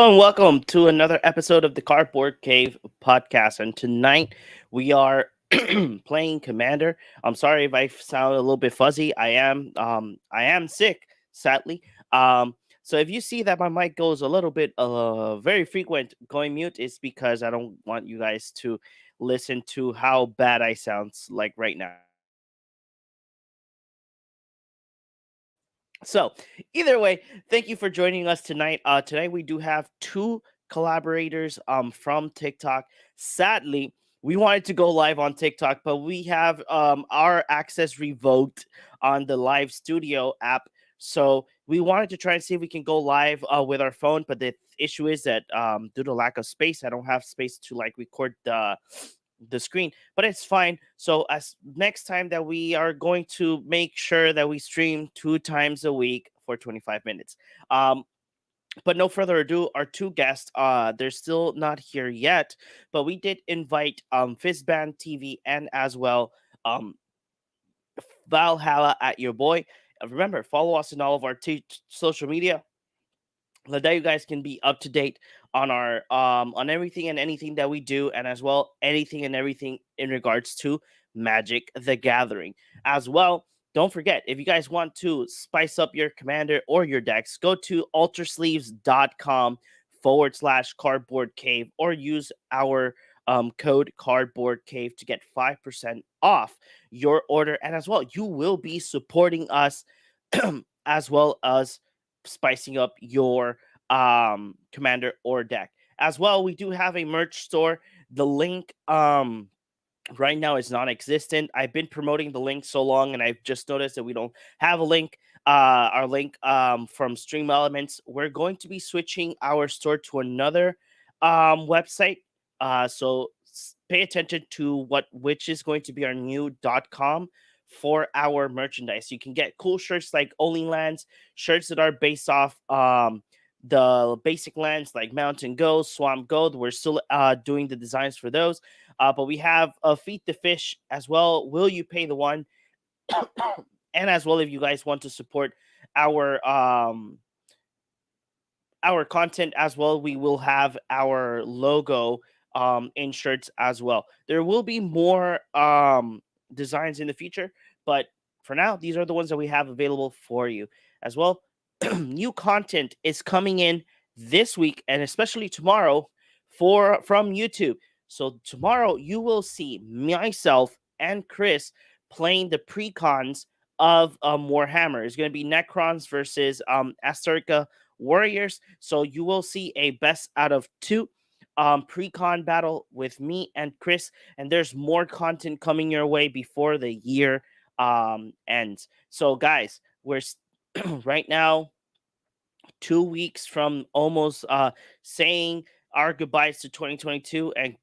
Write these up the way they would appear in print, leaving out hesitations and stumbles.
Hello and welcome to another episode of the Cardboard Cave podcast. And tonight we are playing Commander. I'm sorry if I sound a little bit fuzzy. I am sick, sadly. So if you see that my mic goes a little bit very frequent going mute, it's because I don't want you guys to listen to how bad I sound like right now. So, either way, thank you for joining us tonight. Tonight we do have two collaborators from TikTok. Sadly, we wanted to go live on TikTok, but we have our access revoked on the live studio app. So we wanted to try and see if we can go live with our phone, but the issue is that due to lack of space, I don't have space to like record the screen, but it's fine. So as next time that we are going to make sure that we stream 2 times a week for 25 minutes. But no further ado, our two guests, they're still not here yet, but we did invite FizbanTv and as well Valhallaatchaboy. Remember, follow us in all of our social media so that you guys can be up to date on our on everything and anything that we do, and as well anything and everything in regards to Magic the Gathering. As well, don't forget, if you guys want to spice up your commander or your decks, go to ultrasleeves.com/cardboard cave or use our code cardboard cave to get 5% off your order. And as well, you will be supporting us as well as spicing up your commander or deck. As well, we do have a merch store. The link right now is non-existent. I've been promoting the link so long, and I've just noticed that we don't have a link. Our link from Stream Elements. We're going to be switching our store to another website. So pay attention to which is going to be our new .com for our merchandise. You can get cool shirts like Only Lands, shirts that are based off the basic lands like Mountain Gold, Swamp Gold. We're still doing the designs for those. But we have Feed the Fish as well. Will You Pay the One? And as well, if you guys want to support our content as well, we will have our logo in shirts as well. There will be more designs in the future, but for now, these are the ones that we have available for you as well. New content is coming in this week and especially tomorrow from YouTube. So tomorrow you will see myself and Chris playing the pre-cons of Warhammer. It's going to be Necrons versus Astarca Warriors. So you will see a best out of two pre-con battle with me and Chris, and there's more content coming your way before the year ends. So guys, we're right now 2 weeks from almost saying our goodbyes to 2022 and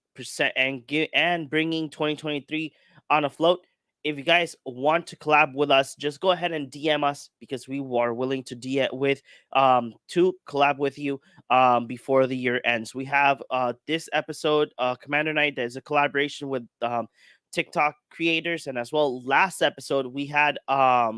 bringing 2023 on afloat. If you guys want to collab with us, just go ahead and DM us because we are willing to to collab with you before the year ends. We have this episode, Commander Night, that is a collaboration with TikTok creators, and as well last episode we had Fry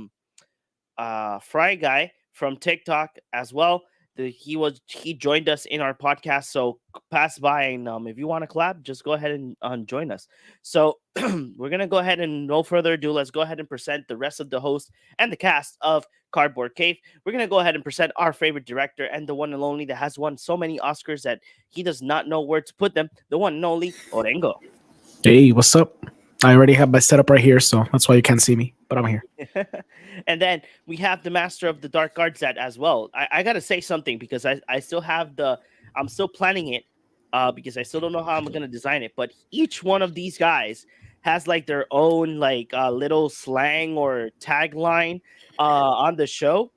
Guy from TikTok as well. He joined us in our podcast, so pass by and if you want to collab, just go ahead and join us. So we're gonna go ahead and no further ado, let's go ahead and present the rest of the host and the cast of Cardboard Cave. We're gonna go ahead and present our favorite director and the one and only that has won so many Oscars that he does not know where to put them. The one and only Orengo. Hey, what's up? I already have my setup right here, so that's why you can't see me, but I'm here. And then we have the master of the dark guard set as well. I gotta say something because I still have I'm still planning it because I still don't know how I'm gonna design it. But each one of these guys has like their own like little slang or tagline on the show.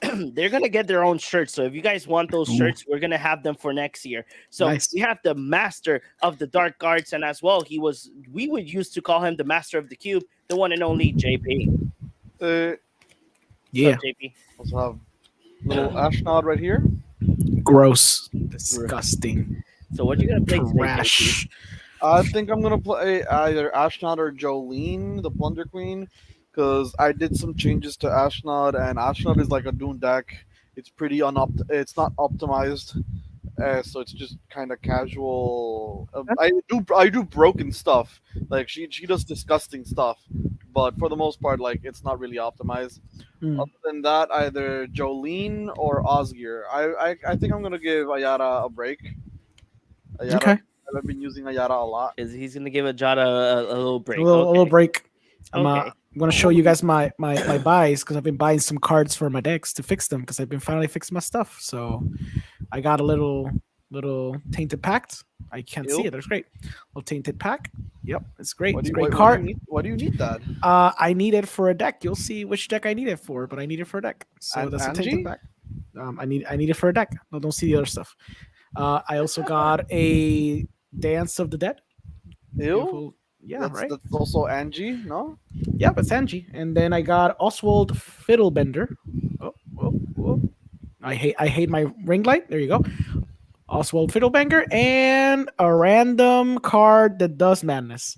They're gonna get their own shirts. So if you guys want those Ooh, shirts, we're gonna have them for next year. So nice. we have the master of the dark guards, and as well, we would used to call him the master of the cube, the one and only JP. Uh, What's up, Yeah, JP? also have little astronaut right here. gross, disgusting, So what you gonna play today, JP? trash. I think I'm gonna play either astronaut or Jolene, the Plunder Queen, because I did some changes to astronaut, and astronaut is like a Dune deck. It's pretty It's not optimized, so it's just kind of casual. I do broken stuff. Like she does disgusting stuff, but for the most part, like it's not really optimized. Mm. Other than that, either Jolene or Osgear. I think I'm gonna give Ayara a break. Ayara, Okay, I've been using Ayara a lot. Is he's gonna give a Jada a little a break? little Okay, break. okay. I'm gonna show you guys my buys because I've been buying some cards for my decks to fix them because I've been finally fixing my stuff. So I got a little tainted pact. I can't see Ew. it. That's great. Little tainted pack. Yep, it's great. What It's do a you great what do you card. need? What do you need that? I need it for a deck. You'll see which deck I need it for, but I need it for a deck. So And that's a tainted Angie? pack. I need it for a deck. No, don't see the other stuff. I also got a Dance of the Dead. Ew. Beautiful. Yeah, That's right. that's also Angie, no? Yeah, that's Angie. And then I got Oswald Fiddlebender. Oh, oh, oh. I hate my ring light. There you go. Oswald Fiddlebanger and a random card that does madness.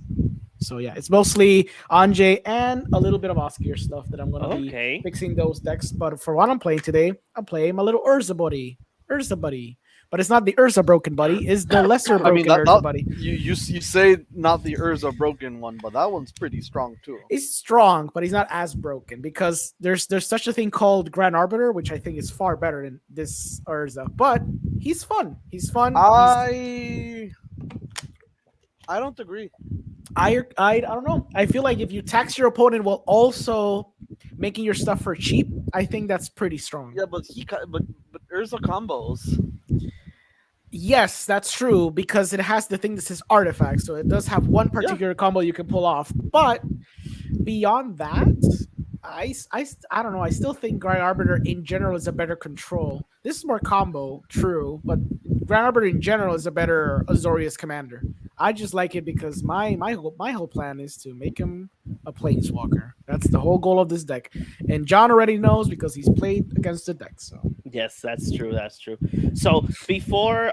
So yeah, it's mostly Anjay and a little bit of Oscar stuff that I'm gonna be Okay. fixing those decks. But for what I'm playing today, I'm playing my little Urza buddy. Urza buddy. But it's not the Urza broken buddy, it's the lesser I mean broken that Urza not buddy. you say not the Urza broken one, but that one's pretty strong too. He's strong, but he's not as broken because there's such a thing called Grand Arbiter, which I think is far better than this Urza. But he's fun. He's fun. I don't agree. I don't know. I feel like if you tax your opponent while also making your stuff for cheap, I think that's pretty strong. Yeah, but Urza combos. Yes, that's true because it has the thing that says artifact, so it does have one particular combo you can pull off. But beyond that, I don't know. I still think Grand Arbiter in general is a better control. This is more combo, true, but Grand Arbiter in general is a better Azorius commander. I just like it because my whole plan is to make him a planeswalker. That's the whole goal of this deck, and John already knows because he's played against the deck. So Yes, that's true. That's true. So before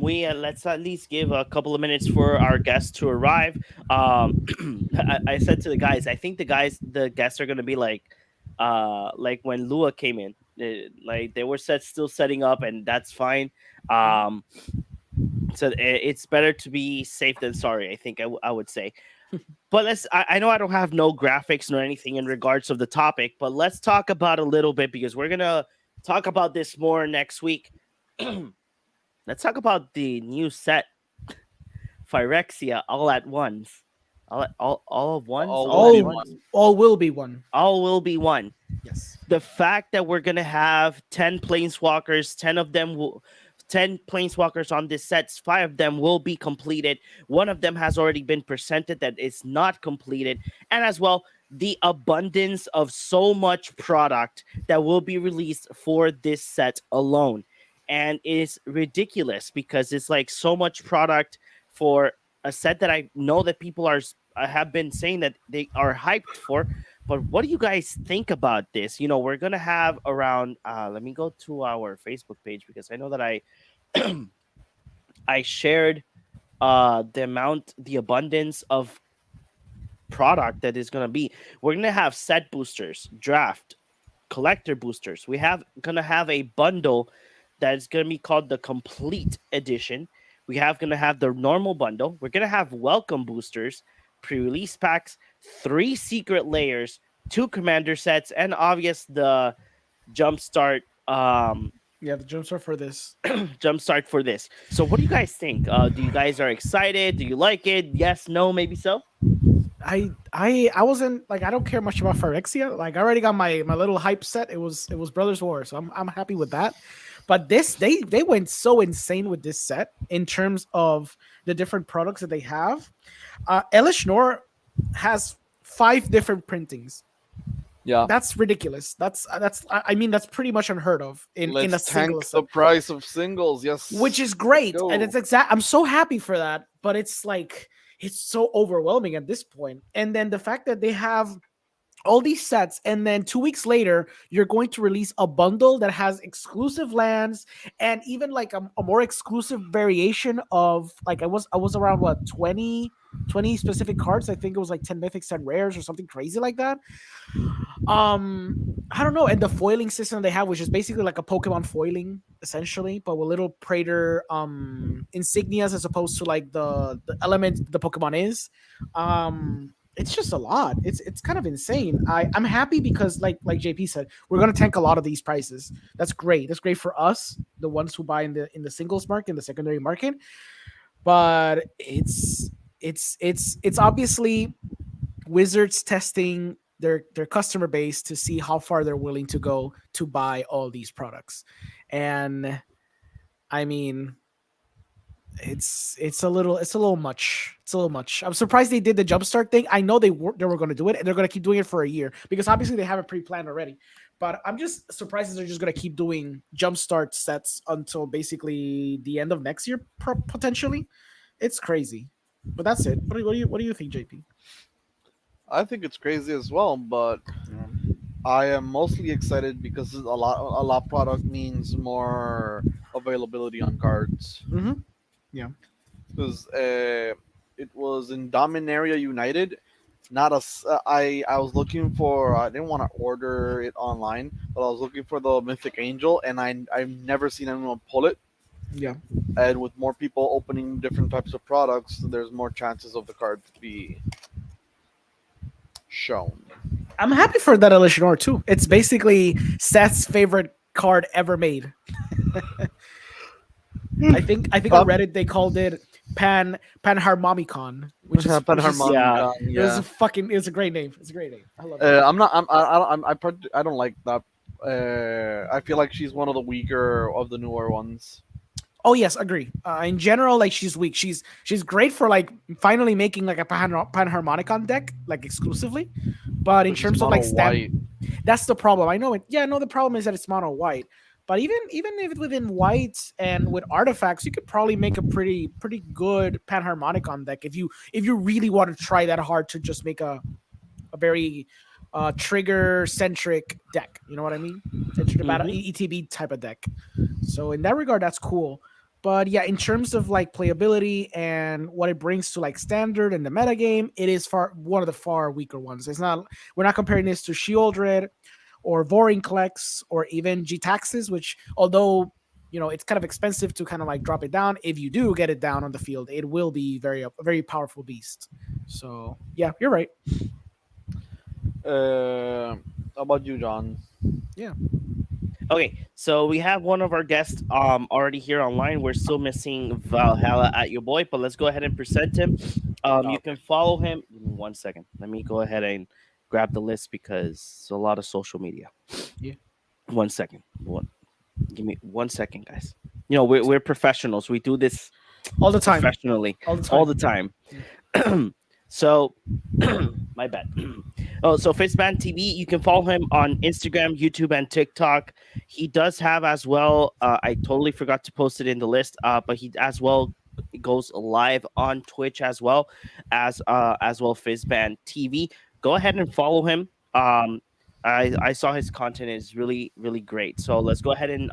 we let's at least give a couple of minutes for our guests to arrive. I said to the guys, I think the guests are gonna be like when Lua came in, like they were still setting up, and that's fine. Um, so it's better to be safe than sorry. I think I would say. But I know I don't have no graphics nor anything in regards of the topic, but let's talk about a little bit because we're gonna talk about this more next week. Let's talk about the new set, Phyrexia, all at once. All of ones? All At will be once? all will be one. All will be one. Yes. The fact that we're gonna have 10 planeswalkers, 10 of them will 10 planeswalkers on this set, 5 of them will be completed. One of them has already been presented that is not completed. And as well, the abundance of so much product that will be released for this set alone. And it's ridiculous because it's like so much product for a set that I know that people have been saying that they are hyped for. But what do you guys think about this? You know, we're gonna have around. Let me go to our Facebook page because I know that I shared the abundance of product that is gonna be. We're gonna have set boosters, draft, collector boosters. We have gonna have a bundle that is gonna be called the complete edition. We have gonna have the normal bundle. We're gonna have welcome boosters, pre-release packs, 3 secret layers, 2 commander sets, and obvious the jumpstart Yeah, the jumpstart for this. jumpstart for this. So what do you guys think? Do you guys are excited? Do you like it? Yes, no, maybe so. I wasn't like I don't care much about Phyrexia. Like I already got my little hype set. It was Brothers War, so I'm happy with that. But this they went so insane with this set in terms of the different products that they have. Elish Nor has 5 different printings. Yeah. That's ridiculous. I mean that's pretty much unheard of in a Let's single tank set. the price of singles, yes. Which is great, Let's go. and it's exact. I'm so happy for that, but it's like it's so overwhelming at this point. And then the fact that they have all these sets, and then 2 weeks later you're going to release a bundle that has exclusive lands and even like a more exclusive variation of like I was around what 20 specific cards. I think it was like 10 mythics, 10 rares, or something crazy like that. um I don't know. And the foiling system they have, which is basically like a Pokemon foiling essentially, but with little Praetor insignias as opposed to like the element the Pokemon is. It's just a lot. It's kind of insane. I'm happy because like JP said, we're gonna tank a lot of these prices. That's great. That's great for us, the ones who buy in the singles market, in the secondary market. But it's obviously Wizards testing their customer base to see how far they're willing to go to buy all these products. And I mean, it's a little much. It's a little much. I'm surprised they did the jumpstart thing. I know they were going to do it, and they're going to keep doing it for a year because obviously they have it pre-planned already. But I'm just surprised that they're just going to keep doing jumpstart sets until basically the end of next year, potentially. It's crazy. But that's it. What do you think, JP? I think it's crazy as well, but I am mostly excited because a lot product means more availability on cards. Mm-hmm. Yeah. Because it was in Dominaria United. Not a I was looking for. I didn't want to order it online, but I was looking for the Mythic Angel, and I've never seen anyone pull it. Yeah. And with more people opening different types of products, there's more chances of the card to be shown. I'm happy for that Elishonor too. It's basically Seth's favorite card ever made. I think on Um, Reddit they called it Panharmomicon, which is Yeah. Panharmonicon, it was yeah. a fucking it's a great name. It's a great name. I love it. I'm not. I don't like that. I feel like she's one of the weaker of the newer ones. Oh yes, agree. In general, like she's weak. She's great for like finally making like a Panharmonicon deck like exclusively, but in But she's terms of mono like stand, white. that's the problem. I know it. Yeah, no. The problem is that it's mono white. But even if it's within white and with artifacts, you could probably make a pretty good Panharmonicon deck if you really want to try that hard to just make a very trigger centric deck. You know what I mean? Centric about Mhm. ETB type of deck. So in that regard, that's cool. But yeah, in terms of like playability and what it brings to like standard and the meta game, it is far one of the far weaker ones. It's not we're not comparing this to Shieldred or Vorinclex or even G Taxes, which although it's kind of expensive to kind of like drop it down. If you do get it down on the field, it will be a very powerful beast. So yeah, you're right. How about you, John? Yeah. Okay, so we have one of our guests already here online. We're still missing Valhallaatchaboy, but let's go ahead and present him. You can Okay. follow him. Give me 1 second. Let me go ahead and grab the list because it's a lot of social media. Yeah. 1 second. Give me 1 second, guys. We're professionals. We do this All the time. professionally All the time. all the time. So, my bad. So FizbanTv, you can follow him on Instagram, YouTube, and TikTok. He does have as well. I totally forgot to post it in the list. But he as well goes live on Twitch as well FizbanTV. Go ahead and follow him. I saw his content is really really great. So let's go ahead and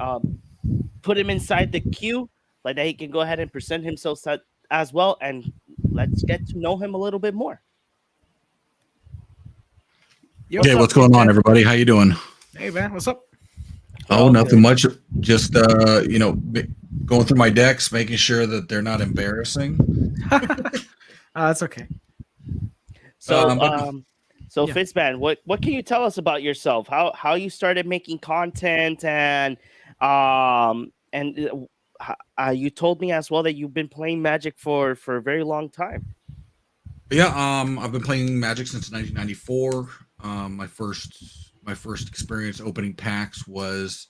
put him inside the queue like that. He can go ahead and present himself as well, and let's get to know him a little bit more. Yo, Okay, up, what's going on, man? everybody? How you doing? hey man, what's up? Oh, Well, nothing much. Just going through my decks, making sure that they're not embarrassing. That's okay. So, But Yeah. Fizban, what can you tell us about yourself? How you started making content, you told me as well that you've been playing Magic for a very long time. yeah, I've been playing Magic since 1994. My first experience opening packs was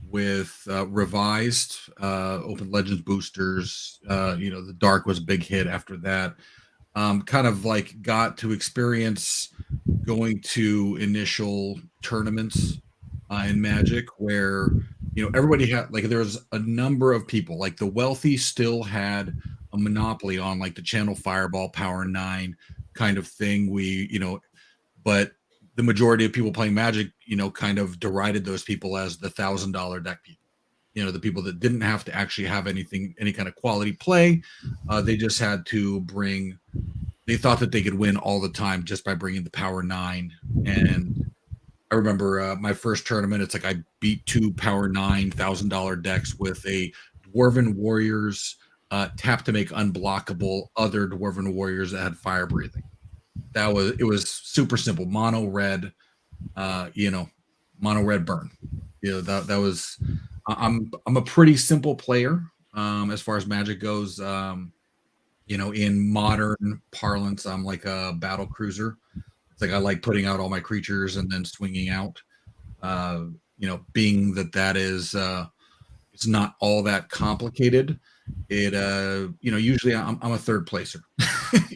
with revised Open Legends boosters. The Dark was a big hit after that. Kind of like got to experience going to initial tournaments in Magic where everybody had like there was a number of people like the wealthy still had a monopoly on like the Channel Fireball Power 9 kind of thing. But the majority of people playing Magic, kind of derided those people as the $1,000 deck people. The people that didn't have to actually have any kind of quality play. They just had to they thought that they could win all the time just by bringing the Power 9. And I remember my first tournament, it's like I beat 2 Power 9 $1,000 decks with a Dwarven Warriors tap to make unblockable other Dwarven Warriors that had fire breathing. It was super simple. Mono red, mono red burn. That was, I'm a pretty simple player as far as Magic goes. In modern parlance, I'm like a battle cruiser. It's like I like putting out all my creatures and then swinging out. Being that is it's not all that complicated. It usually I'm a third placer.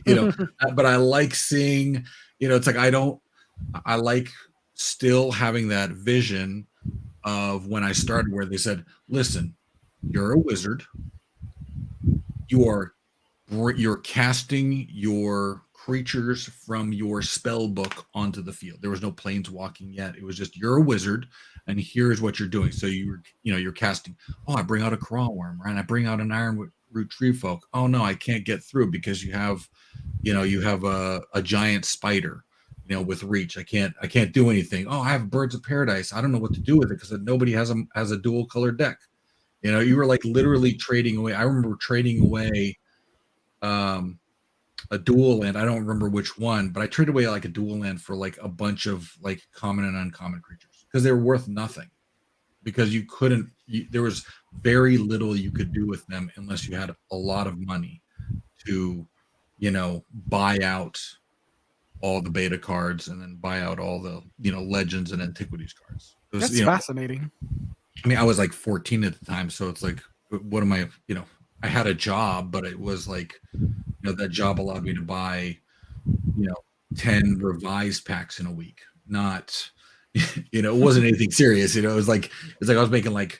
But I like seeing, it's like I like still having that vision of when I started where they said, listen, you're a wizard. You're casting your creatures from your spell book onto the field. There was no planeswalking yet. It was just, you're a wizard and here's what you're doing. So you're casting, I bring out a crawl worm, right? I bring out an ironroot tree folk. Oh no, I can't get through because you have a giant spider, with reach. I can't do anything. Oh, I have birds of paradise. I don't know what to do with it because nobody has a dual colored deck. You were like literally trading away. I remember trading away a dual land. I don't remember which one, but I traded away like a dual land for like a bunch of like common and uncommon creatures because they were worth nothing, because there was very little you could do with them unless you had a lot of money to buy out all the beta cards and then buy out all the legends and antiquities cards. That's fascinating. I mean, I was like 14 at the time, so it's like, what am I? I had a job, but it was like, that job allowed me to buy, 10 revised packs in a week. Not, it wasn't anything serious. It was like I was making like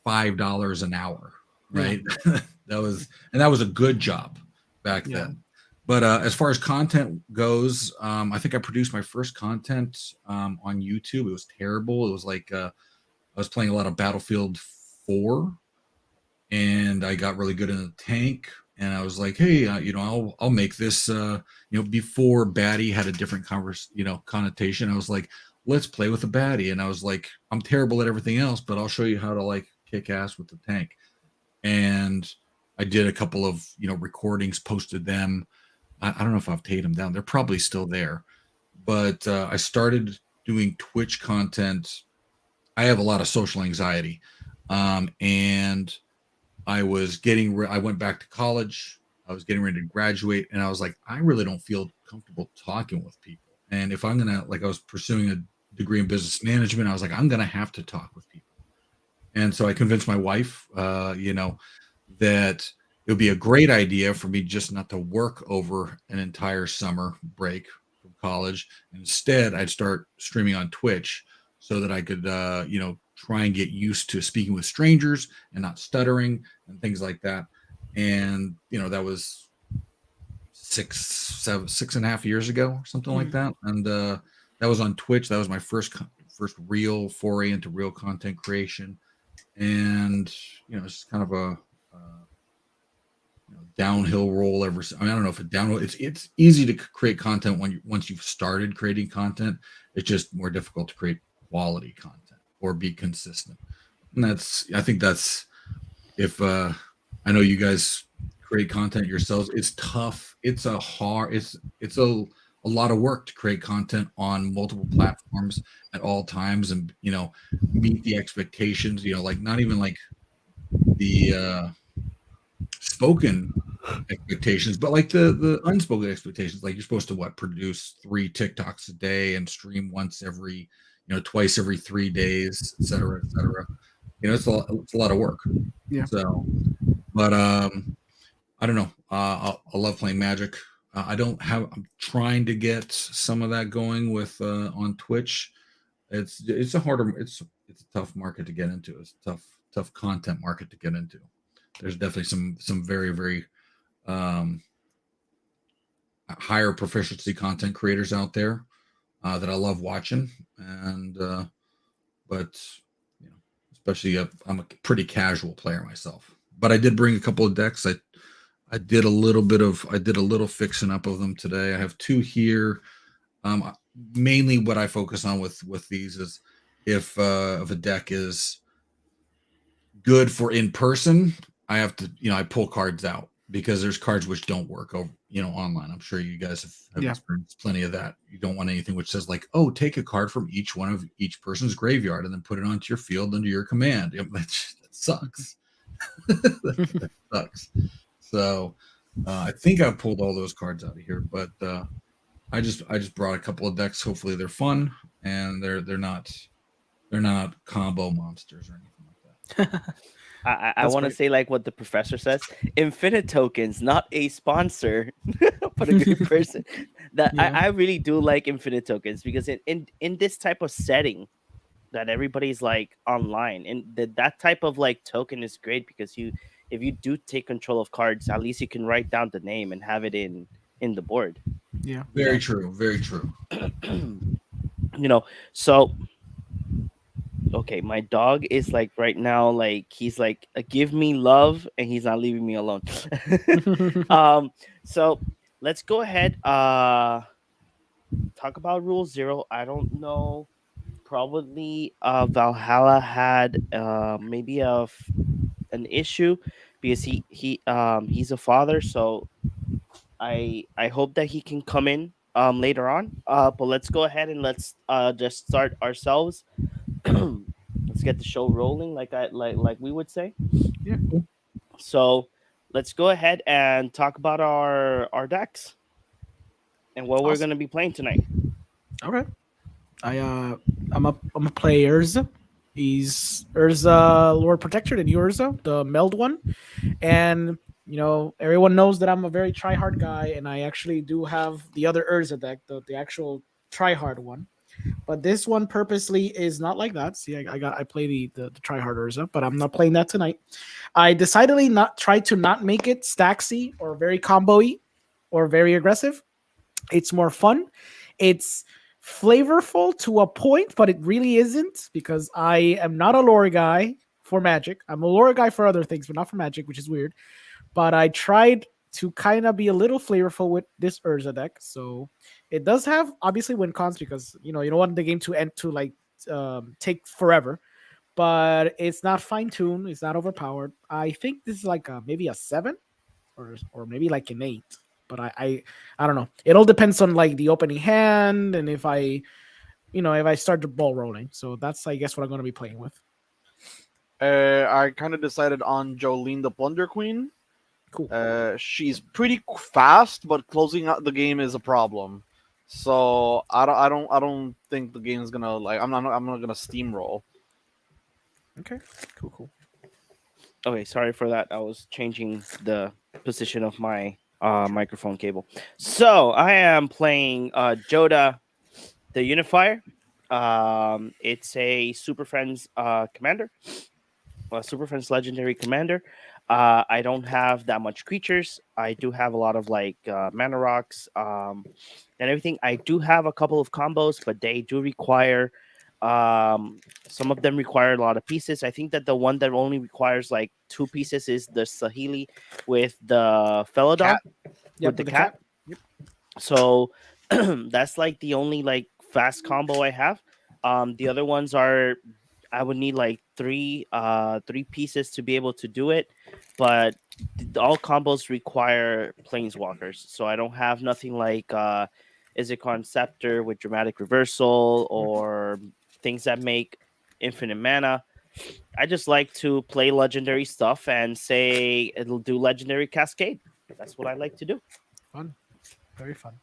$5 an hour, right? Yeah. that was a good job back then. But as far as content goes, I think I produced my first content on YouTube. It was terrible. It was like I was playing a lot of Battlefield 4, and I got really good in the tank. And I was like, hey, I'll make this. Before baddie had a different connotation. I was like, let's play with a baddie. And I was like, I'm terrible at everything else, but I'll show you how to like kick ass with the tank. And I did a couple of recordings, posted them. I don't know if I've taken them down. They're probably still there. But I started doing Twitch content. I have a lot of social anxiety. And I went back to college. I was getting ready to graduate. And I was like, I really don't feel comfortable talking with people. And if I'm going to, I was pursuing a degree in business management, I was like, I'm going to have to talk with people. And so I convinced my wife, that it would be a great idea for me just not to work over an entire summer break from college. Instead, I'd start streaming on Twitch so that I could, try and get used to speaking with strangers and not stuttering and things like that. And, that was 6.5 years ago or something like that. And that was on Twitch. That was my first real foray into real content creation. And, it's kind of a downhill roll ever. I don't know if it's easy to create content once you've started creating content. It's just more difficult to create quality content or be consistent. And I think that's, if I know you guys create content yourselves, it's tough. It's a lot of work to create content on multiple platforms at all times and meet the expectations, not even like the spoken expectations, but like the unspoken expectations. Like you're supposed to produce 3 TikToks a day and stream twice every 3 days, et cetera, et cetera. It's a lot of work. Yeah. So, but I don't know. I love playing Magic. I'm trying to get some of that going with on Twitch. It's a tough market to get into. It's a tough content market to get into. There's definitely some very, very higher proficiency content creators out there. that I love watching, and but you know, especially I'm a pretty casual player myself. But I did bring a couple of decks. I did a little fixing up of them today. I have two here. Mainly what I focus on with these is if a deck is good for in person, I have to, I pull cards out because there's cards which don't work over, online. I'm sure you guys have experienced plenty of that. You don't want anything which says like, oh, take a card from each one of each person's graveyard and then put it onto your field under your command. That sucks. That sucks. So I think I've pulled all those cards out of here, but I just brought a couple of decks. Hopefully they're fun and they're not combo monsters or anything like that. I want to say like what the professor says: infinite tokens, not a sponsor, but a good person. I really do like infinite tokens because in this type of setting that everybody's like online, and that type of like token is great because if you do take control of cards, at least you can write down the name and have it in the board. Yeah, very true, very true. So okay, my dog is like right now, like he's like give me love, and he's not leaving me alone. So let's go ahead. Talk about Rule 0. I don't know. Probably Valhalla had maybe an issue because he's a father, so I hope that he can come in later on. But let's go ahead and let's just start ourselves. Let's get the show rolling, like we would say. Yeah. So let's go ahead and talk about our decks and what we're gonna be playing tonight. Okay. I'm a play Urza. He's Urza Lord Protector, the new Urza, the meld one. And everyone knows that I'm a very try-hard guy, and I actually do have the other Urza deck, the actual try-hard one. But this one purposely is not like that. See, I play the try-hard Urza, but I'm not playing that tonight. I decidedly try to not make it stacksy or very combo-y or very aggressive. It's more fun. It's flavorful to a point, but it really isn't because I am not a lore guy for Magic. I'm a lore guy for other things, but not for Magic, which is weird. But I tried to kind of be a little flavorful with this Urza deck. So it does have obviously win cons because you don't want the game to end to like take forever. But it's not fine-tuned. It's not overpowered. I think this is like maybe a 7 or maybe like an 8. But I don't know. It all depends on like the opening hand and if I start the ball rolling. So that's I guess what I'm going to be playing with. I kind of decided on Jolene the Plunder Queen. Cool. She's pretty fast, but closing out the game is a problem. So I don't think the game is gonna like. I'm not gonna steamroll. Okay. Cool. Okay, sorry for that. I was changing the position of my microphone cable. So I am playing Joda the Unifier. It's a Super Friends commander, Super Friends legendary commander. I don't have that much creatures. I do have a lot of like mana rocks and everything. I do have a couple of combos, but they do require some of them require a lot of pieces. I think that the one that only requires like 2 pieces is the Sahili with the Felodon with the cat. Yep. So that's like the only like fast combo I have. The other ones are I would need like 3 pieces to be able to do it, but all combos require planeswalkers. So I don't have nothing like Izzet Scepter with dramatic reversal or things that make infinite mana. I just like to play legendary stuff and say it'll do legendary cascade. That's what I like to do. Fun. Very fun.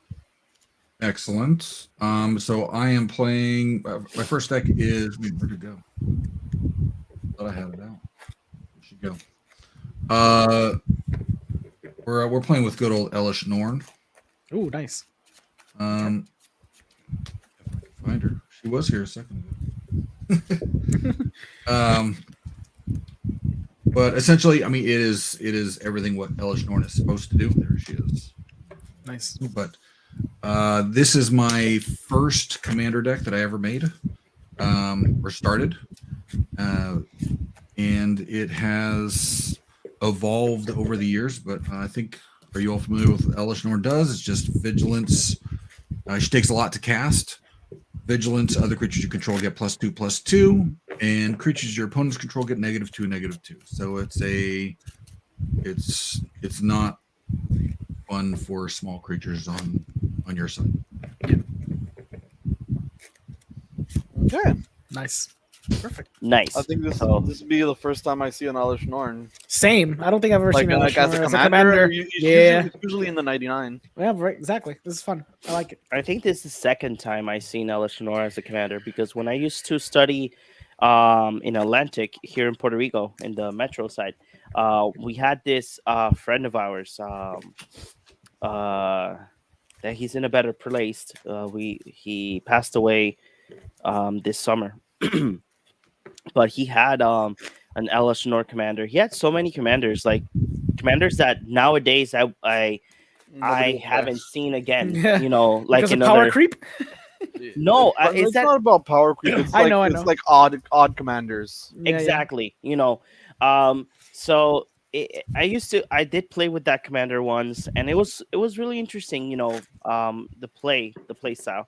Excellent. So I am playing. My first deck is. Where'd it go? Thought I had it out. Where'd she go? We're playing with good old Elish Norn. Ooh, nice. If I can find her, she was here a second ago. But essentially, I mean, it is everything what Elish Norn is supposed to do. There she is. Nice. But This is my first commander deck that I ever made or started. And it has evolved over the years, but I think, are you all familiar with what Elish Norn does? It's just vigilance. She takes a lot to cast. Vigilance, other creatures you control get +2/+2, and creatures your opponents control get -2, -2. So it's not fun for small creatures on your side. Okay. Nice. Perfect. Nice. I think this So- this will be the first time I see an Alish Norn. Same. I don't think I've ever Like, seen like Eleanor as a commander. Yeah. It's usually in the 99. Yeah, right. Exactly. This is fun. I like it. I think this is the second time I seen Eleanor as a commander, because when I used to study in Atlantic here in Puerto Rico in the metro side, we had this friend of ours that he's in a better place. He passed away this summer. But he had an Eleanor commander. He had so many commanders, like commanders that nowadays I Nobody haven't has. seen again. Yeah. You know, like Because of another power creep. No, It's is that not about power creep. It's I like know, I it's know. like odd commanders. Yeah, yeah. exactly? You know, so I did play with that commander once, and it was really interesting. You know, the play style.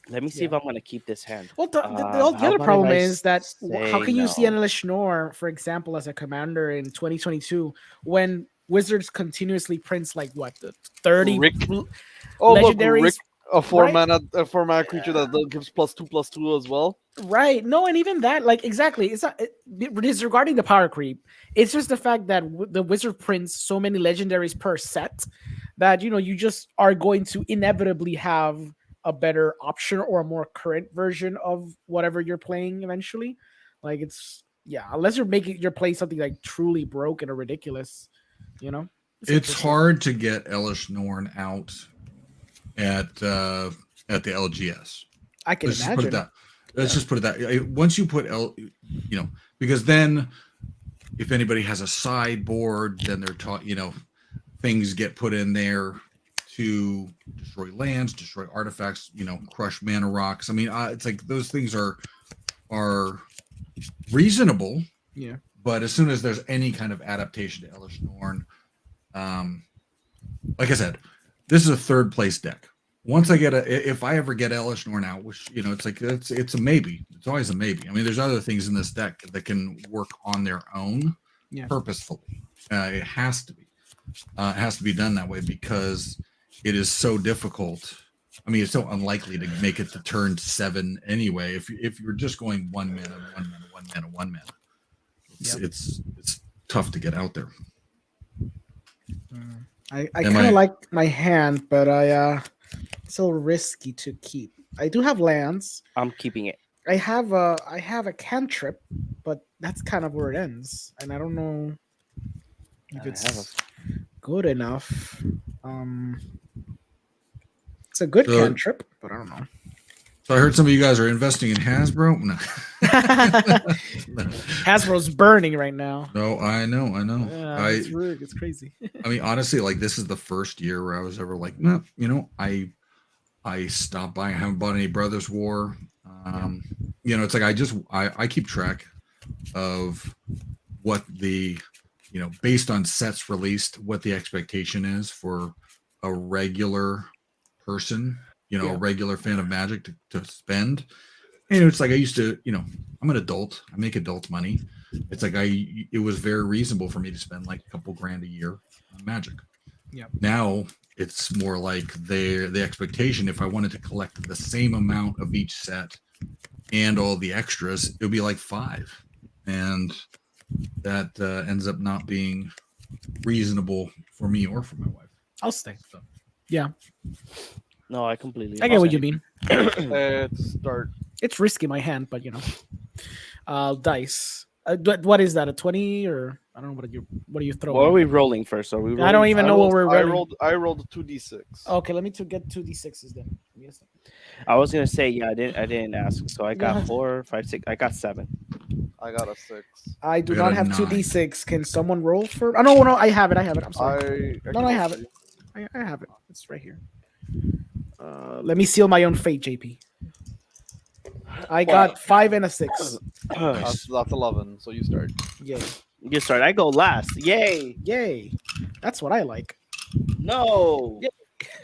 Let me see if Yeah. I'm gonna keep this hand. Well, the How other about problem if I is that how say can you see no? Annelies Schnorr, for example, as a commander in 2022 when Wizards continuously prints like what the 30 Rick. Oh look, legendaries? Rick, a four right? mana creature that gives +2/+2 as well. Right. No, and even that, like, exactly. It's not disregarding the power creep. It's just the fact that the wizard prints so many legendaries per set that you just are going to inevitably have a better option or a more current version of whatever you're playing eventually. Like, unless you're playing something like truly broken or ridiculous, you know. It's interesting. hard to get Elish Norn out at the LGS. I can Let's just put it imagine. that. Let's just put it that. Once you put because then if anybody has a sideboard, then they're taught. Things get put in there to destroy lands, destroy artifacts. Crush mana rocks. I mean, it's like those things are reasonable. Yeah. But as soon as there's any kind of adaptation to Elish Norn, like I said, this is a third place deck. Once I if I ever get Elish Norn out, which it's like it's a maybe. It's always a maybe. I mean, there's other things in this deck that can work on their own purposefully. It has to be. It has to be done that way because it is so difficult. I mean, it's so unlikely to make it to turn 7 anyway. If you're just going 1 mana, 1 mana, 1 mana, it's tough to get out there. I kind of like my hand, but it's a little risky to keep. I do have lands. I'm keeping it. I have a cantrip, but that's kind of where it ends, and I don't know if it's good enough. It's a good cantrip, but I don't know. So I heard some of you guys are investing in Hasbro. No. Hasbro's burning right now. No, I know. Yeah, it's crazy. I mean, honestly, like this is the first year where I was ever like, no, I stopped buying. I haven't bought any Brothers War. It's like I keep track of what the based on sets released, what the expectation is for a regular person, a regular fan of Magic to spend. And it's like I used to, I'm an adult. I make adult money. It's like it was very reasonable for me to spend like a couple grand a year on Magic. Yeah. Now it's more like the expectation. If I wanted to collect the same amount of each set and all the extras, it would be like 5, and that ends up not being reasonable for me or for my wife. I'll stay. So. Yeah. No, I completely. I get what you mean. To start. It's risky, my hand, but dice. What is that? A 20 or I don't know what are you throwing? What are we rolling first? Are we? Rolling? I don't even know what we're rolling. I rolled 2d6. Okay, let me get 2d6s then. I was gonna say I didn't ask, so I got 4, 5, 6. I got 7. I got a 6. I do not have 2d6. Can someone roll for? Oh no, I have it. I'm sorry. I have it. I have it. It's right here. Let me seal my own fate, JP. I got 5 and a 6. That's 11. So you start. Yay. You start. I go last. Yay! Yay. That's what I like. No.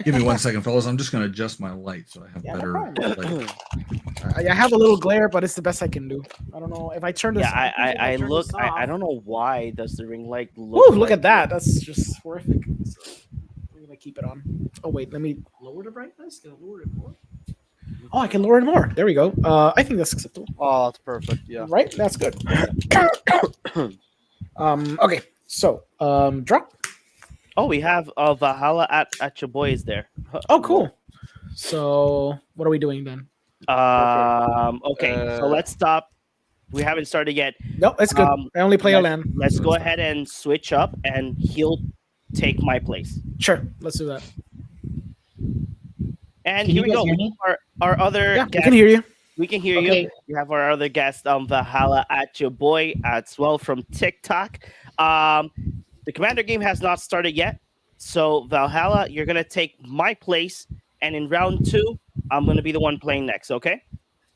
Give me 1 second, fellas. I'm just going to adjust my light so I have Yeah, no better problem. light. I have a little glare, but it's the best I can do. I don't know if I turn this. Yeah, if I turn look. this I off- don't know why does the ring light look. Ooh, look like at that. That's just horrific. So, I'm gonna keep it on. Oh wait, let me lower the brightness. Can I lower it more? Oh, I can lower it more. There we go. I think that's acceptable. Oh, that's perfect. Yeah. Right? That's good. Okay. So, drop. Oh, we have Valhallaatchaboy is there. Oh, cool. So, what are we doing then? Okay, so Uh, let's stop. We haven't started yet. No, it's good. I only play a let's, land. let's so go it's ahead and switch up, and he'll take my place. fine. Sure, let's do that. And Can here you we guys go. hear me? Our other Yeah, we guest. can hear you. We can hear Okay. you. We have our other guest, Valhallaatchaboy, as well from TikTok. The Commander game has not started yet, so Valhalla, you're gonna take my place, and in round 2, I'm gonna be the one playing next. Okay?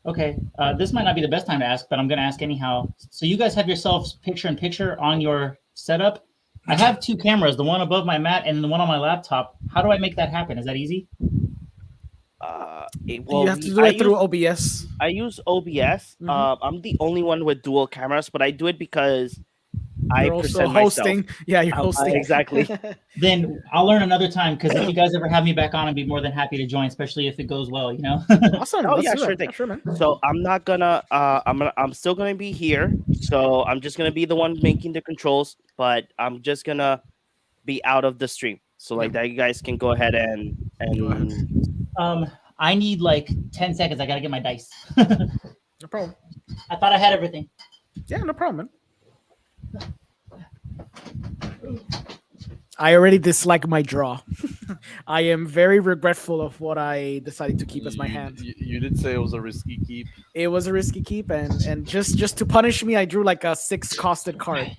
Okay, this might not be the best time to ask, but I'm going to ask anyhow. So you guys have yourselves picture-in-picture on your setup. I have 2 cameras, the one above my mat and the one on my laptop. How do I make that happen? Is that easy? You have to do it through OBS. I use OBS. Mhm. I'm the only one with dual cameras, but I do it because I You're also present hosting. myself. Yeah, you're hosting. Exactly. Then I'll learn another time, because if you guys ever have me back on, I'd be more than happy to join, especially if it goes well, you know? Awesome. Oh, Let's yeah, do sure that. thing. Yeah, sure, man. So I'm not gonna. I'm still gonna be here. So I'm just gonna be the one making the controls, but I'm just gonna be out of the stream. So like that, you guys can go ahead and Go ahead. I need like 10 seconds. I got to get my dice. No problem. I thought I had everything. Yeah, no problem, man. I already dislike my draw. I am very regretful of what I decided to keep as my hand. You did say it was a risky keep. It was a risky keep, and just to punish me, I drew like a 6 costed card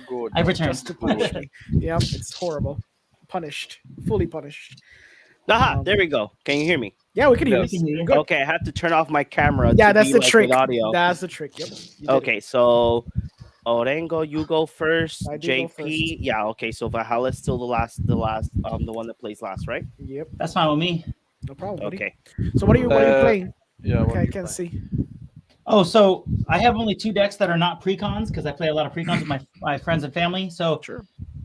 Good. I returned. just to punish me. Yeah, it's horrible. Punished, fully punished. Aha, there we go. Can you hear me? Yeah, we can hear Yes. you. Good. Okay, I have to turn off my camera. Yeah, to that's be, the like, trick. with audio. That's the trick. Yep. you did it. Okay, so Orengo, you go first. I do go JP, first. yeah. Okay, so Valhalla's still the one that plays last, right? Yep. That's fine with me. No problem. Buddy. Okay. So what are you playing? Yeah. what Okay, do I you can play? see. Oh, so I have only 2 decks that are not precons, because I play a lot of precons with my friends and family. So Sure.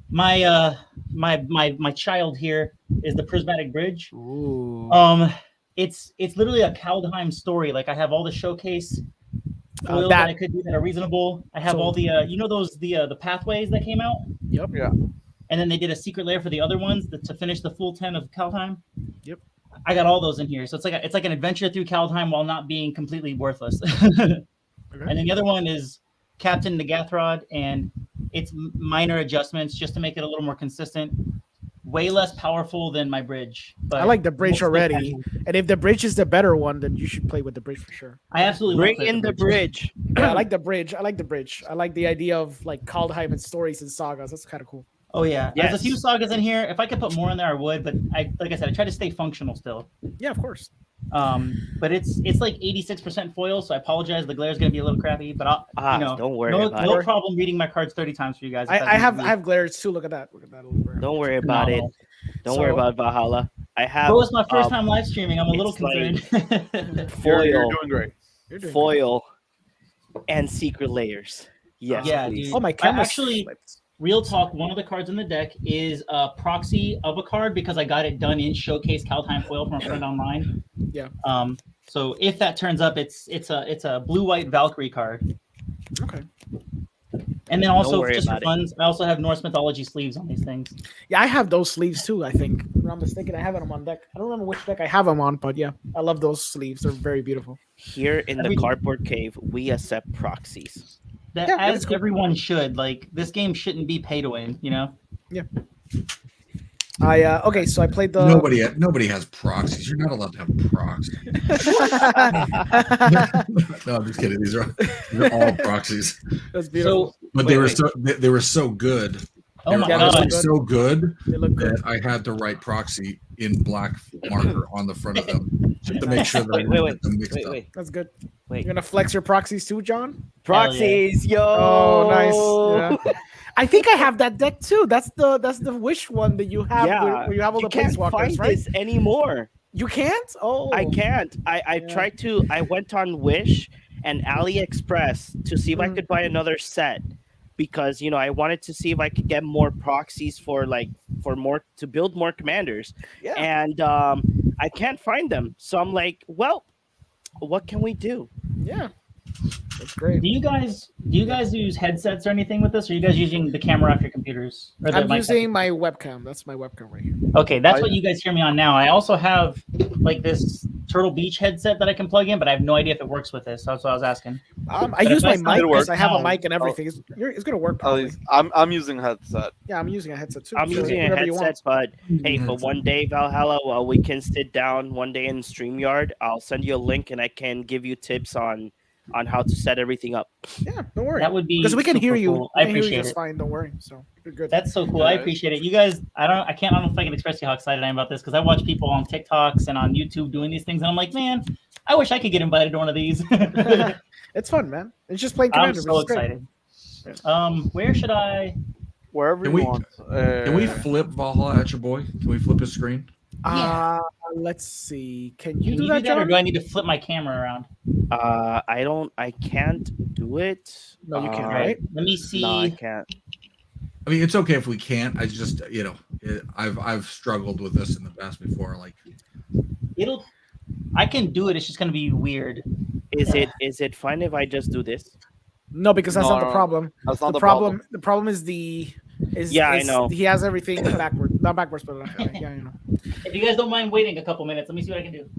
my my child here is the Prismatic Bridge. Ooh. It's literally a Kaldheim story. Like, I have all the showcase foils that- that I could do that are reasonable. I have So- all the you know those the pathways that came out, Yep. Yeah. and then they did a secret layer for the other ones to finish the full 10 of Kaldheim. Yep. I got all those in here, so it's like an adventure through Kaldheim while not being completely worthless. And then the other one is Captain Nagathrod, and it's minor adjustments just to make it a little more consistent. Way less powerful than my bridge. But I like the bridge mostly already. casual. And if the bridge is the better one, then you should play with the bridge for sure. I absolutely love Bring playing in the bridge. Yeah, I like the bridge. I like the bridge. I like the idea of like Kaldheim and stories and sagas. That's kind of cool. Oh yeah, there's a Yes. few sagas in here. If I could put more in there, I would. But like I said, I try to stay functional still. Yeah, of course. But it's like 86% foil, so I apologize. The glare is gonna be a little crappy, but Don't worry no, about no it. problem reading my cards 30 times for you guys. if I that's have easy. I have glares too. Look at that. Look at that over. Don't worry about it. Phenomenal. Don't worry So- about Valhalla. I have Bro, it's my first time live streaming. I'm a little it's like- concerned. foil, You're doing great. You're doing foil, and secret layers. Yes, Yeah, please. dude. good. Oh, my camera actually- Real talk, one of the cards in the deck is a proxy of a card because I got it done in Showcase Kaldheim foil from a friend online. Yeah. So if that turns up, it's a blue-white Valkyrie card. Okay. And then also, worry just for about it. fun, I also have Norse mythology sleeves on these things. Yeah, I have those sleeves too. I think. If I'm not mistaken, I have them on deck. I don't remember which deck I have them on, but yeah, I love those sleeves. They're very beautiful. Here in the Every- cardboard cave, we accept proxies. That, Yeah, as that's cool. everyone should. Like, this game shouldn't be pay to win, you know? Okay, so I played the Nobody has proxies. You're not allowed to have proxies. No, I'm just kidding. These are all proxies. That's beautiful. So, But Wait, they were wait. so good. Oh my Yeah, They're they god! look good. so good They look good. that I had to write proxy in black marker on the front of them just to make sure that I didn't get them mixed up. That's good. Wait. You're gonna flex your proxies too, John? Proxies, yo. Oh, nice. Yeah. I think I have that deck too. That's the wish one that you have where you have all the can't planeswalkers, find right? this anymore. You can't? Oh, I can't. I Yeah. tried to. I went on Wish and AliExpress to see if I Mhm. could buy another set because I wanted to see if I could get more proxies for more to build more commanders, Yeah. and I can't find them. So I'm like, well, what can we do? Yeah. That's great. Do you guys use headsets or anything with this? Or are you guys using the camera off your computers? Or the I'm mic using my webcam. That's my webcam right here. Okay, that's what you guys hear me on now. I also have like this Turtle Beach headset that I can plug in, but I have no idea if it works with this. So that's what I was asking. I But use if my I mic sound because I have a now- mic and everything. It's gonna work At probably. least I'm using a headset. Yeah, I'm using a headset too. I'm so using a whatever you headset, want. but hey, for one day, Valhalla, while we can sit down one day in StreamYard, I'll send you a link and I can give you tips on how to set everything up. Yeah, don't worry. That would be Because we can hear super you. cool. We I can hear you appreciate just it. fine. Don't worry. So you're good. That's so cool. I Nice. appreciate it. You guys, I don't know if I can express to you how excited I am about this because I watch people on TikToks and on YouTube doing these things, and I'm like, man, I wish I could get invited to one of these. It's fun, man. It's just playing I'm Commander. so which is great. excited. Where should I? Wherever Can you we- want. Can we flip Valhallaatchaboy? Can we flip his screen? Let's see. Can Can you you do that, or John? do I need to flip my camera around? I can't do it. No, you can't, Uh, right? Let me see. No, I can't. I mean, it's okay if we can't. I just, I've struggled with this in the past before. Like, I can do it. It's just gonna be weird. Is it fine if I just do this? No, because that's not the No, problem. That's not The problem. The problem is I know. He has everything backwards. Not backwards, but yeah, you know. If you guys don't mind waiting a couple minutes, let me see what I can do.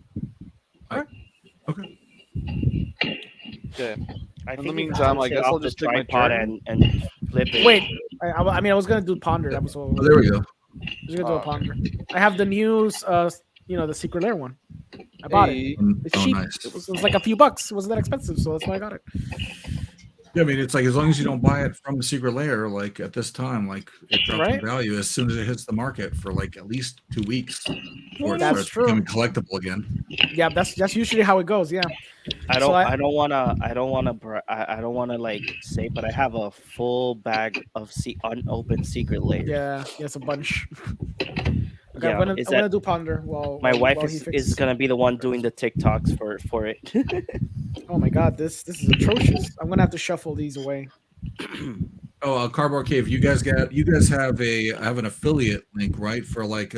okay. Okay. I the think meantime, I guess I'll just take my tripod turn. and flip it. Wait, I mean, I was gonna do ponder. That was all. Oh, there we go. I was gonna do a ponder. I have the news. The secret lair one. I bought it. Hey, It's Oh, cheap. nice. It was like a few bucks. It wasn't that expensive, so that's why I got it. Yeah, I mean, it's like as long as you don't buy it from the secret layer, like at this time, like it drops Right. in value as soon as it hits the market for like at least 2 weeks. Before it That's starts true. becoming collectible again. Yeah, that's usually how it goes. Yeah. I So don't wanna like say, but I have a full bag of unopened secret layers. Yeah, it's a bunch. Okay, Yeah, I'm is gonna that- do ponder while My wife while he is fixes. gonna be the one doing the TikToks for it. Oh my god, this is atrocious. I'm gonna have to shuffle these away. Oh, Cardboard Cave, you guys have an affiliate link, right? For like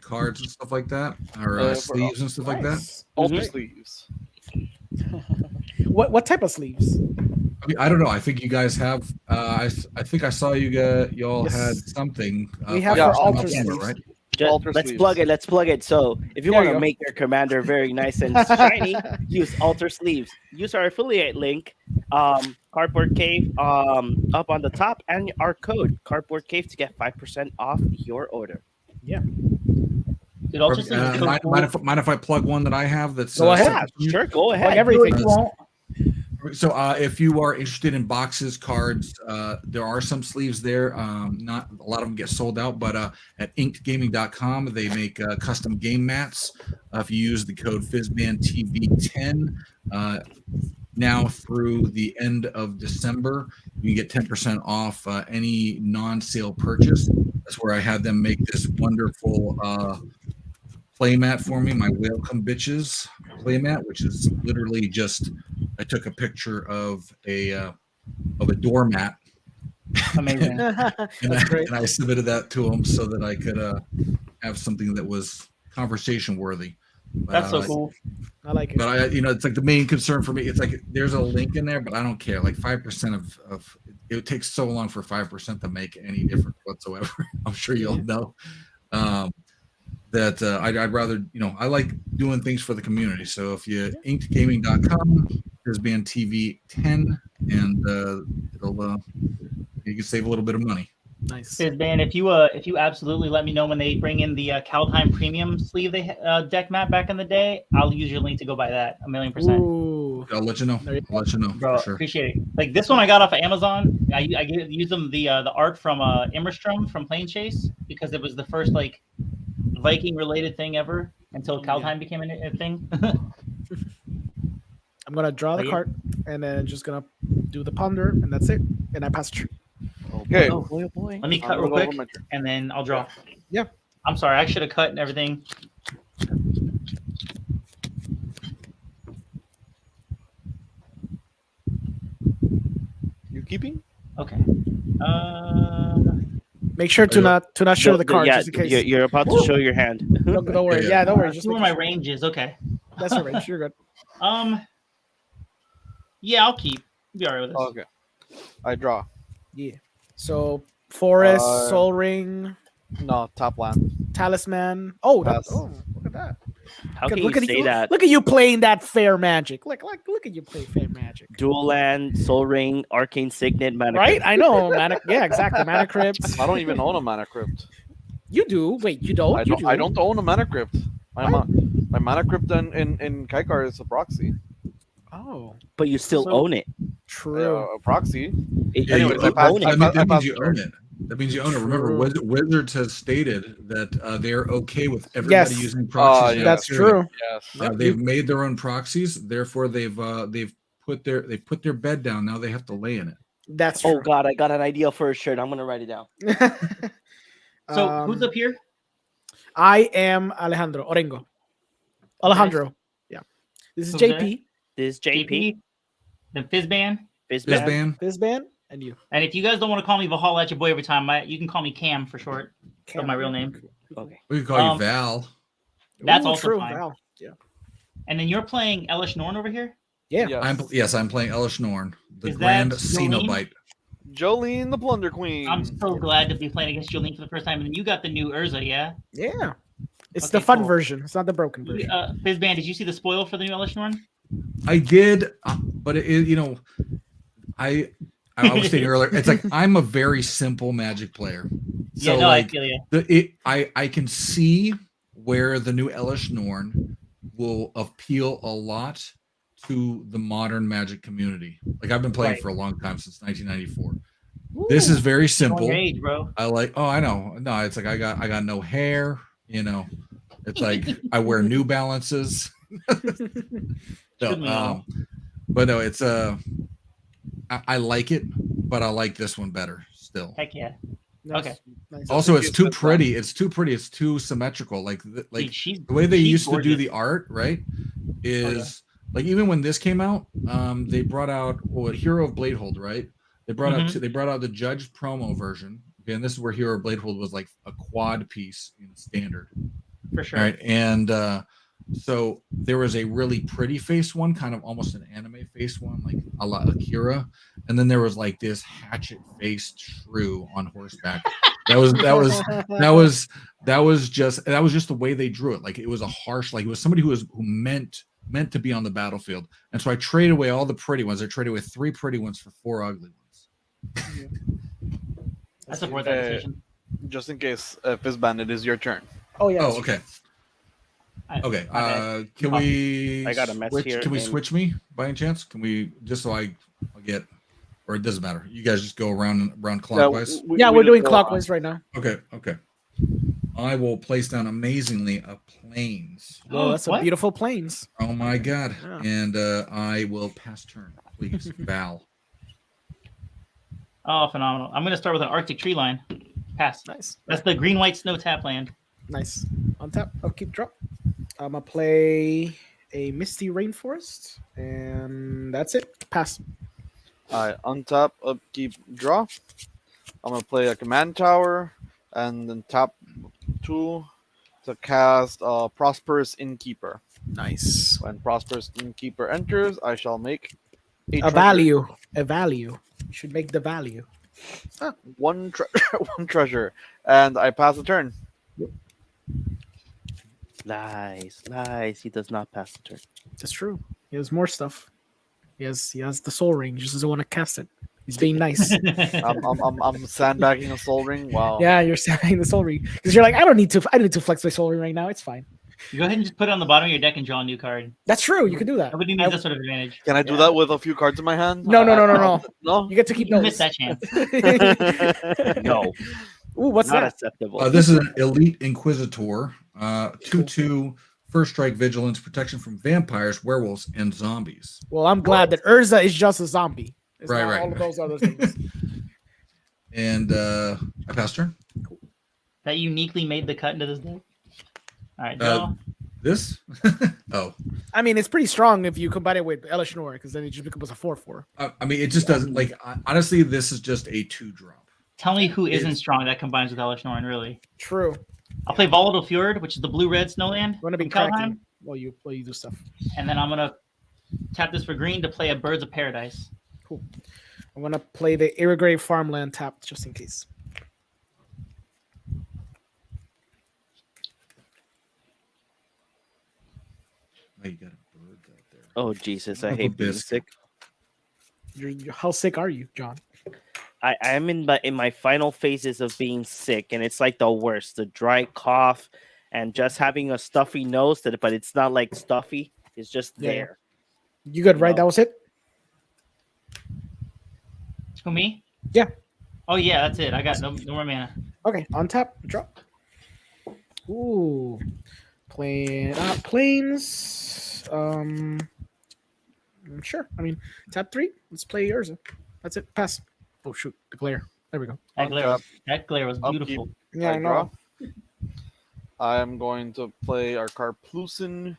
cards and stuff like that, or for- sleeves and stuff like that. Nice. Ultra Mhm. sleeves. What type of sleeves? I mean, I don't know. I think you guys have. I think I saw y'all Yes. had something. We have 5% for off ultra somewhere, sleeves. right? Ultra Let's sleeves. plug it. Let's plug it. So if you There want you to go. make your commander very nice and shiny, use Alter Sleeves. Use our affiliate link, Cardboard Cave, up on the top, and our code Cardboard Cave to get 5% off your order. Dude, Ultra Sleeves is so mind, cool. mind if I plug one that I have? That's Go ahead. separate from you? Sure, go Like ahead. everything. Do it, you won't. So if you are interested in boxes, cards, there are some sleeves there. Not a lot of them get sold out, but at inkedgaming.com, they make custom game mats. If you use the code FizbanTv10 now through the end of December, you can get 10% off any non-sale purchase. That's where I had them make this wonderful playmat for me, my Welcome Bitches playmat, which is literally just I took a picture of a doormat Amazing. That's great. and I submitted that to them so that I could have something that was conversation worthy. That's so cool. I like it. But it's like the main concern for me. It's like there's a link in there, but I don't care. Like 5% of it takes so long for 5% to make any difference whatsoever. I'm sure you'll know. That I'd rather, I like doing things for the community. So if you inkedgaming.com, there's FizbanTv10, and you can save a little bit of money. Nice. Fizban, if you absolutely let me know when they bring in the Kaldheim premium sleeve deck mat back in the day, I'll use your link to go buy that 1,000,000%. Ooh, I'll let you know. There you I'll let you know Bro, for sure. appreciate it. Like this one I got off of Amazon. I use them the art from Immerstrom from Plane Chase because it was the first like Viking related thing ever until Kaldheim became a thing. I'm gonna draw the But yeah. card and then just gonna do the ponder, and that's it. And I pass a tree. Okay. Oh boy, oh boy. Let me cut I'm real gonna go quick over my turn. and then I'll draw. Yeah. I'm sorry, I should have cut and everything. You keeping? Okay. Make sure to not show the card Yeah, just in case. you're about to show your hand. Don't worry. Yeah. Yeah, don't worry. Just See where make my sure. range is. Okay. That's the range. You're good. Yeah, I'll keep. Be alright with this. Okay. I draw. Yeah. So forest, Uh, soul ring, No, top land. talisman. Oh, Pass. look at that. How can look you at say that? Look at you playing that fair magic. Look at you play fair magic. Dual land, soul ring, arcane signet, mana. Right? I know. Yeah, exactly. Mana crypt. I don't even own a mana crypt. You do. Wait, you don't? You do. I don't own a mana crypt. My mana crypt in Kaikar is a proxy. Oh, But you still So- own it. true. A proxy. It- Yeah, you Anyways, I own passed- it. I that passed means you the own turn. it. That means you own it. Remember, True. Wizards has stated that they're okay with everybody Yes. using proxies. yeah. in That's the period. true. Yes. Yep, They've made their own proxies, therefore they've put their bed down. Now they have to lay in it. That's Oh true. god, I got an idea for a shirt. I'm gonna write it down. So who's up here? I am Alejandro Orengo. Alejandro. Yeah. This is Who's there? JP. This is JP. Then Fizban. Fizban. Fizban. And you. And if you guys don't want to call me Valhallaatchaboy every time, you can call me Cam for short. That's my real name. Okay. We could call you Val. That's Ooh, also true. fine. Val. Yeah. And then you're playing Elish Norn over here? Yeah. Yes. I'm playing Elish Norn, the Is Grand that Jolene? Cenobite. Jolene the Plunder Queen. I'm so glad to be playing against Jolene for the first time. And then you got the new Urza, yeah? Yeah. It's Okay, the fun cool. version. It's not the broken version. Fizban, did you see the spoil for the new Elish Norn? I did, but I was saying earlier, it's like I'm a very simple Magic player. So Yeah, no, like I feel you. I can see where the new Elish Norn will appeal a lot to the modern Magic community. Like I've been playing Right. for a long time, since 1994. This is very simple. Your age, bro. I like. Oh, I know. No, it's like I got no hair. It's like I wear New Balances. Shouldn't we all? But no, it's I like it, but I like this one better still. Heck yeah. Nice. Okay. Nice. Also, it's too That's pretty. It's too pretty. It's too symmetrical. Like Dude, she's, the way they she's used to do gorgeous. the art, right? Is like even when this came out, they brought out Hero of Bladehold, right? They brought out Mhm. they brought out the Judge promo version. Okay, and this is where Hero of Bladehold was like a quad piece in standard. For sure. All right, and so there was a really pretty face one, kind of almost an anime face one, like a la Akira, and then there was like this hatchet faced shrew on horseback. That was just the way they drew it. Like it was a harsh, like it was somebody who meant to be on the battlefield. And so I traded away all the pretty ones. I traded away 3 pretty ones for 4 ugly ones. I support that decision. Just in case, Fizban, it is your turn. Oh yeah. Oh, okay. Okay. Can we? I got a mess switch, here Can we and- switch me by any chance? Can we just so I'll get, or it doesn't matter. You guys just go around clockwise. Yeah, we're doing clockwise right now. Okay. I will place down amazingly a planes. Well, that's a What? beautiful plains. Oh my god! Yeah. And I will pass turn, please, Val. Oh, phenomenal. I'm going to start with an Arctic tree line. Pass. Nice. That's the green, white snow tap land. Nice. On tap. I'll keep drop. I'm gonna play a Misty Rainforest, and that's it. Pass. I untap, upkeep, draw. I'm gonna play a command tower, and then tap 2 to cast Prosperous Innkeeper. Nice. When Prosperous Innkeeper enters, I shall make A treasure. value. A value. You should make the value. One treasure, and I pass the turn. Lies. He does not pass the turn. That's true. He has more stuff. He has the soul ring. He just doesn't want to cast it. He's being nice. I'm sandbagging a Soul Ring. Wow. Yeah, you're saying the soul ring because you're like, I need to flex my soul ring right now. It's fine. You go ahead and just put it on the bottom of your deck and draw a new card. That's true. You can do that. Nobody needs that sort of advantage. Can I do Yeah. that with a few cards in my hand? No. No. You get to keep You those. missed that chance. No, Ooh, what's not that? acceptable. This is an Elite Inquisitor, 2/2, first strike, vigilance, protection from vampires, werewolves, and zombies. Well, I'm glad that Urza is just a zombie. It's Right, not right. all of those other things. And I passed turn. That uniquely made the cut into this deck. All right, draw. This? Oh, I mean, it's pretty strong if you combine it with Elishnor, because then it just becomes a 4/4. I mean, it just doesn't like. Honestly, this is just a 2-drop. Tell me who isn't It's- strong that combines with Elishnorn, really. True. I'll play Volatile Fjord, which is the blue-red snowland. I'm gonna be from Kaldheim, cracking while you do stuff. and then I'm gonna tap this for green to play a Birds of Paradise. Cool. I'm gonna play the Irrigrave Farmland tapped just in case. Oh, you got a bird out there. Oh Jesus, I Uncle hate being Biscuit. sick. How sick are you, John? I am in my final phases of being sick, and it's like the worst. The dry cough, and just having a stuffy nose. But it's not like stuffy. It's just Yeah. there. You good, right? No. That was it? Who, me? Yeah. Oh yeah, that's it. I got no more mana. Okay, on tap, drop. Ooh. Planes. Sure. I mean, tap 3. Let's play Urza. That's it. Pass. Oh shoot, the glare. There we go. That glare was Upkeep. beautiful. Yeah, I I know. draw. I'm going to play our Carplucin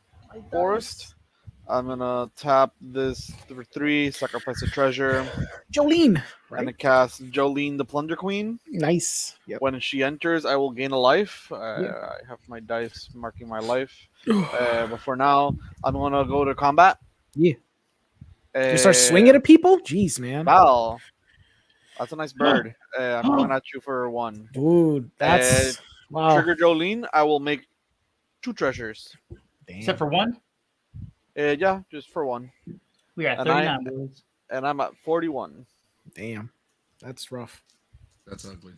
Forest. I'm gonna tap this for 3, sacrifice a treasure, Jolene, and right? to cast Jolene the Plunder Queen. Nice. Yep. When she enters, I will gain a life. Yeah. I have my dice marking my life. But for now, I'm gonna go to combat. Yeah. You start swinging at people? Jeez, man. Val. That's a nice bird. I'm coming at you for 1. Dude, that's wow. Trigger Jolene. I will make 2 treasures. Damn. Except for one, Yeah, just for 1. we are at And 39 boards. And I'm at 41. Damn. That's rough. That's ugly.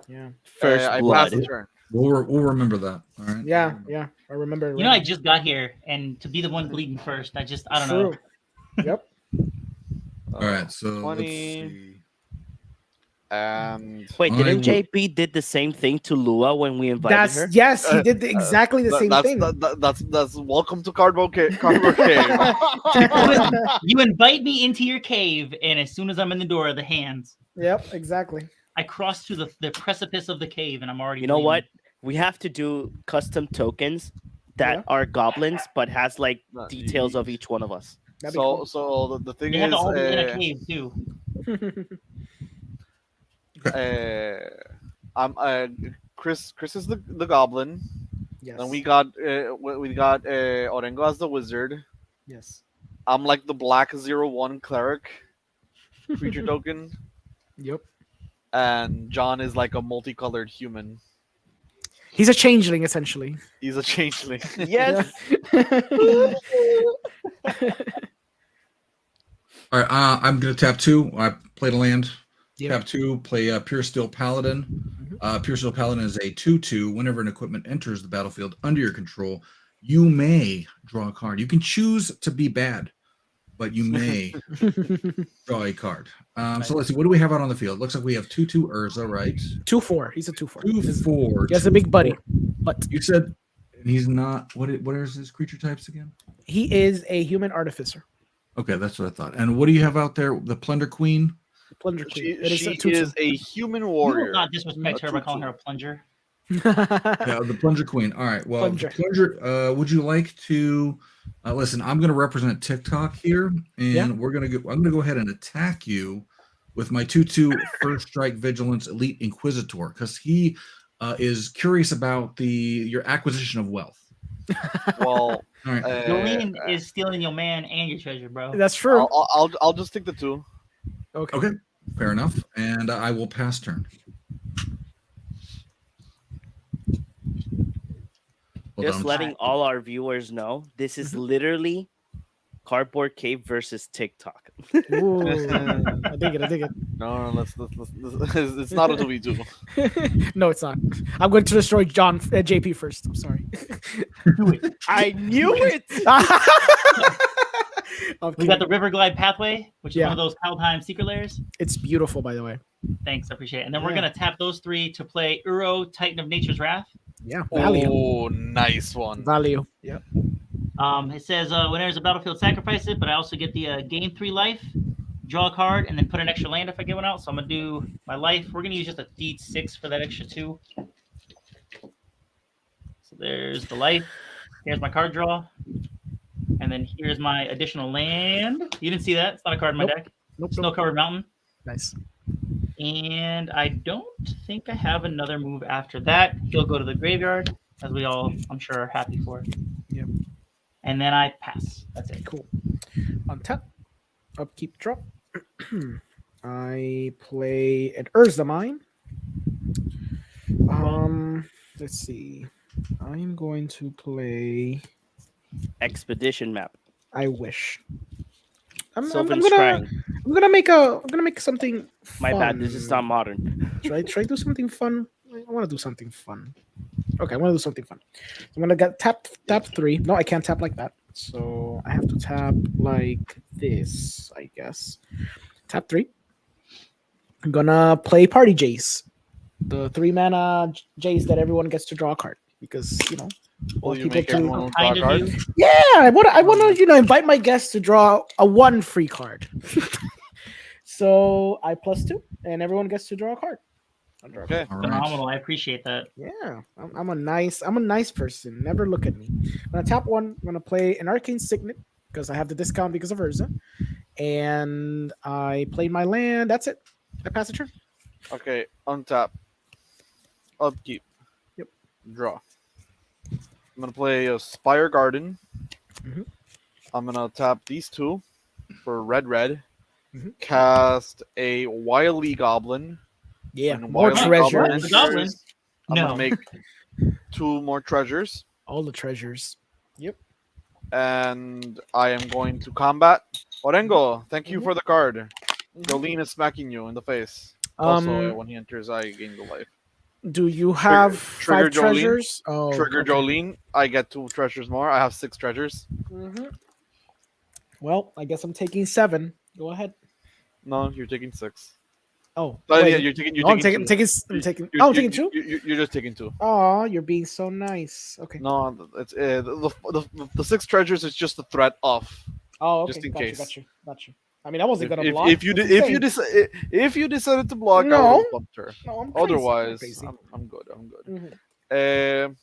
Yeah. First I blood. pass the turn. We'll remember that. All right. Yeah, yeah. I remember. You know, I just got here, and to be the one bleeding first, I don't know. Yep. All right. So 20. let's see. And Wait, I didn't will- JP did the same thing to Lua when we invited her? Yes, he did exactly the same thing. that's welcome to Cardboard Cave. Cardboard Cave. You invite me into your cave, and as soon as I'm in the door, the hands. Yep, exactly. I cross through the precipice of the cave, and I'm already. You know bleeding. what? We have to do custom tokens that Yeah. are goblins, but has like Nah, details of each one of us. That'd be So cool. so the thing They have is, to all be in a cave too. I'm Chris is the goblin. Yes. Then we got Orengo as the wizard. Yes. I'm like the black 01 cleric creature token, Yep. and John is like a multicolored human. He's a changeling, essentially. He's a changeling. Yes. All right. I'm gonna tap 2. I played a land. Yep. Tap 2. Play Pure Steel Paladin. Pure Steel Paladin is a 2/2. Whenever an equipment enters the battlefield under your control, you may draw a card. You can choose to be bad, but you may draw a card. So let's see. What do we have out on the field? Looks like we have 2/2 Urza, right? 2/4. He's a 2/4. 2/4. He has a big buddy, but You said he's not. What is his creature types again? he is a human artificer. Okay, that's what I thought. And what do you have out there? The Plunder Queen. Plunger She, Queen. It is she a 2/2. is a human You will warrior. not disrespect A her by calling her a 2/2. plunger. Yeah, the Plunger Queen. All right. Well, Plunger. the Plunger. Would you like to listen? I'm going to represent TikTok here, and Yeah. I'm going to go ahead and attack you with my 2/2 First Strike Vigilance Elite Inquisitor because he is curious about your acquisition of wealth. Well, All right. Jolene is stealing your man and your treasure, bro. That's true. I'll just take the 2. Okay. Okay. Fair enough. And I will pass turn. Hold Just on. letting all our viewers know, this is literally Cardboard Cave versus TikTok. Ooh, I dig it. I dig it. No, let's it's not a 2v2. No, it's not. I'm going to destroy JP first. I'm sorry. Do it. I knew it. We got the River Glide Pathway, which is Yeah. one of those Kaldheim secret layers. It's beautiful, by the way. Thanks, I appreciate it. And then we're Yeah. gonna tap those 3 to play Uro, Titan of Nature's Wrath. Yeah, value. Oh, nice one. Value. Yeah. It says when there's a battlefield, sacrifice it, but I also get the gain 3 life, draw a card, and then put an extra land if I get one out. So I'm gonna do my life. We're gonna use just a D6 for that extra 2. So there's the life. Here's my card draw. And then here's my additional land. You didn't see that. It's not a card in my Nope. deck. Nope. Snow covered mountain. Nice. And I don't think I have another move after that. He'll go to the graveyard, as we all, I'm sure, are happy for. Yep. And then I pass. That's it. Cool. On tap, upkeep, drop. I play an Urza Mine. Let's see. I'm going to play. Expedition map. I wish. I'm Sylvan gonna. Shrine. I'm gonna make something. My fun. bad. This is not modern. Try do something fun. I want to do something fun. Okay, I want to do something fun. I'm gonna get tap 3. No, I can't tap like that. So I have to tap like this, I guess. Tap 3. I'm gonna play Party Jace, the 3-mana Jace that everyone gets to draw a card because Will you people make to- everyone draw a Kind of card? you. yeah, I want to invite my guests to draw a 1 free card. So I +2, and everyone gets to draw a card. I'll draw a card. Okay. All right. Phenomenal. I appreciate that. Yeah, I'm a nice person. Never look at me. I'm gonna tap 1. I'm gonna play an Arcane Signet because I have the discount because of Urza, and I played my land. That's it. I pass the turn. Okay, untap. Upkeep. Yep. Draw. I'm gonna play a Spire Garden. Mhm. I'm gonna tap these 2 for red. Mhm. Cast a Wily Goblin. Yeah, When more Wily treasure. Goblin The goblin? enters, I'm No. gonna make 2 more treasures, All the treasures. and I am going to combat Orengo. Thank you Mhm. for the card. Jolene is smacking you in the face. Also, when he enters, I gain the life. Do you have Trigger 5 Jolene. treasures? Oh, Trigger okay. Jolene, I get 2 treasures more. I have 6 treasures. Mhm. Well, I guess I'm taking 7. Go ahead. No, you're taking 6. Oh, Oh, wait. yeah, you're taking. You're No, I'm taking. taking. two. I'm taking. You're- Oh, I'm you're- taking 2. You're just taking 2. Oh, you're being so nice. Okay. No, it's the 6 treasures is just the threat off. Oh, okay. Just in got case. You. I mean, I wasn't gonna block. If you That's insane. if you decided to block, I No. would have bumped her. No, I'm crazy. Otherwise, crazy. I'm good. I'm good. Mhm.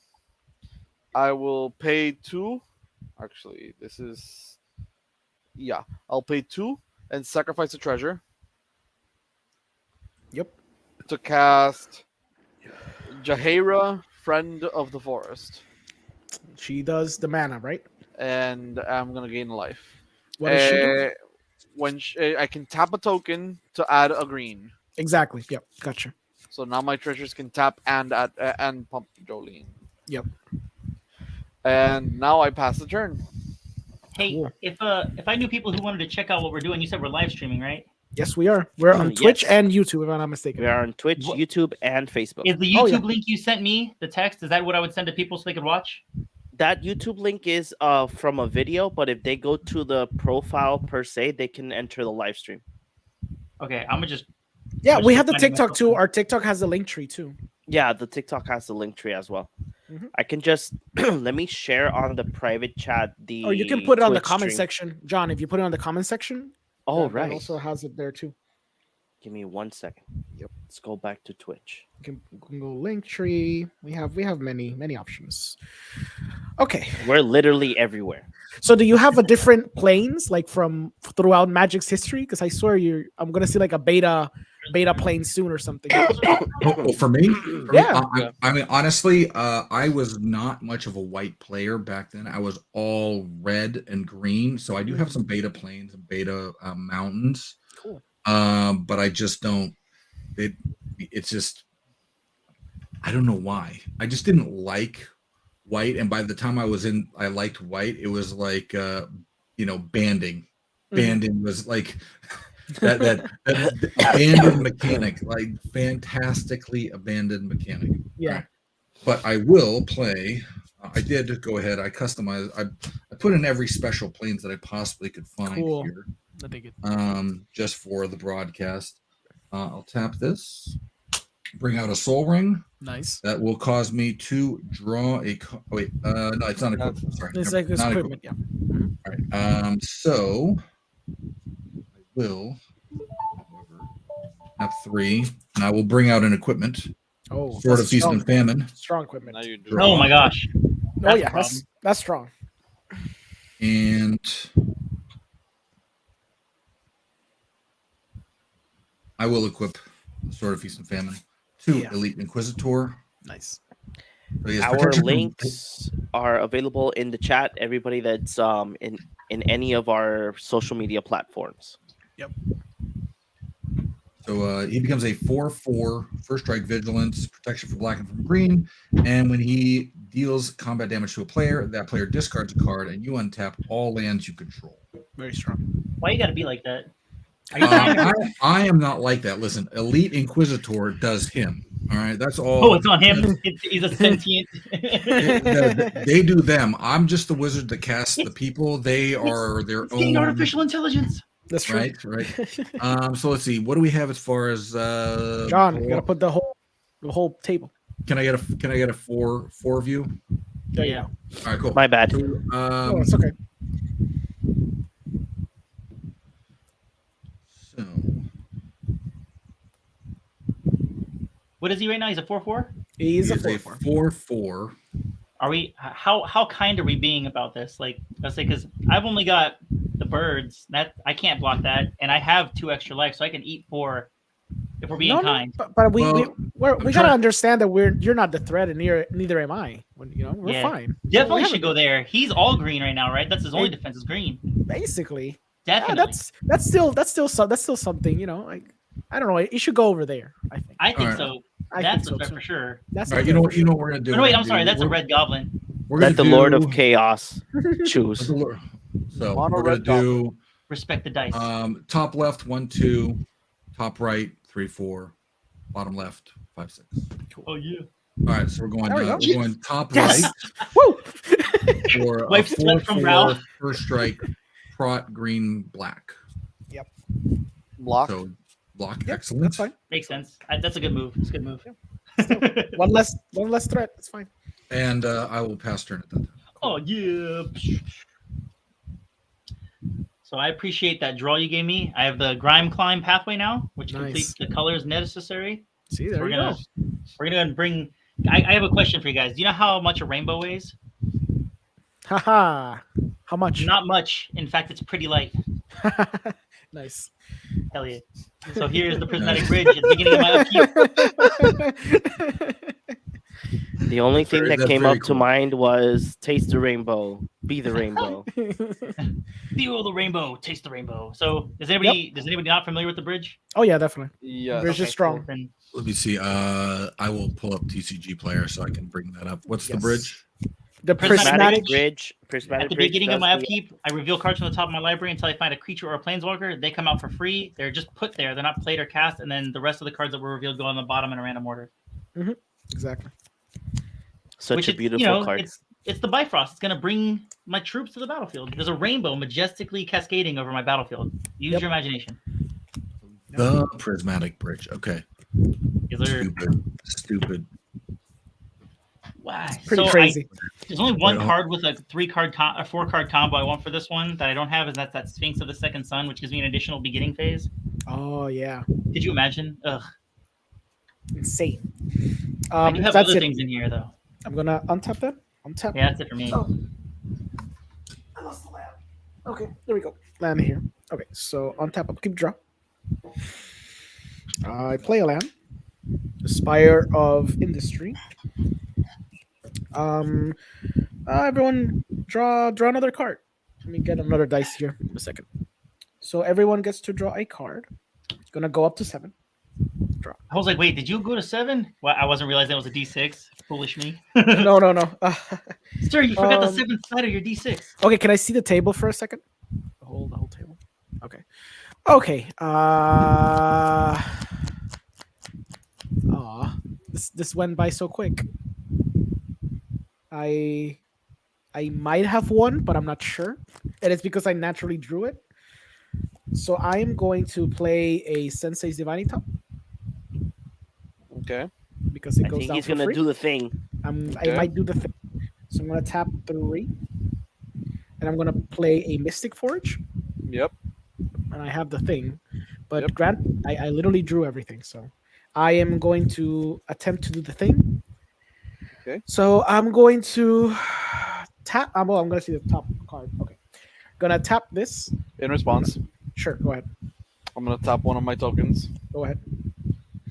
I will pay 2. Actually, this is I'll pay 2 and sacrifice a treasure Yep. to cast Jaheira, Friend of the Forest, She does the mana, right? and I'm gonna gain life. What does she do? When I can tap a token to add a green, Exactly. Yep. Gotcha. so now my treasures can tap and add and pump Jolene. Yep. And now I pass the turn. Hey, Cool. if I knew people who wanted to check out what we're doing, you said we're live streaming, right? Yes, we are. We're on Twitch Yes. and YouTube, if I'm not mistaken. We are on Twitch, What- YouTube, and Facebook. Is the Oh, YouTube yeah. link you sent me, the text, is that what I would send to people so they could watch? That YouTube link is from a video, but if they go to the profile per se, they can enter the live stream. Okay, I'm gonna just Yeah, Which we is have the finding TikTok myself too. in. Our TikTok has a link tree too. Yeah, the TikTok has the link tree as well. Mhm. I can just let me share on the private chat the. Or you can put it on the Twitch comment stream. section, John. If you put it on the comment section, Oh that right. also has it there too. Give me 1 second. Yep. Let's go back to Twitch. You can go link tree. We have many options. Okay, We're literally everywhere. so do you have a different planes like from throughout Magic's history? Because I swear I'm gonna see like a beta plane soon or something. Oh, for me? Yeah. I mean, honestly, I was not much of a white player back then. I was all red and green. So I do have some beta planes and beta mountains. Cool. But I just don't. It's just. I don't know why. I just didn't like white. And by the time I liked white, it was like banding. Mhm. Banding was like that abandoned mechanic, like fantastically abandoned mechanic. Yeah. Right. But I will play. I did go ahead. I customized. I put in every special planes that I possibly could find Cool. here. I think it. Just for the broadcast. I'll tap this. Bring out a soul ring. Nice. That will cause me to draw a. Wait, no, it's not equipment. Sorry, It's like this not equipment. Yeah. All right. So I will, however, have 3, and I will bring out an equipment. Oh, Sword that's of Feast strong. and Famine. Strong equipment. Now you do. Draw. Oh my gosh. Oh That's yeah, a problem. that's strong. And I will equip the Sword of Feast and Famine to Yeah. Elite Inquisitor. Nice. So he has Our protection from- links are available in the chat. Everybody that's in any of our social media platforms. So he becomes a 4/4 first strike vigilance, protection from black and from green. And when he deals combat damage to a player, that player discards a card and you untap all lands you control. Very strong. Why you got to be like that? Are you trying to- I am not like that. Listen, Elite Inquisitor does him. All right. That's all. Oh, it's on him. He's a sentient. They do them. I'm just the wizard that casts the people. They are their It's getting own. artificial intelligence. That's true. Right. So let's see. What do we have as far as John, you gotta put the whole table. Can I get a four view? There you Yeah. go. All right, cool. My bad. Oh, it's okay. So What is he right now? He's a 4/4. He's a he is 4/4. 4/4. Are we? How kind are we being about this? Like, let's say, because I've only got the birds. That I can't block that, and I have 2 extra life, so I can eat 4 if we're being kind. But we Well, we gotta understand that you're not the threat, and neither am I. We're Yeah. fine. Definitely We should go there. He's all green right now, right? That's his only defense is green. Basically, yeah, Definitely. that's still something. Like I don't know. It should go over there. I think. I think Alright. so. I That's think a so threat too. for sure. That's All right, a you know threat for what we're gonna do. Oh, no, wait, I'm We're sorry. gonna That's do- a red goblin. We're Let the gonna Lord do- of Chaos Let choose. the Lord- So Mono we're gonna red goblin. do Respect the dice. top left 1 2, top right 3 4, bottom left 5 6. Oh yeah. All right, so we're going There we go. we're going top Yes. right Woo! for a Wipe sweat from Ralph. 4/4 first strike prot green black. Block. So block, Yep, excellent. that's fine. Makes sense. That's a good move. It's a good move. One less threat. It's fine. And I will pass turn at that time. Oh yeah. So I appreciate that draw you gave me. I have the Grime Climb pathway now, which Nice. completes the colors necessary. See, So there we're you gonna go. we're gonna bring. I have a question for you guys. Do you know how much a rainbow weighs? Haha. How much? Not much. In fact, it's pretty light. Nice. Hell yeah. So here's the prismatic bridge at the beginning of my upkeep. The only thing that That's came very up to cool. mind was taste the rainbow, be the rainbow. Feel the rainbow, taste the rainbow. So is anybody not familiar with the bridge? Oh yeah, definitely. Yes. Bridge is strong. Then Let me see. I will pull up TCG player so I can bring that up. What's the Yes. bridge? The Prismatic prismatic. Prismatic at the bridge beginning of does my the- upkeep, I reveal cards from the top of my library until I find a creature or a planeswalker. They come out for free. They're just put there. They're not played or cast, and then the rest of the cards that were revealed go on the bottom in a random order. Exactly. Such Which a is, beautiful card. It's the Bifrost. It's gonna bring my troops to the battlefield. There's a rainbow majestically cascading over my battlefield. Use Yep. your imagination. The prismatic bridge. Okay. Is there, Stupid. wow. Pretty So crazy. there's only one Wait, card with a 4-card combo I want for this one that I don't have, is that Sphinx of the Second Sun, which gives me an additional beginning phase. Oh yeah. Could you imagine? Ugh. Insane. I do have That's other it. things in here though. I'm gonna untap that. Untap. Yeah, that's it for me. Oh. I lost the land. Okay, there we go. Land here. Okay, so untap, upkeep, draw. I play a land. Spire of Industry. Everyone draw another card. Let me get another dice here in a second. So everyone gets to draw a card. It's gonna go up to 7. I was like, wait, did you go to 7? Well, I wasn't realizing it was a D6. Foolish me. No. Sir, you forgot the Um, 7th side of your D6. Okay, can I see the table for a second? Okay. This went by so quick. I might have one, but I'm not sure. And it's because I naturally drew it. So I am going to play a Sensei's Divine Top Okay. because it I goes think down he's for gonna free. do the thing. I Okay. might do the thing. So I'm gonna tap 3, and I'm gonna play a Mystic Forge, Yep. and I have the thing. But Yep. Grant, I literally drew everything, so I am going to attempt to do the thing. Okay. So I'm going to tap. Well, I'm gonna see the top card. Okay, gonna tap this. In response, Sure, go ahead. I'm gonna tap one of my tokens. Go ahead.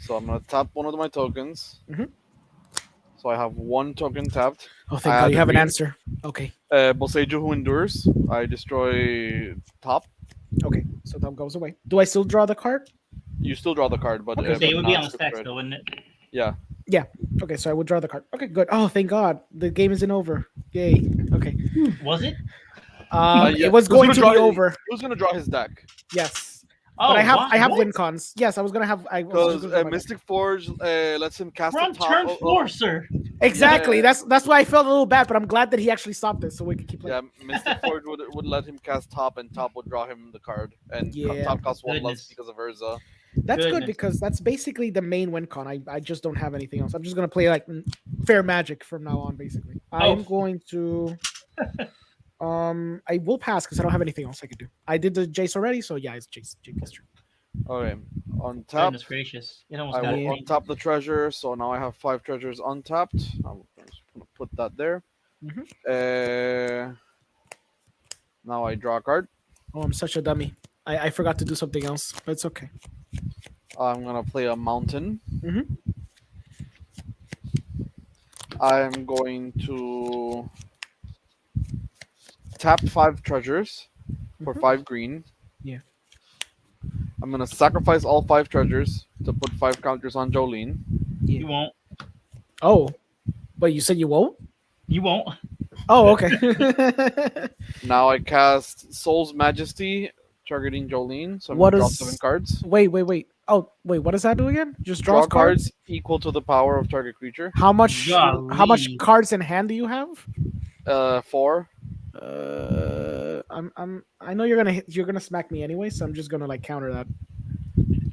So I'm gonna tap one of my tokens. Mhm. So I have one token tapped. Oh, I thank God add you have an green. answer. Okay, Boseiju who endures. I destroy top. okay. So that goes away. Do I still draw the card? You still draw the card, but Okay, So it would be not on the stacks, destroyed. though, wouldn't it? Yeah. Yeah. Okay, so I would draw the card. Okay, good. Oh, thank God. The game isn't over. Yay. Okay. Was it? Yeah. It was He was going gonna to draw be over. He was gonna draw his deck Yes. Oh, But I have why? win What? cons. Yes, I was gonna have I was because gonna draw my deck. Mystic Forge lets him cast We're the on top. turn 4, sir. Exactly. Yeah. That's why I felt a little bad, but I'm glad that he actually stopped this so we could keep playing. Yeah, Mystic Forge would let him cast top, and top would draw him the card, and Yeah. top costs one less Goodness. because of Urza. That's good Goodness. because that's basically the main win con. I just don't have anything else. I'm just gonna play like fair magic from now on, basically. I'm going to I will pass because I don't have anything else I could do. I did the Jace already, so yeah, it's Jace. Jace's turn. Okay, on top, Goodness gracious. It almost I got will Yeah. me. untap the treasure, so now I have 5 treasures untapped. I'm just gonna put that there. Now I draw a card. Oh, I'm such a dummy. I forgot to do something else, but it's okay. I'm gonna play a mountain. Mhm. I'm going to tap 5 treasures for Mhm. 5 green. Yeah. I'm gonna sacrifice all 5 treasures to put 5 counters on Jolene. You won't. Oh, but you said you won't? You won't. Oh, okay. Now I cast Soul's Majesty, targeting Jolene. So I'm What gonna draw is- 7 cards. wait. Oh, wait. What does that do again? Just Draw draws cards cards. equal to the power of target creature. How much? How much Golly. cards in hand do you have? 4. I know you're gonna smack me anyway, so I'm just gonna like counter that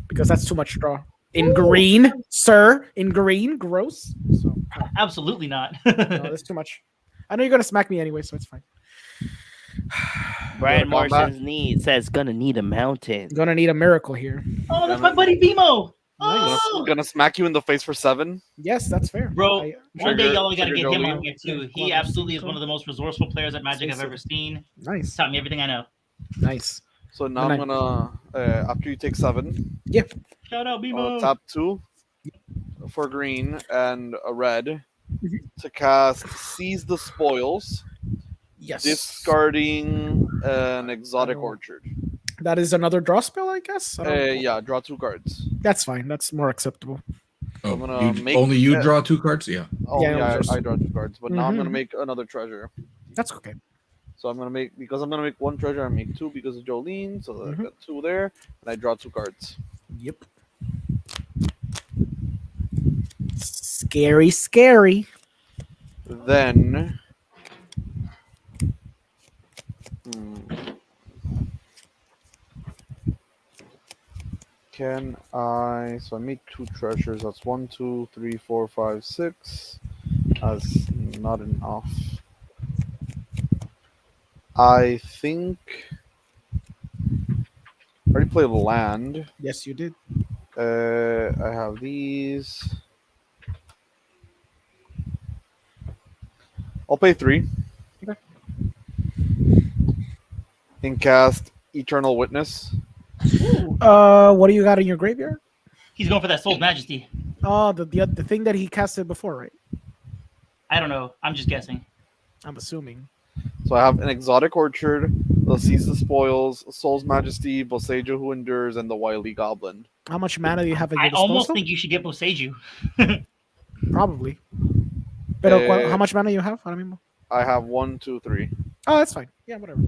because that's too much draw. In green, sir. In green, gross. So Absolutely not. no, that's too much. I know you're gonna smack me anyway, so it's fine. Brian Go to combat. Morrison's need says gonna need a mountain. Gonna need a miracle here. Oh, that's my buddy BMO. Nice. Oh, Gonna smack you in the face for 7. Yes, that's fair. bro. I- One day Trigger- y'all gotta trigger get him Jolene. on here too. He Quadros absolutely is Cinco. one of the most resourceful players at Magic I've ever seen. nice, Taught me everything I know. nice. So now And I'm gonna after you take 7, Shout out I'll BMO. tap 2 for green and a red Mhm. to cast Seize the Spoils, Yes. discarding an Exotic Oh. Orchard. That is another draw spell, I guess. I don't- Yeah, draw 2 cards. That's fine. That's more acceptable. Oh, I'm gonna make- only you draw 2 cards? Yeah. Oh Yeah, yeah, just- I draw 2 cards, but now I'm gonna Mhm. make another treasure. That's okay. So I'm gonna make 1 treasure, I make 2 because of Jolene, so I got 2 there, and I draw 2 cards. Yep. Scary, scary. Then can I? So I made 2 treasures. That's 1, 2, 3, 4, 5, 6. That's not enough. I think I already played land. Yes, you did. I have these. I'll pay 3. Okay. And cast Eternal Witness. What do you got in your graveyard? He's going for that Soul's Majesty. Oh, the thing that he casted before, right? I don't know. I'm just guessing. I'm assuming. So I have an Exotic Orchard, the Seize the Spoils, Soul's Majesty, Boseiju who endures, and the Wily Goblin. How much mana do you have at your I disposal? almost think you should get Boseiju. Probably. But Uh, how much mana you have? I don't remember. I have 1, 2, 3. Oh, that's fine. Yeah, whatever.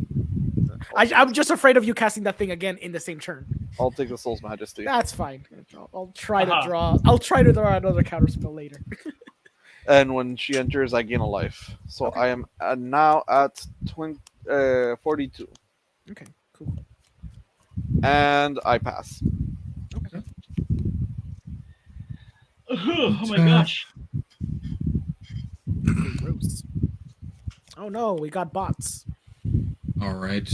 I'm just afraid of you casting that thing again in the same turn. I'll take the Soul's Majesty. That's fine. I'll try to Uh-huh. draw. I'll try to draw another counterspell later. And when she enters, I gain a life. So Okay. I am now at 42. Okay, cool. And I pass. Oh my gosh. Gross. Oh no, we got bots. All right.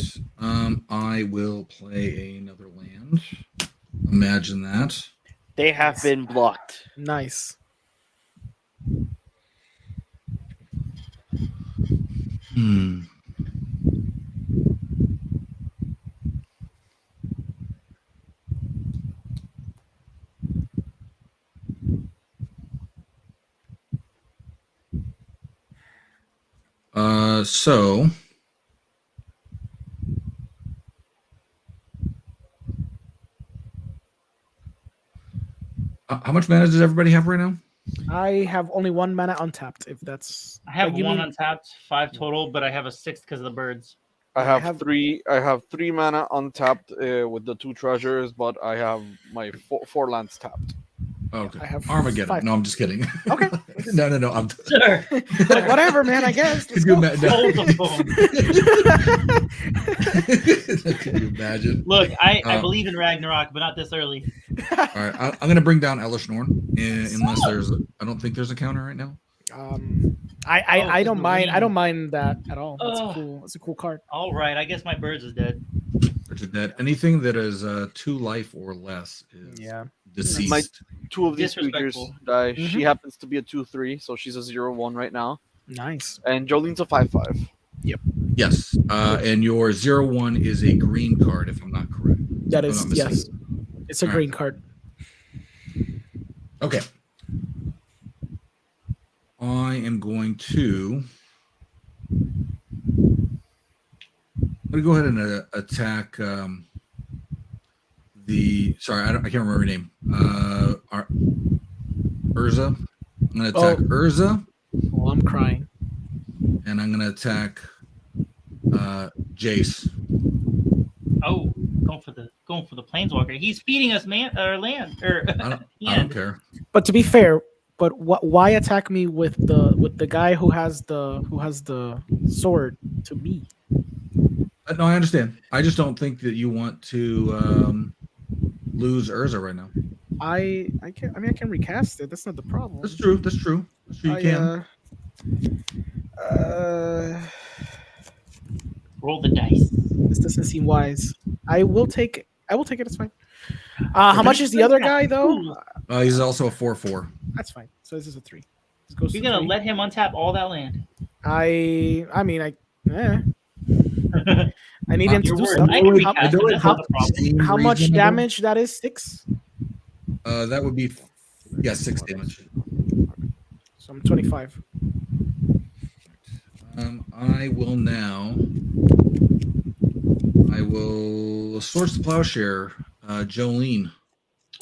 I will play another land. Imagine that. They have been blocked. Nice. Hmm. So how much mana does everybody have right now? I have only 1 mana untapped. If that's I have like, you one mean- untapped, 5 total, but I have a 6th because of the birds. I I have, have- 3. I have 3 mana untapped with the 2 treasures, but I have my 4 lands tapped. Okay. I have Armageddon. 5. No, I'm just kidding. Okay. no. I'm Sure. Like, whatever, man. I guess. Could Let's you, go. Hold the phone. Can you imagine? Look, I believe in Ragnarok, but not this early. All right, I'm going to bring down Elish Norn, unless there's. I don't think there's a counter right now. I don't mind. I Marine. don't mind that at all. That's Ugh. cool. It's a cool card. All right, I guess my birds is dead. Which is that anything that is 2 life or less is Yeah. deceased. My 2 of these creatures Disrespectful. die. Mhm. She happens to be a 2/3, so she's a 0/1 right now. Nice. And Jolene's a 5/5. Yes, and your 0/1 is a green card, if I'm not correct. That If is I'm not yes. mistaken. It's a All green right. card. Okay. I am going to. I'm going to go ahead and attack the. Sorry, I can't remember her name. Urza. I'm going to attack Urza, Well, I'm crying. and I'm going to attack Jace. Oh, going for the planeswalker. He's feeding us land. I don't care. But to be fair, why attack me with the guy who has the sword to me? No, I understand. I just don't think that you want to lose Urza right now. I can. I mean, I can recast it. That's not the problem. That's true. That's true. You can. Roll the dice. This doesn't seem wise. I will take it. It's fine. How much is the other guy though? He's also a 4/4. That's fine. So this is a 3. This goes You're to gonna 3. let him untap all that land. I mean, I need him to Your do word. something. I can How- recast it. That's not a problem. How much damage that is? 6. That would be 6 damage. So I'm 25. I will now. I will source the plowshare, Jolene.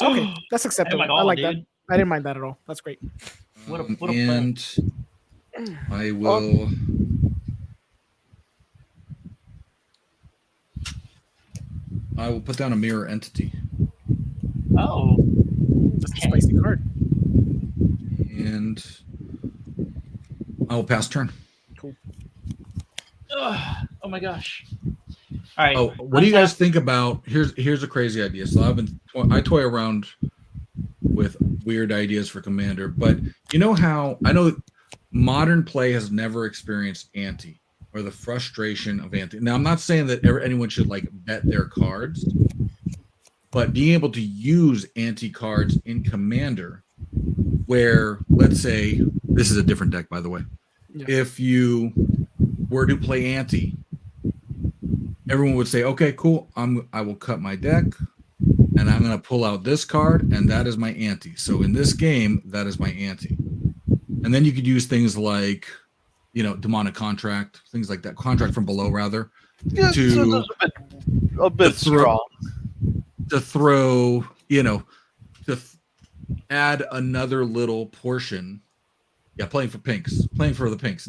Okay, that's acceptable. my I God, like dude. that. I didn't mind that at all. That's great. What a plan. And I will. I will put down a mirror entity, Oh, That's a spicy card. and I will pass turn. oh my gosh. All right. Oh, what do you guys think about? Here's a crazy idea. So I toy around with weird ideas for Commander, but you know how I know modern play has never experienced ante or the frustration of ante. Now I'm not saying that anyone should like bet their cards, but being able to use ante cards in Commander, where let's say this is a different deck, by the way. Yeah. If you were to play ante, everyone would say, okay, cool. I will cut my deck and I'm going to pull out this card and that is my ante. So in this game, that is my ante. And then you could use things like, demonic contract, things like that, contract from below rather, Yeah, to so a bit to throw- strong. to throw, add another little portion. Yeah, playing for the pinks.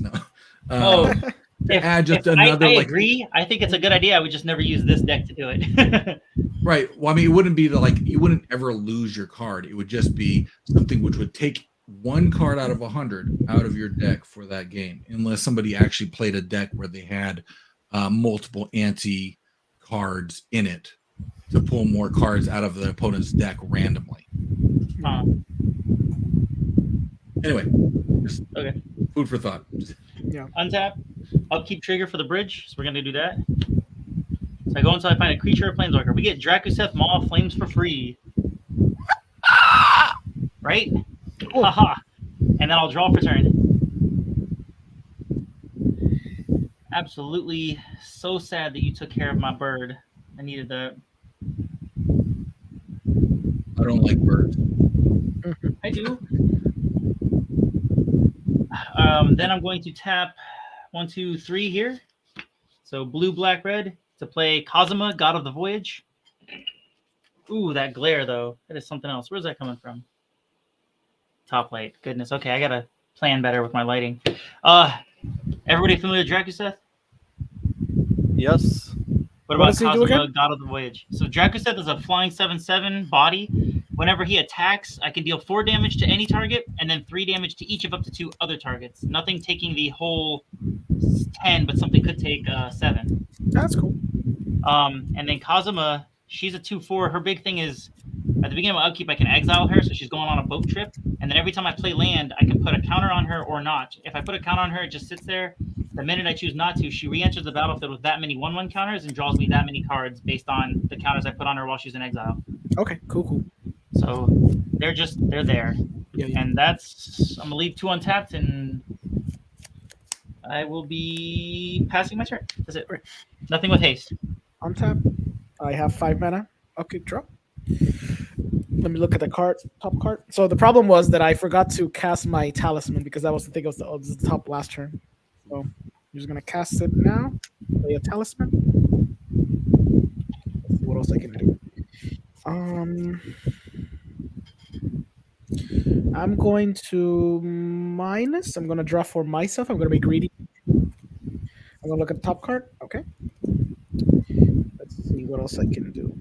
No. add just if another I like agree. I think it's a good idea. I would just never use this deck to do it. right. Well, I mean, it wouldn't be you wouldn't ever lose your card. It would just be something which would take one card out of 100 out of your deck for that game, unless somebody actually played a deck where they had multiple anti cards in it to pull more cards out of the opponent's deck randomly. Anyway, just Okay. food for thought. Untap. Upkeep trigger for the bridge. So we're gonna do that. So I go until I find a creature or planeswalker. We get Drakuseth Maw of Flames for free. Right? Haha. And then I'll draw for turn. Absolutely so sad that you took care of my bird. I needed that. I don't like birds. I do. Then I'm going to tap 1, 2, 3 here. So blue, black, red to play Kazuma, God of the Voyage. Ooh, that glare though. That is something else. Where's that coming from? Top light. Goodness. Okay, I gotta plan better with my lighting. Everybody familiar with Drakuseth? Yes. What What about does he do Kazuma, again? God of the Voyage? So Drakuseth is a flying 7/7 body. Whenever he attacks, I can deal 4 damage to any target, and then 3 damage to each of up to 2 other targets. Nothing taking the whole 10, but something could take 7. That's cool. And then Kazuma, she's a 2/4. Her big thing is at the beginning of my upkeep, I can exile her, so she's going on a boat trip. And then every time I play land, I can put a counter on her or not. If I put a counter on her, it just sits there. The minute I choose not to, she re-enters the battlefield with that many 1/1 counters and draws me that many cards based on the counters I put on her while she's in exile. Okay, cool. So they're there. Yeah. And that's, I'm gonna leave 2 untapped, and I will be passing my turn. That's it. Nothing with haste. On tap. I have 5 mana. Okay, draw. Let me look at the card, top card. So the problem was that I forgot to cast my talisman because that was the thing. It was the top last turn. So I'm just gonna cast it now. Play a talisman. Let's see what else I can do. I'm going to minus. I'm gonna draw for myself. I'm gonna be greedy. I'm gonna look at the top card. Okay. Let's see what else I can do.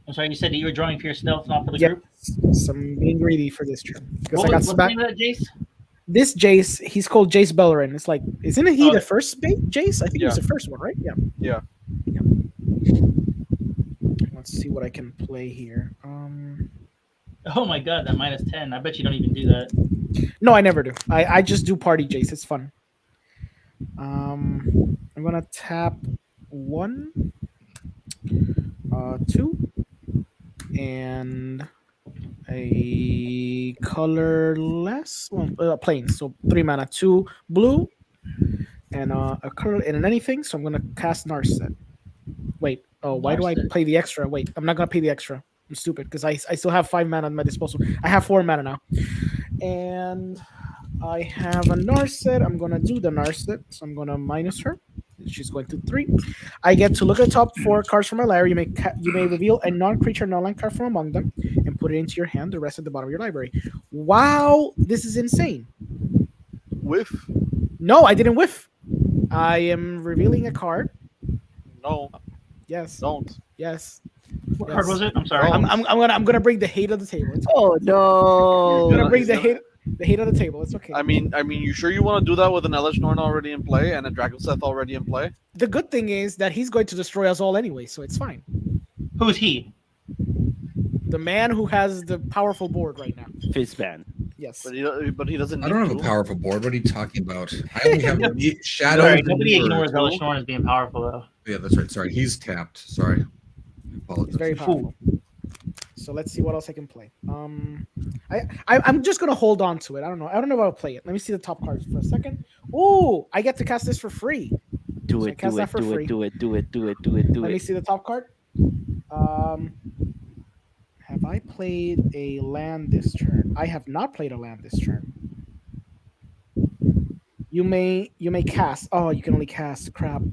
I'm sorry, you said that you were drawing for yourself, not for the Yes, group? I'm being greedy for this turn because What I got was, what's the name of that, Jace? this Jace. He's called Jace Bellerin. It's like, isn't he Oh. the first Jace? I think he was Yeah. the first one, right? Yeah. Yeah. Let's see what I can play here. Oh my god, that -10. I bet you don't even do that. No, I never do. I just do party Jace. It's fun. I'm gonna tap 1, 2, and a colorless, plain. So 3 mana, 2 blue, and a color and anything. So I'm gonna cast Narset. Wait. Oh, why do I Narset. pay the extra? Wait, I'm not gonna pay the extra. I'm stupid because I still have 5 mana at my disposal. I have 4 mana now, and I have a Narset. I'm gonna do the Narset, so I'm gonna minus her. She's going to 3. I get to look at the top 4 cards from my library. You may reveal a non-creature non-land card from among them and put it into your hand. The rest at the bottom of your library. Wow, this is insane. Whiff? No, I didn't whiff. I am revealing a card. No, Yes. don't. Yes. What Yes. card was it? I'm sorry. I'm gonna bring the hate of the table. It's okay. Oh no! I'm gonna bring He's the gonna- hate of the table. It's okay. I mean, you sure you want to do that with an Elish Norn already in play and a Dragoseth already in play? The good thing is that he's going to destroy us all anyway, so it's fine. Who's he? The man who has the powerful board right now. Fizban. Yes. But he doesn't. I Need don't have a to. powerful board. What are you talking about? I only have shadows. Sorry, and nobody mirrors. ignores Elish Norn as being powerful though. Yeah, that's right. Sorry, he's tapped. Sorry. I apologize. He's very powerful. So let's see what else I can play. I'm just gonna hold on to it. I don't know if I'll play it. Let me see the top cards for a second. Ooh, I get to cast this for free. Do So I it, cast do that it, for do free. it, do it, do it, do it, do it, do Let me it. see the top card. Have I played a land this turn? I have not played a land this turn. You may cast. Oh, you can only cast. Crap.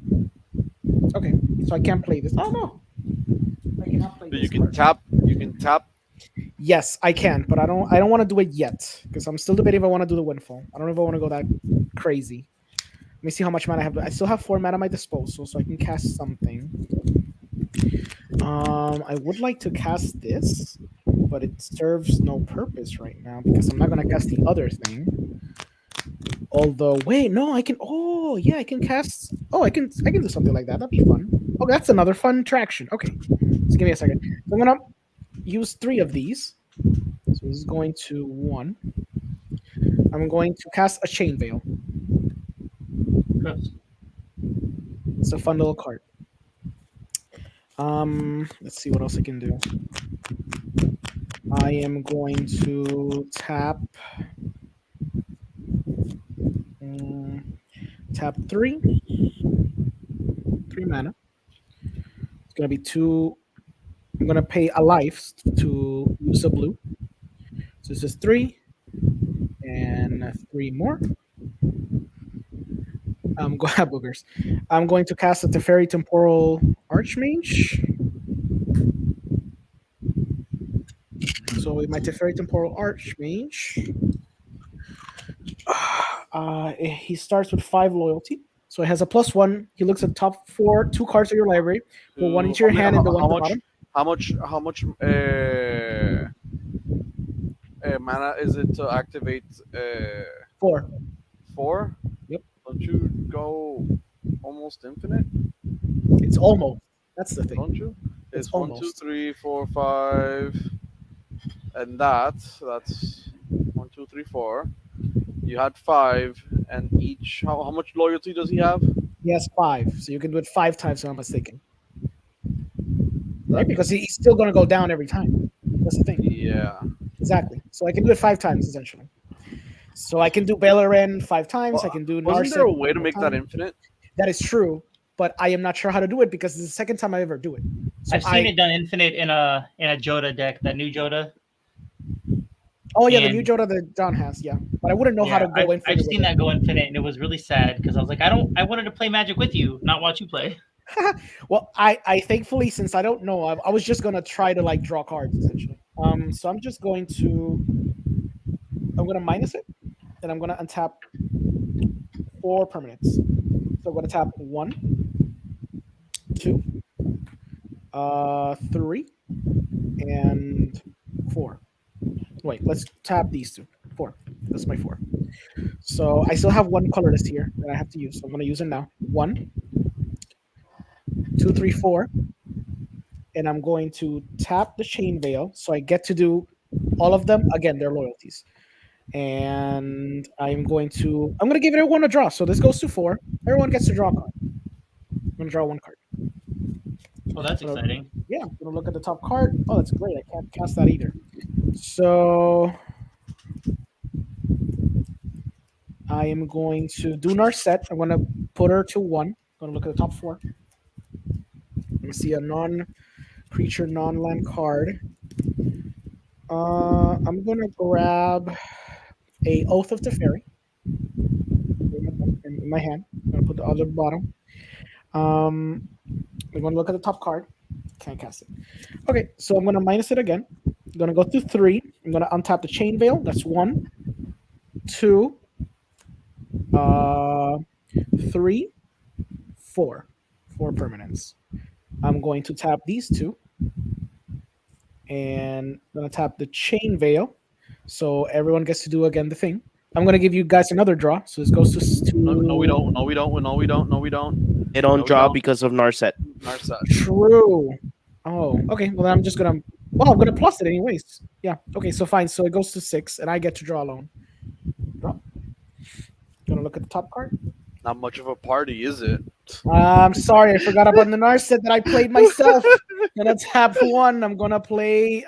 Okay, so I can't play this. Oh no, I cannot play But this you can card. tap. You can tap. Yes, I can, but I don't want to do it yet because I'm still debating if I want to do the windfall. I don't know if I want to go that crazy. Let me see how much mana I have. I still have 4 mana at my disposal, so I can cast something. I would like to cast this, but it serves no purpose right now because I'm not gonna cast the other thing. Although, wait, no, I can. Oh, yeah, I can cast. Oh, I can do something like that. That'd be fun. Oh, that's another fun traction. Okay, just give me a second. So I'm gonna use 3 of these. So this is going to 1. I'm going to cast a Chain Veil. Gross. It's a fun little card. Let's see what else I can do. I am going to tap. Tap 3. 3 mana. It's gonna be 2. I'm gonna pay a life to use a blue. So this is 3 and 3 more. Go ahead, boogers. I'm going to cast a Teferi Temporal Archmage. So with my Teferi Temporal Archmage, he starts with 5 loyalty. So it has a +1. He looks at top 2 cards of your library. Put one into your hand and the one at the bottom. How much mana is it to activate? 4. 4. Yep. Don't you go almost infinite? It's almost. That's the thing. Don't you? It's It's 1, 2, almost. 3, 4, 5, and that's 1, 2, 3, 4. You had 5, and each. How much loyalty does he have? He has 5, so you can do it 5 times if I'm not mistaken. Right? Because he's still going to go down every time. That's the thing. Yeah. Exactly. So I can do it 5 times, essentially. So I can do Balerin 5 times. I can do Wasn't there a Narset way to 5 make that times. infinite? That is true, but I am not sure how to do it because it's the second time I ever do it. So I've seen it done infinite in a Joda deck, that new Joda. Oh yeah, the new And- Joda that John has, yeah. But I wouldn't know how to go infinite. I've seen that go infinite, and it was really sad because I was like, I wanted to play Magic with you, not watch you play. Well, I thankfully, since I don't know, I was just gonna try to like draw cards essentially. So I'm just going to minus it, and I'm gonna untap 4 permanents. So I'm gonna tap 1, 2, 3, and 4. Wait, let's tap these 2. 4. That's my 4. So I still have 1 colorless here that I have to use. So I'm gonna use it now. 1, 2, 3, 4. And I'm going to tap the Chain Veil. So I get to do all of them. Again, they're loyalties. And I'm going to give everyone a draw. So this goes to 4. Everyone gets to draw a card. I'm gonna draw 1 card. Oh, that's exciting. Yeah, I'm gonna look at the top card. Oh, that's great. I can't cast that either. So I am going to do Narset. I'm gonna put her to 1. I'm gonna look at the top 4. I'm gonna see a non-creature, non-land card. I'm gonna grab a Oath of Teferi in my hand. I'm gonna put the other bottom. I'm gonna look at the top card. Can't cast it. Okay, so I'm gonna minus it again. I'm gonna go to 3. I'm gonna untap the Chain Veil. That's 1, 2, 3, 4. 4 permanents. I'm going to tap these 2. And I'm gonna tap the Chain Veil. So everyone gets to do again the thing. I'm gonna give you guys another draw. So this goes to No, we don't. No, we don't. No, we don't. No, we don't. They don't No, we draw don't. because of Narset. Narset. True. Oh, okay. Well, then I'm just gonna. Well, I'm gonna plus it anyways. Yeah. Okay. So fine. So it goes to 6, and I get to draw alone. Draw. Gonna look at the top card. Not much of a party, is it? I'm sorry, I forgot about the Narset that I played myself. Gonna tap 1. I'm gonna play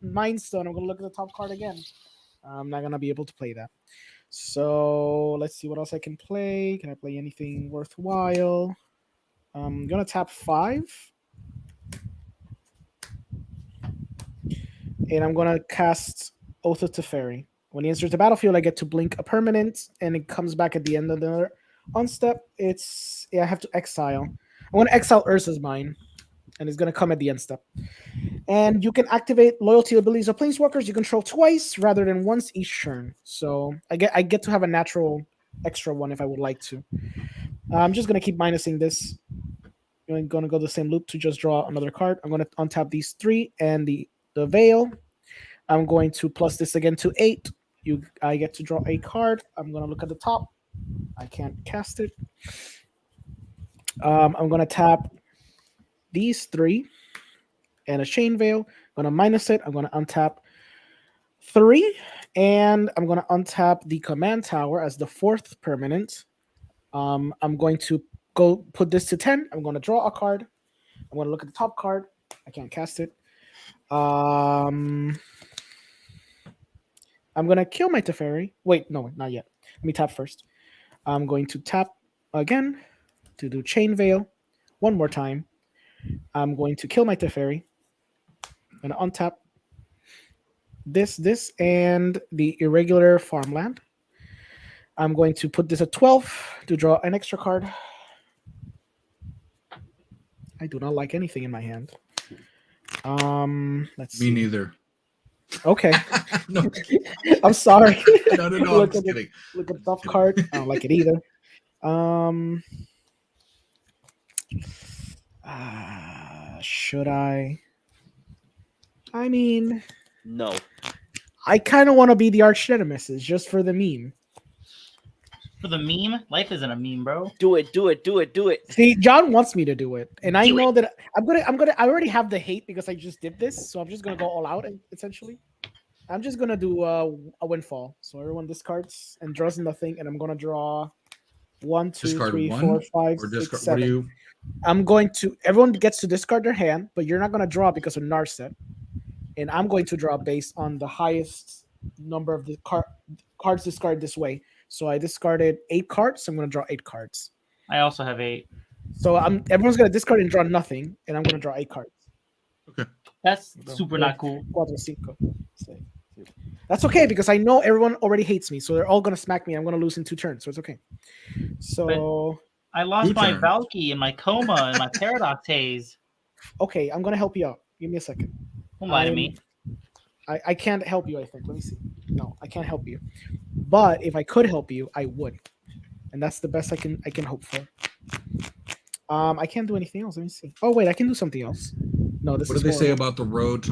Mind Stone. I'm gonna look at the top card again. I'm not gonna be able to play that. So let's see what else I can play. Can I play anything worthwhile? I'm gonna tap 5. And I'm gonna cast Oath of Teferi. When he enters the battlefield, I get to blink a permanent, and it comes back at the end of the on step. I have to exile. I want to exile Ursa's Mine, and it's gonna come at the end step. And you can activate loyalty abilities of planeswalkers you control twice rather than once each turn. So I get to have a natural extra one if I would like to. I'm just gonna keep minusing this. I'm gonna go the same loop to just draw another card. I'm gonna untap these three and the veil. I'm going to plus this again to 8. I get to draw a card. I'm gonna look at the top. I can't cast it. I'm gonna tap these three and a chain veil. I'm gonna minus it. I'm gonna untap 3, and I'm gonna untap the command tower as the 4th permanent. I'm going to go put this to 10. I'm gonna draw a card. I'm gonna look at the top card. I can't cast it. I'm gonna kill my Teferi. Wait, no, not yet. Let me tap first. I'm going to tap again to do Chain Veil one more time. I'm going to kill my Teferi. I'm gonna untap this, and the irregular farmland. I'm going to put this at 12 to draw an extra card. I do not like anything in my hand. Let's see. Me neither. Okay. No, I'm sorry. no, I'm Look just at kidding. Look at the top card. I don't like it either. Should I? I mean, No. I kind of want to be the arch nemesis just for the meme. For the meme, life isn't a meme, bro. Do it. Do it. Do it. Do it. See, John wants me to do it, and I Do know that I already have the hate because I just did this, so I'm just gonna go all out. Essentially, I'm just gonna do a windfall. So everyone discards and draws nothing, and I'm gonna draw 1, 2, Discard 3, one 4, 5, or 6, discard. What 7. do you? I'm going to. Everyone gets to discard their hand, but you're not gonna draw because of Narset, and I'm going to draw based on the highest number of the cards discarded this way. So I discarded 8 cards. So I'm going to draw 8 cards. I also have 8. So everyone's going to discard and draw nothing, and I'm going to draw 8 cards. Okay. That's super not cool. 4, 5. That's okay because I know everyone already hates me, so they're all going to smack me. I'm going to lose in 2 turns, so it's okay. So I lost 2 my turns. Valky and my Coma and my Paradox Haze. okay, I'm going to help you out. Give me a second. Don't lie to me. I can't help you, I think. Let me see. No, I can't help you. But if I could help you, I would. And that's the best I can hope for. I can't do anything else. Let me see. Oh wait, I can do something else. No, this What is do they say horrible. about the road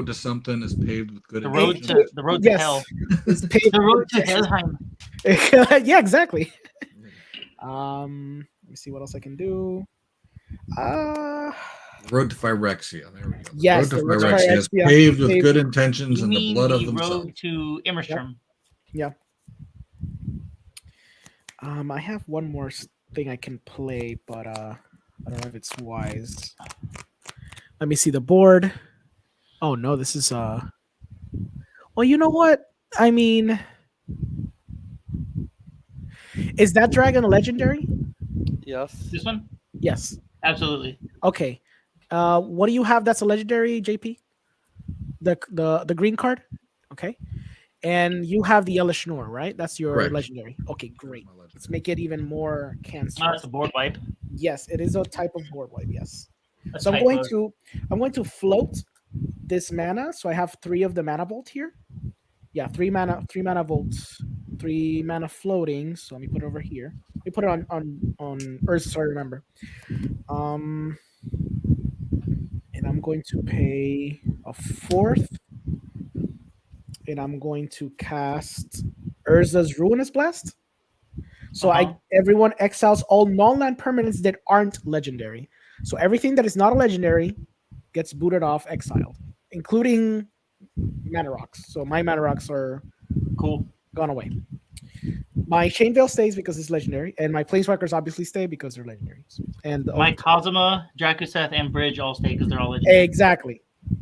to something is paved with good The road intentions? to the road to Yes. hell. It's paved The road with to intentions. Helheim. Yeah, exactly. Let me see what else I can do. Road to Phyrexia. There we go. The Yes, road to the road to Phyrexia is Phyrexia, paved with paved- good intentions You and the mean blood the of themselves. road to Immerstrom? I have one more thing I can play, but I don't know if it's wise. Let me see the board. Oh no, this is well, you know what? I mean, is that dragon a legendary? Yes. This one? Yes. Absolutely. Okay. What do you have that's a legendary, JP? The green card? Okay. And you have the yellow schnorr, right? That's your Correct. legendary. Okay, great. My legend. Let's make it even more Oh, cancer. that's a board wipe. Yes, it is a type of board wipe, yes. A So I'm typo. going to float this mana. So I have 3 of the mana vault here. Yeah, 3 mana volts, 3 mana floating. So let me put it over here. Let me put it on Earth, so I remember. And I'm going to pay a 4th. And I'm going to cast Urza's Ruinous Blast. So everyone exiles all non-land permanents that aren't legendary. So everything that is not a legendary gets booted off, exiled, including mana rocks. So my mana rocks are Cool. gone away. My Chain Veil stays because it's legendary, and my Planeswalkers obviously stay because they're legendaries. And My Kazuma, Drakuseth, and Bridge all stay because they're all legendary. exactly,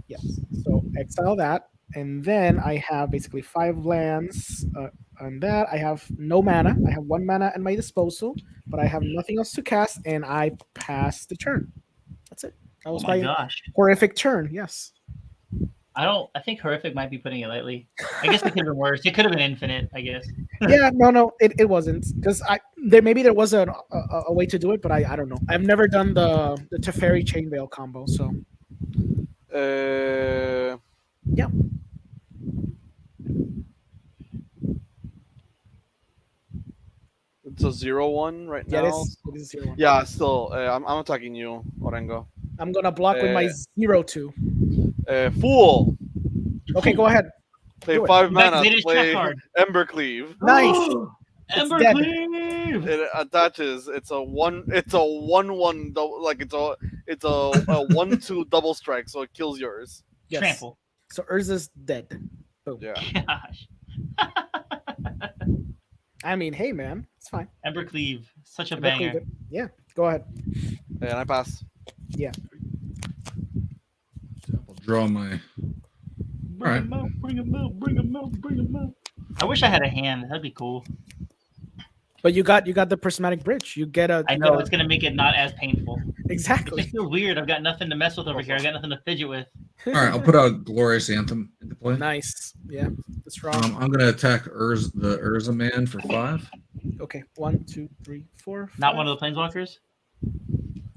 yes. So exile that, and then I have basically 5 lands. On that, I have no mana. I have 1 mana at my disposal, but I have nothing else to cast, and I pass the turn. That's it. That Oh was my my gosh. horrific turn. Yes. I think horrific might be putting it lightly. I guess it could have been worse. It could have been infinite, I guess. Yeah. No. It wasn't because there was a way to do it, but I don't know. I've never done the Teferi Chain Veil combo, so Yeah. a 0-1 right Yeah, now. it is a 0-1. Yeah, still, I'm attacking you, Orengo. I'm gonna block with my 0-2. Fool. Okay, go ahead. Pay Do it. 5 You mana to activated his trap play card. Embercleave. Nice. It's Ember dead. Cleave. It attaches. It's a 1/1 double. Like it's a 1/2 double strike, so it kills yours. Yes. Trample. So Urza's dead. Boom. Yeah. Gosh. I mean, hey man, it's fine. Ember Cleave. Such a Ember banger. Cleave it. Yeah, go ahead. And I pass. I'll draw my. Bring him out, bring him out, bring him out, bring him out. I wish I had a hand. That'd be cool. But you got the prismatic bridge. You get a. I know it's gonna make it not as painful. Exactly. It feels weird. I've got nothing to mess with over here. I got nothing to fidget with. All right, I'll put a Glorious Anthem into play. Nice. Yeah, that's wrong. I'm gonna attack the Urza man for 5. Okay, 1, 2, 3, 4. Not 5. one of the planeswalkers.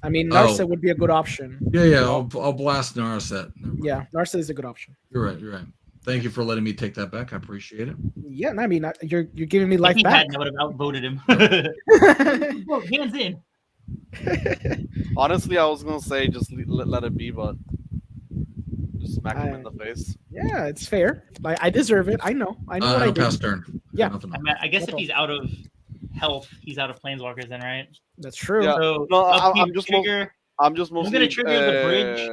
I mean, Oh. Narset would be a good option. Yeah, I'll blast Narset. Yeah, Narset is a good option. You're right. Thank you for letting me take that back. I appreciate it. Yeah, I mean, you're giving me If life he back. hadn't, I would have outvoted him. Whoa, hands in. Honestly, I was gonna say just let it be, but just smack him in the face. Yeah, it's fair. Like I deserve it. I know what I I'll did. pass turn. Yeah. Nothing I, else. mean, I guess if he's out of health, he's out of planeswalkers then, right? That's true. Yeah. So No, upkeep I'm just trigger, I'm just mostly. gonna trigger the bridge.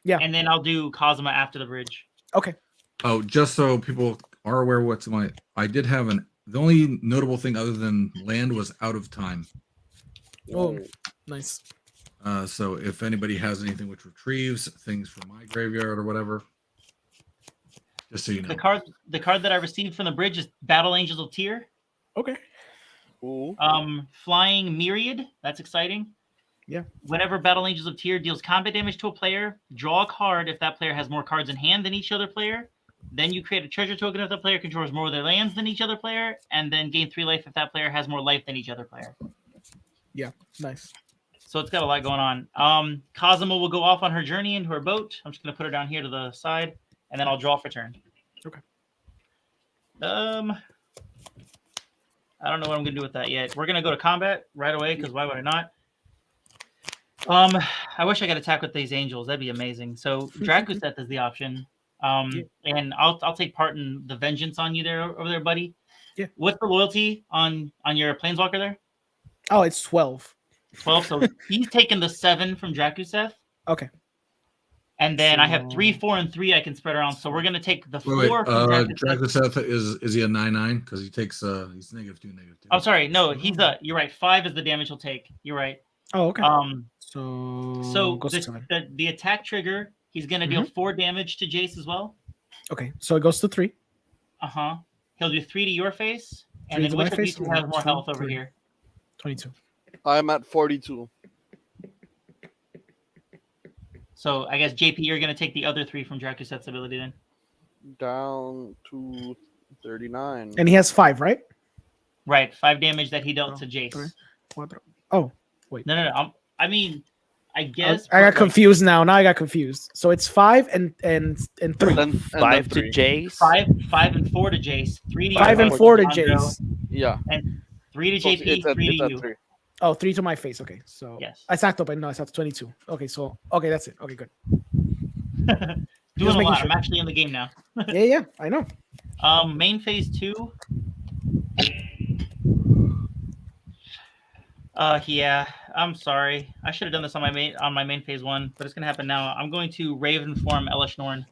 Yeah. and then I'll do Cosma after the bridge. Okay. Oh, just so people are aware, I did have the only notable thing other than land was out of time. Oh, nice. So if anybody has anything which retrieves things from my graveyard or whatever, just so you know. The card that I received from the bridge is Battle Angels of Tyr. Okay. Ooh. Flying Myriad. That's exciting. Yeah. Whenever Battle Angels of Tyr deals combat damage to a player, draw a card if that player has more cards in hand than each other player. Then you create a treasure token if the player controls more of their lands than each other player, and then gain 3 life if that player has more life than each other player. Yeah. Nice. So it's got a lot going on. Cosmo will go off on her journey into her boat. I'm just going to put her down here to the side, and then I'll draw for turn. Okay. I don't know what I'm going to do with that yet. We're going to go to combat right away, because why would I not? I wish I could attack with these angels. That'd be amazing. So Drakuseth is the option. And I'll take part in the vengeance on you over there, buddy. Yeah. What's the loyalty on your planeswalker there? Oh, it's 12. 12. So he's taking the 7 from Drakuseth. Okay. And then I have 3, 4, and 3 I can spread around. So we're gonna take the 4 Wait, from Drakuseth is he a 9/9? Because he takes he's -2, -2. Oh, sorry, no, you're right. 5 is the damage he'll take. You're right. Oh, okay. So goes to 7. the attack trigger, he's gonna deal 4 damage to Jace as well. Okay, so it goes to 3. He'll do 3 to your face, 3 and then to which my of you face, two has more 2, health over 3. here? 22. I'm at 42. So I guess JP, you're gonna take the other 3 from Drakuseth's ability then. Down to 39. And he has 5, right? Right, 5 damage that he dealt to Jace. 3, 4. Oh, wait. No. I mean, I guess I got confused now. Now I got confused. So it's 5 and 3. Then 5 to 3. Jace. 5 and 4 to Jace. 3 to 5 your and face, 4 to Alejandro, Jace. Yeah. and 3 to So JP, it's at 3 to you. 3. Oh, 3 to my face. Okay, so Yes. I stacked up. I know I stacked 22. Okay, so that's it. Okay, good. Doing Just a making lot. sure. I'm actually in the game now. Yeah, I know. Main phase 2. Yeah, I'm sorry. I should have done this on my main phase 1, but it's gonna happen now. I'm going to Raven form Elish Norn.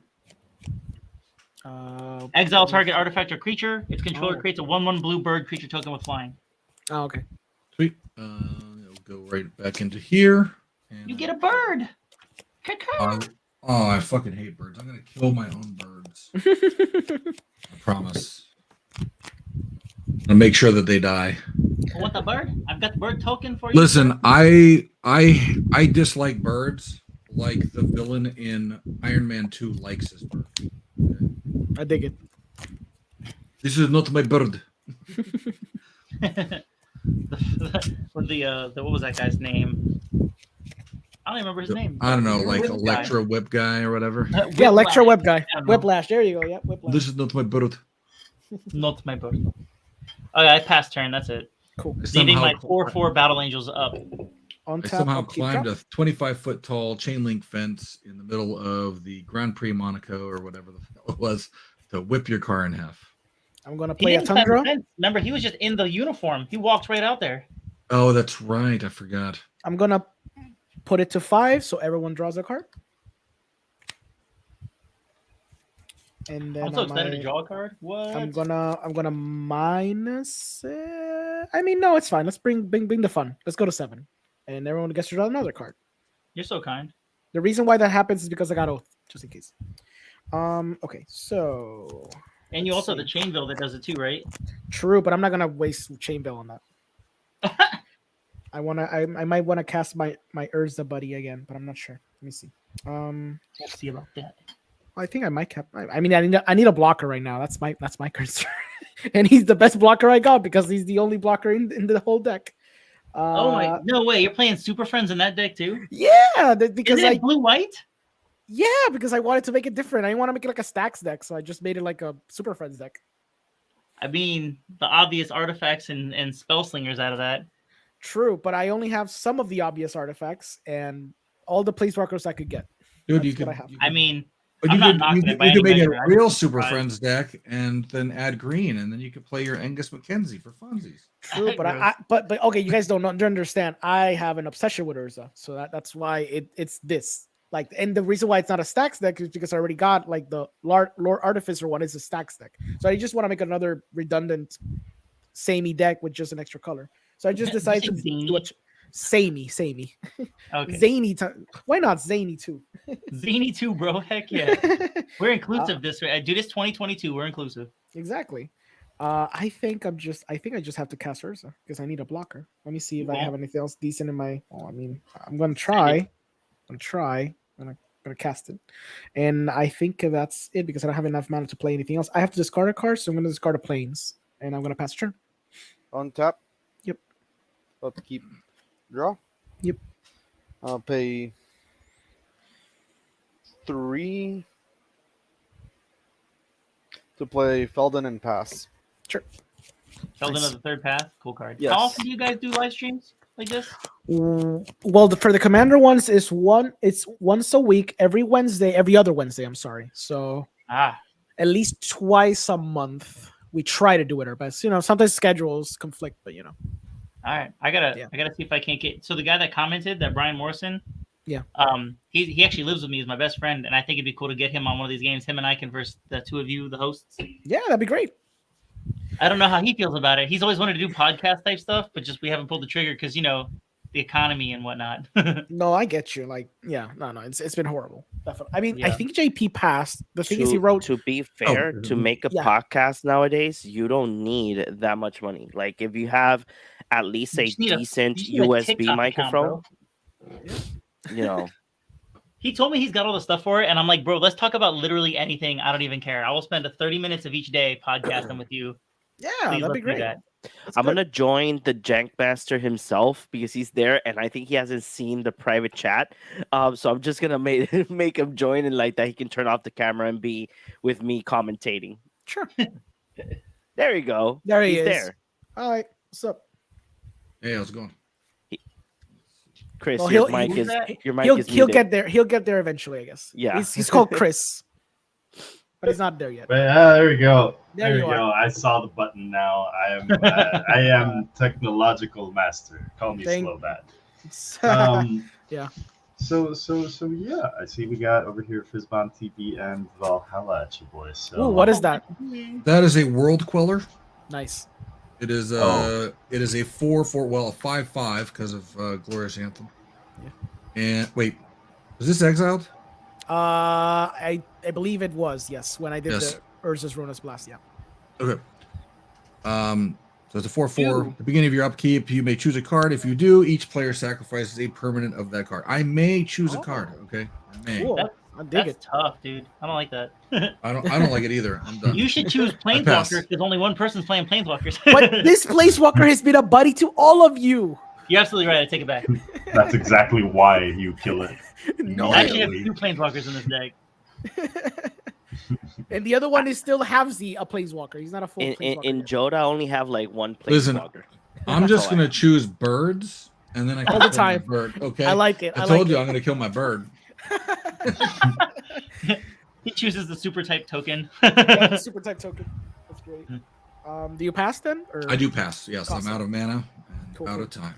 Exile target artifact or creature. Its controller creates a 1/1 blue bird creature token with flying. Oh, okay. Sweet. It'll go right back into here. And You get a bird. Caw-caw. I fucking hate birds. I'm gonna kill my own birds. I promise. I'm gonna make sure that they die. Want the bird? I've got the bird token for you. Listen, I dislike birds like the villain in Iron Man 2 likes his bird. I dig it. This is not my bird. the what was that guy's name? I don't even remember his name. I don't know, like Whip guy. Electro Whip guy or whatever. Yeah, Lecture Web guy. I don't know. Whiplash. There you go. Yeah, Whiplash. This is not my bird. Not my bird. Okay, I passed turn. That's it. Cool. Leaving my 4/4 Battle Angels up. On I tap, somehow upkeep, climbed drop. a 25-foot tall chain link fence in the middle of the Grand Prix Monaco or whatever the hell it was to whip your car in half. I'm gonna He play a didn't climb the Tundra. fence. Remember, he was just in the uniform. He walked right out there. Oh, that's right. I forgot. I'm gonna put it to 5, so everyone draws a card. And then I'm so excited to draw a card. What? I'm gonna minus it. I mean, no, it's fine. Let's bring the fun. Let's go to 7, and everyone gets to draw another card. You're so kind. The reason why that happens is because I got Oath, just in case. Okay, so And you let's also see. have the Chainville that does it too, right? True, but I'm not gonna waste Chainville on that. I might wanna cast my Urza buddy again, but I'm not sure. Let me see. We'll see about that. I think I might cap. I mean, I need a blocker right now. That's my concern, and he's the best blocker I got because he's the only blocker in the whole deck. Oh my! No way! You're playing Super Friends in that deck too? Yeah, because Isn't it blue white? Yeah, because I wanted to make it different. I didn't want to make it like a stacks deck, so I just made it like a Super Friends deck. I mean, the obvious artifacts and spell slingers out of that. True, but I only have some of the obvious artifacts and all the planeswalkers I could get. Dude, That's you what could. I have. I mean, But I'm you not could, knocking you, it by you any could make measure. a I'm real just Super surprised. Friends deck and then add green, and then you could play your Angus McKenzie for funsies. True, but but okay, you guys don't understand. I have an obsession with Urza, so that's why it's this. Like, and the reason why it's not a stacks deck is because I already got like the Lord Artificer one is a stacks deck. So I just want to make another redundant samey deck with just an extra color. So I just decided to do a samey. Okay. Zany. Why not zany too? Zany too, bro. Heck yeah. We're inclusive this way. Dude, it's 2022. We're inclusive. Exactly. I think I just have to cast Urza because I need a blocker. Let me see if I have anything else decent in my. Oh, I mean, I'm gonna try. I'm gonna cast it, and I think that's it because I don't have enough mana to play anything else. I have to discard a card, so I'm gonna discard a planes, and I'm gonna pass turn. On tap. Yep. Upkeep. Draw. Yep. I'll pay 3 to play Felden and pass. Sure. Sheldon Nice. of the third path. Cool card. Yes. How often do you guys do live streams like this? Well, for the commander ones, it's once a week, every other Wednesday. I'm sorry. So at least twice a month. We try to do it our best. Sometimes schedules conflict, but All right, I gotta see if I can't get. So the guy that commented, that Brian Morrison, yeah, he actually lives with me. He's my best friend, and I think it'd be cool to get him on one of these games. Him and I can verse the two of you, the hosts. Yeah, that'd be great. I don't know how he feels about it. He's always wanted to do podcast type stuff, but just we haven't pulled the trigger because the economy and whatnot. No, I get you. Like, yeah, no, it's been horrible. Definitely. I mean, I Yeah. think JP passed. The thing is, he wrote. To be fair, to make a podcast nowadays, you don't need that much money. Like, if you have at least a decent USB microphone, He told me he's got all the stuff for it, and I'm like, bro, let's talk about literally anything. I don't even care. I will spend 30 minutes of each day podcasting with you. Yeah, Please, that'd be great. I'm gonna join the Jank Master himself because he's there, and I think he hasn't seen the private chat. So I'm just gonna make him join, and like that he can turn off the camera and be with me commentating. Sure. There you go. There he He's is. there. All right. What's up? Hey, how's it going? Chris, Well, your mic is he'll muted. get there. He'll get there eventually, I guess. Yeah. He's called Chris, but he's not there yet. There we go. There we you go. I saw the button now. I am technological master. Call me Thank- slow bat. Yeah. So yeah, I see we got over here FizbanTv and Valhallaatchaboy. So Ooh, what is that? That is a World Queller. Nice. It is a 4/4, well, a 5/5 because of Glorious Anthem. Yeah. And wait, was this exiled? I believe it was, yes, when I did Yes. the Urza's Ruinous Blast. Yeah. Okay. So it's a 4/4. At the beginning of your upkeep, you may choose a card. If you do, each player sacrifices a permanent of that card. I may choose a card. Okay. I may. Cool. I dig That's it. tough, dude. I don't like that. I don't like it either. I'm done. You should choose pass. Planeswalkers because only one person's playing Planeswalkers. But this Placewalker has been a buddy to all of you. You're absolutely right. I take it back. that's exactly why you kill it. No, I actually have 2 Planeswalkers in this deck. And the other one is still Havsy, a planeswalker. He's not a full In planeswalker. in yet. Joda, I only have like one Listen, planeswalker. I'm just all I gonna have. choose birds, and then I can All the kill my time. bird. Okay, I like it. I I told like you it. I'm gonna kill my bird. He chooses the super type token. Yeah, the super type token. That's great. Do you pass then? Or? I do pass. Yes, Awesome. I'm out of mana and Cool, out cool. of time.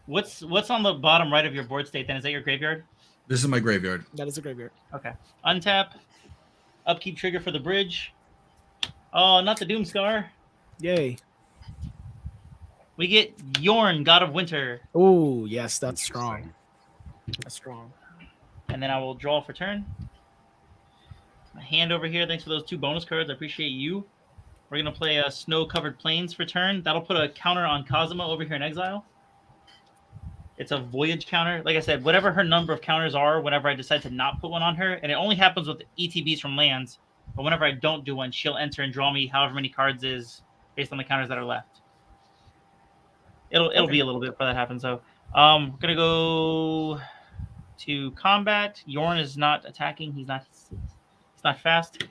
What's on the bottom right of your board state then? Is that your graveyard? This is my graveyard. That is a graveyard. Okay. Untap. Upkeep trigger for the bridge. Oh, not the Doomscar. Yay. We get Yorn, God of Winter. Oh, yes, that's strong. That's strong. And then I will draw for turn. My hand over here. Thanks for those 2 bonus cards. I appreciate you. We're going to play a Snow-Covered Plains for turn. That'll put a counter on Kazuma over here in exile. It's a voyage counter. Like I said, whatever her number of counters are, whenever I decide to not put one on her, and it only happens with ETBs from lands, but whenever I don't do one, she'll enter and draw me however many cards is based on the counters that are left. It'll be a little bit before that happens. So we're going to go to combat. Yorn is not attacking. He's not fast.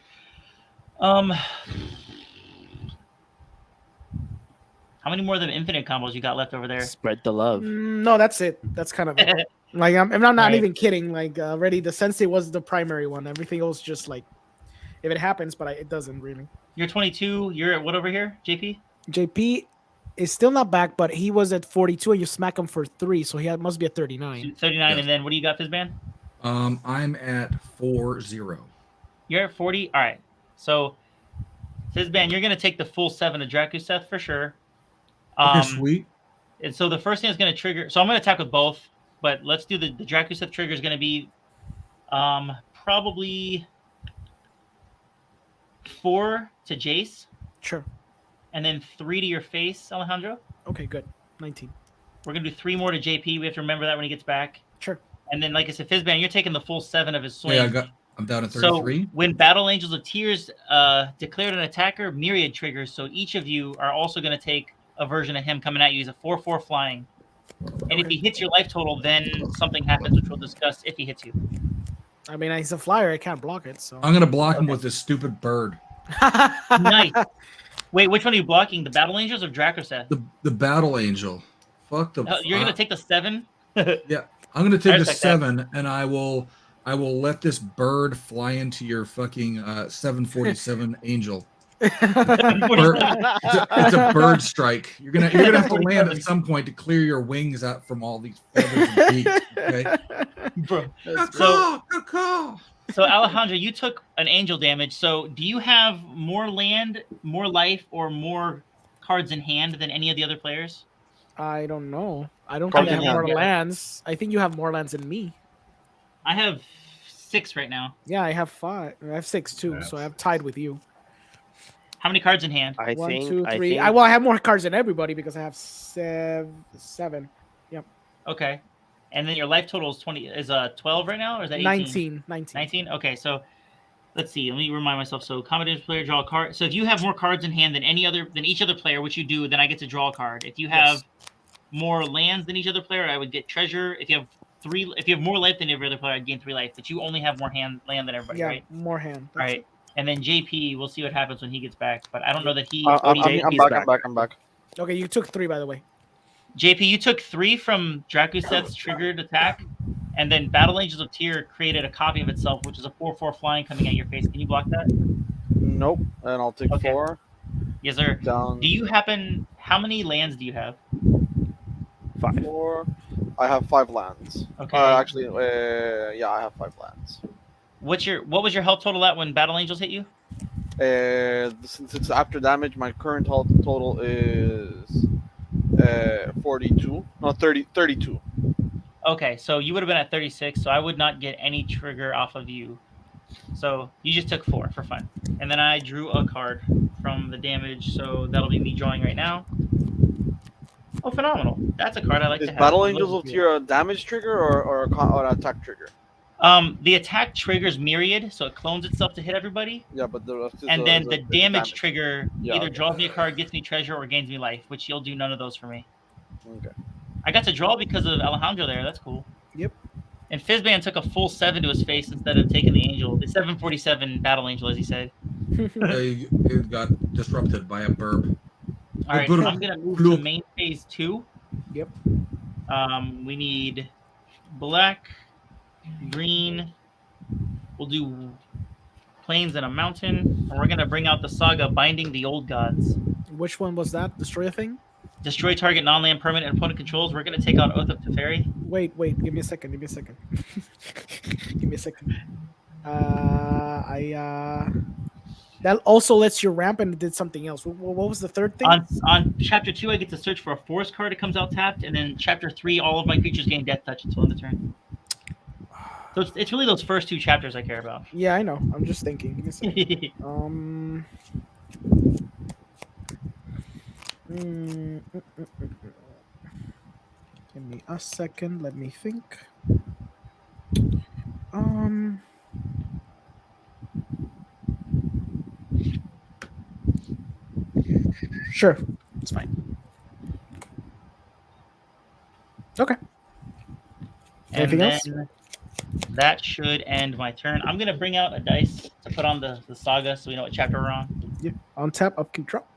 How many more of them infinite combos you got left over there? Spread the love. No, that's it. That's kind of it. Like I'm not Right. even kidding. Like already, the Sensei was the primary one. Everything else just like if it happens, but it doesn't really. You're 22. You're at what over here, JP? JP is still not back, but he was at 42, and you smack him for 3, so must be at 39. 39. Yes. And then what do you got, Fizban? I'm at 4-0. You're at 40. All right. So Fizban, you're going to take the full 7 of Drakuseth for sure. Okay, sweet. And so the first thing is going to trigger. So I'm going to attack with both, but let's do the Drakuseth trigger is going to be probably 4 to Jace, Sure. and then 3 to your face, Alejandro. Okay, good. 19. We're going to do 3 more to JP. We have to remember that when he gets back. Sure. And then, like I said, Fizban, you're taking the full 7 of his swing. Yeah, I'm down at 33. So when Battle Angels of Tears declared an attacker, myriad triggers. So each of you are also going to take a version of him coming at you. He's a 4/4 flying. And if he hits your life total, then something happens, which we'll discuss if he hits you. I mean, he's a flyer. I can't block it. So. I'm gonna block him with this stupid bird. Nice. Wait, which one are you blocking? The Battle Angels or Drakuseth? The battle angel. Fuck the. You're going to take the 7? Yeah, I'm gonna take I the respect 7, and I will let this bird fly into your fucking 747 angel. It's a bird strike. You're gonna have to land at some point to clear your wings out from all these feathers and beaks. Okay. Bro. Good So, call. so Alejandro, you took an angel damage. So do you have more land, more life, or more cards in hand than any of the other players? I don't know. I don't Probably think I have not. more lands. I think you have more lands than me. I have 6 right now. Yeah, I have 5. I have 6 too, Yes. so I have tied with you. How many cards in hand? I 1, think 2, 3. I I have more cards than everybody because I have 7. Okay. And then your life total is 12 right now, or is that 18? 19. 19? Okay, so let's see. Let me remind myself. So combination player, draw a card. So if you have more cards in hand than each other player, which you do, then I get to draw a card. If you have more lands than each other player, I would get treasure. If you have more life than every other player, I'd gain 3 life. But you only have more land than everybody, Yeah, right? more hand. All right. And then JP, we'll see what happens when he gets back. But I don't know that he. I'm JP's back. I'm back. Okay, you took 3 by the way. JP, you took 3 from Drakuseth's triggered attack, and then Battle Angels of Tyr created a copy of itself, which is a 4/4 flying coming at your face. Can you block that? Nope. And I'll take Okay. 4 Yes, sir. down. How many lands do you have? 5. 4. I have 5 lands. Okay. Actually, yeah, I have 5 lands. What was your health total at when Battle Angels hit you? Since it's after damage, my current health total is 42. No, 32. Okay, so you would have been at 36, so I would not get any trigger off of you. So you just took 4 for fun. And then I drew a card from the damage, so that'll be me drawing right now. Oh, phenomenal. That's a card I like Is to have. Battle Angels of Tyr a damage trigger or an attack trigger? The attack triggers myriad, so it clones itself to hit everybody. Yeah, but the rest is And then the damage trigger Yeah, either okay. draws me a card, gets me treasure, or gains me life, which you'll do none of those for me. Okay. I got to draw because of Alejandro there. That's cool. Yep. And Fizban took a full 7 to his face instead of taking the angel. The 747 battle angel, as he said. It got disrupted by a burp. All right, so I'm gonna move to main phase 2. Yep. We need black, green. We'll do plains and a mountain, and we're gonna bring out the saga binding the old gods. Which one was that? Destroy a thing? Destroy target non-land permanent opponent controls. We're gonna take out Oath of Teferi. Wait. Give me a second. Give me a second. That also lets you ramp, and it did something else. What was the third thing? On chapter 2, I get to search for a forest card. It comes out tapped, and then chapter 3, all of my creatures gain death touch until end of turn. So it's really those first 2 chapters I care about. Yeah, I know. I'm just thinking. Give me a second. Give me a second. Let me think. Sure, it's fine. Okay. Anything else? That should end my turn. I'm gonna bring out a dice to put on the saga, so we know what chapter we're on. Yeah. On tap, upkeep, drop.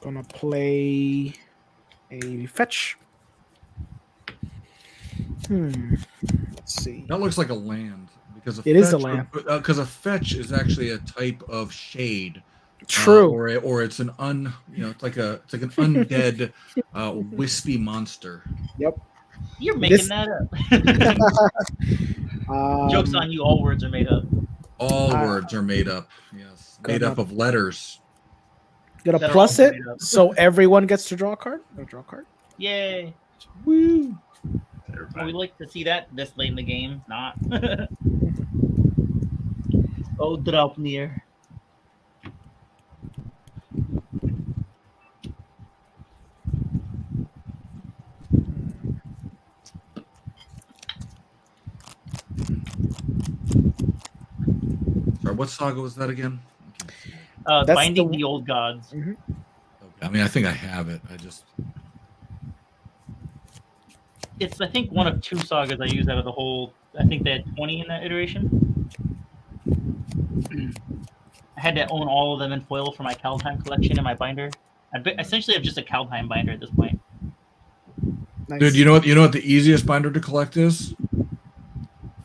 Gonna play a fetch. Let's see. That looks like a land because it is a land. Because a fetch is actually a type of shade. True. Or it's an it's like an undead wispy monster. Yep. You're making that up. Joke's on you. All words are made up. All words are made up. Yes. Made up of letters. Gonna plus it so everyone gets to draw a card. Draw a card. Yay. Woo. We like to see that this late in the game. Not. Oh, drop near. Sorry, what saga was that again? Binding the Old Gods. Mm-hmm. Okay. I mean, I think I have it. It's, I think, one of 2 sagas I used out of the whole. I think they had 20 in that iteration. I had to own all of them in foil for my Kaldheim collection in my binder. I essentially have just a Kaldheim binder at this point. Nice. Dude, you know what the easiest binder to collect is?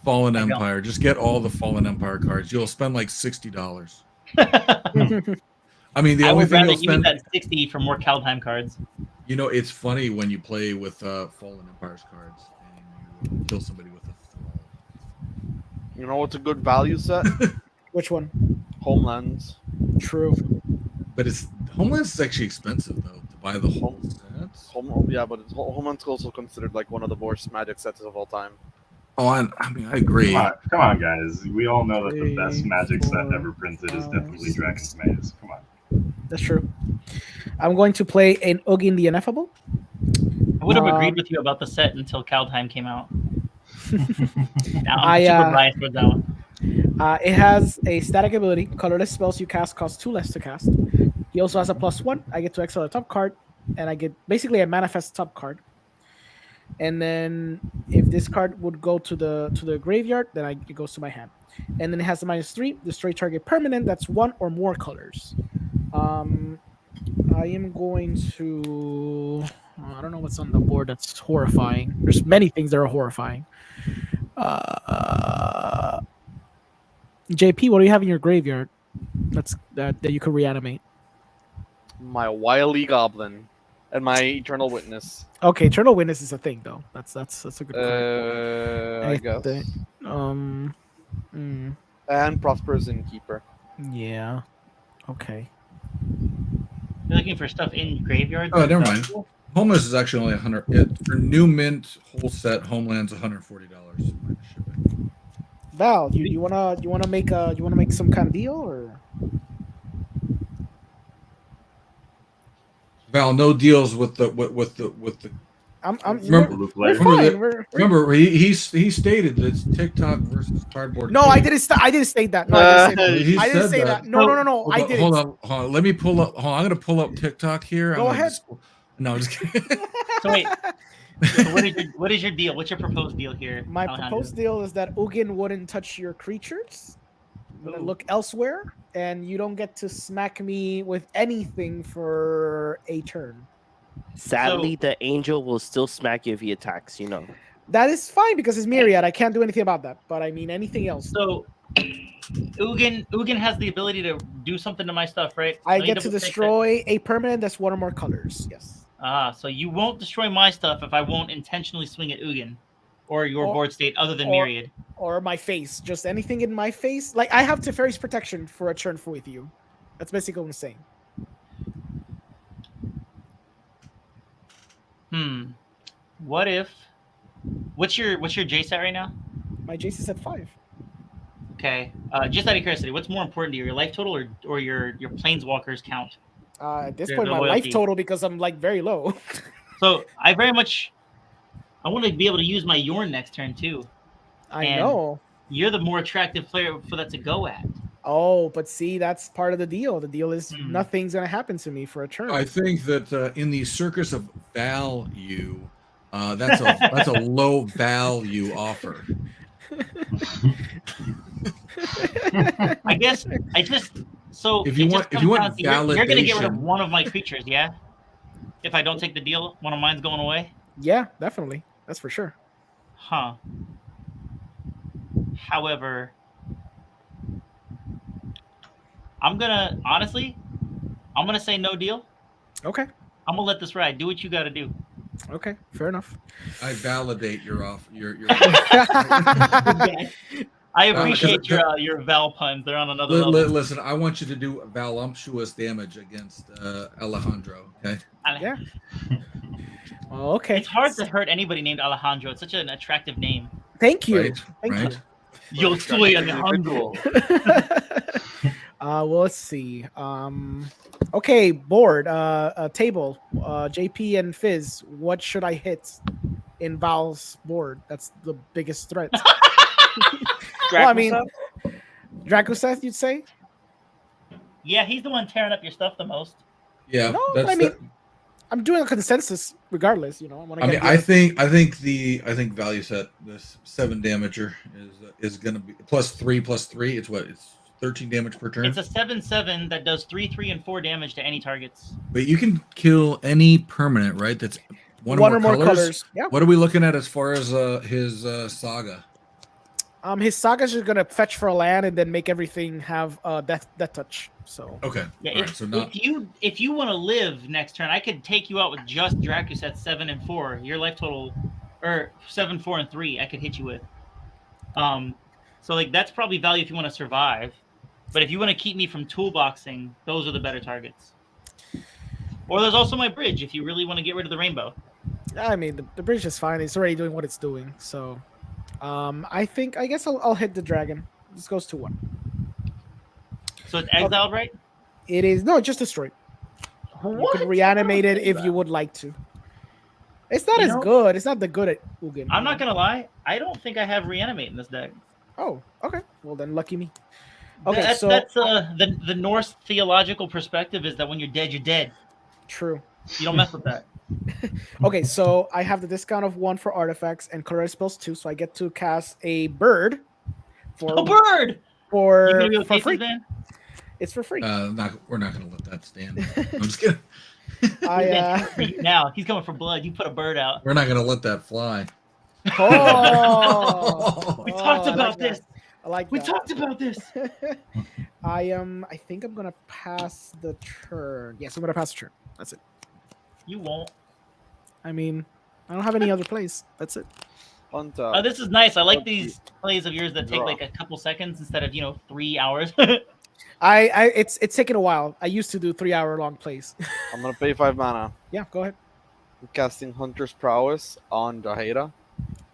Fallen Empire. Just get all the Fallen Empire cards. You'll spend like $60. I mean, the only thing you'll spend that 60 for more Kaldheim cards. You know, it's funny when you play with Fallen Empire's cards and you kill somebody with a thrall. You know what's a good value set? Which one? Homelands. True. But Homelands is actually expensive though to buy the whole sets. Yeah, but Homelands is also considered like one of the worst Magic sets of all time. Oh, I mean, I agree. Come on, guys. We all know that the best Magic set ever printed is definitely Dragon's Maze. Come on. That's true. I'm going to play an Ugin the Ineffable. I would have agreed with you about the set until Kaldheim came out. Now I'm super biased with that one. It has a static ability. Colorless spells you cast cost 2 less to cast. He also has a +1. I get to exile a top card, and I get basically a manifest top card. And then if this card would go to the graveyard, then it goes to my hand. And then it has a -3. Destroy target permanent that's 1 or more colors. I am going to. I don't know what's on the board that's horrifying. There's many things that are horrifying. JP, what do you have in your graveyard? That you could reanimate. My Wily Goblin and my Eternal Witness. Okay, Eternal Witness is a thing though. That's a good card. I guess. And Prosperous Innkeeper. Yeah. Okay. You're looking for stuff in graveyards? Oh, never mind. Homeless is actually only 100. For new mint whole set, Homeland's $140 minus shipping. Val, you wanna make some kind of deal or? Val, no deals with the. Remember, he stated that it's TikTok versus cardboard. No, I didn't state that. No, I didn't say that. No. I didn't. Hold on. Let me pull up. I'm going to pull up TikTok here. Go ahead. No, I'm just kidding. So wait. So what is your deal? What's your proposed deal here? My Alejandro? proposed deal is that Ugin wouldn't touch your creatures. I'm gonna Ooh. look elsewhere, and you don't get to smack me with anything for a turn. Sadly, the angel will still smack you if he attacks. You know. That is fine because it's Myriad. I can't do anything about that. But I mean, anything else. So Ugin has the ability to do something to my stuff, right? I Let me get to double check that. destroy a permanent that's one or more colors. Yes. So you won't destroy my stuff if I won't intentionally swing at Ugin or your Or- board state other than or- Myriad. Or my face. Just anything in my face. Like, I have Teferi's protection for a turn with you. That's basically what I'm saying. What if? What's your JSAT right now? My Jace is at 5. Okay. Just out of curiosity, what's more important to you, your life total or your planeswalkers count? At this There's point, no my loyalty. life total, because I'm like very low. So I want to be able to use my Yorn next turn too. I And know. You're the more attractive player for that to go at. Oh, but see, that's part of the deal. The deal is Hmm. nothing's gonna happen to me for a turn. I think that in the circus of value, that's a low value offer. I guess I just so If you it want- just if you comes want down to you're gonna get rid of validation- one of my creatures, yeah? If I don't take the deal, one of mine's going away? Yeah, definitely. That's for sure. Huh. However, I'm gonna say no deal. Okay. I'm gonna let this ride. Do what you gotta do. Okay. Fair enough. I validate your off your. I appreciate your Val puns. They're on another level. Listen, I want you to do voluptuous damage against Alejandro. Okay. Yeah. Well, okay. It's hard to hurt anybody named Alejandro. It's such an attractive name. Thank you. Right, Thank right. Yo soy Alejandro. you. Well, let's see. Okay, board. Table. JP and Fizz. What should I hit in Val's board? That's the biggest threat. Well, I mean, Dracoseth, you'd say? Yeah, he's the one tearing up your stuff the most. Yeah. No, that's I mean, I'm doing a consensus regardless. You know, I mean, I think value set this 7 damager is gonna be +3. It's what? It's 13 damage per turn. It's a 7/7 that does 3, 3, and 4 damage to any targets. But you can kill any permanent, right? That's one or more colors. Yeah. What are we looking at as far as his saga? His saga's just gonna fetch for a land and then make everything have death touch. So Okay. Yeah, All right, so not if you want to live next turn, I could take you out with just Dracus at 7 and 4. Your life total, or 7, 4, and 3, I could hit you with. So like that's probably value if you want to survive. But if you want to keep me from toolboxing, those are the better targets. Or there's also my bridge if you really want to get rid of the rainbow. I mean, the bridge is fine. It's already doing what it's doing. So, I guess I'll hit the dragon. This goes to 1. So it's exiled, right? It is no, just destroyed. You can reanimate it if you would like to. It's not as good. It's not the good at Ugin. I'm not gonna lie. I don't think I have reanimate in this deck. Oh, okay. Well then, lucky me. Okay, that's so the Norse theological perspective is that when you're dead. True. You don't mess with that. Okay, so I have the discount of 1 for artifacts and color spells 2, so I get to cast a bird. A bird for free. Then? It's for free. we're not going to let that stand. I'm just kidding. Now he's coming for blood. You put a bird out. We're not going to let that fly. Oh, we talked about this. I like. We that. talked about this. I think I'm gonna pass the turn. Yes, I'm gonna pass the turn. That's it. You won't. I mean, I don't have any other plays. That's it. Oh, this is nice. I like these plays of yours that take like a couple seconds instead of 3 hours. It's taken a while. I used to do 3-hour long plays. I'm gonna pay 5 mana. Yeah, go ahead. I'm casting Hunter's Prowess on Daheda.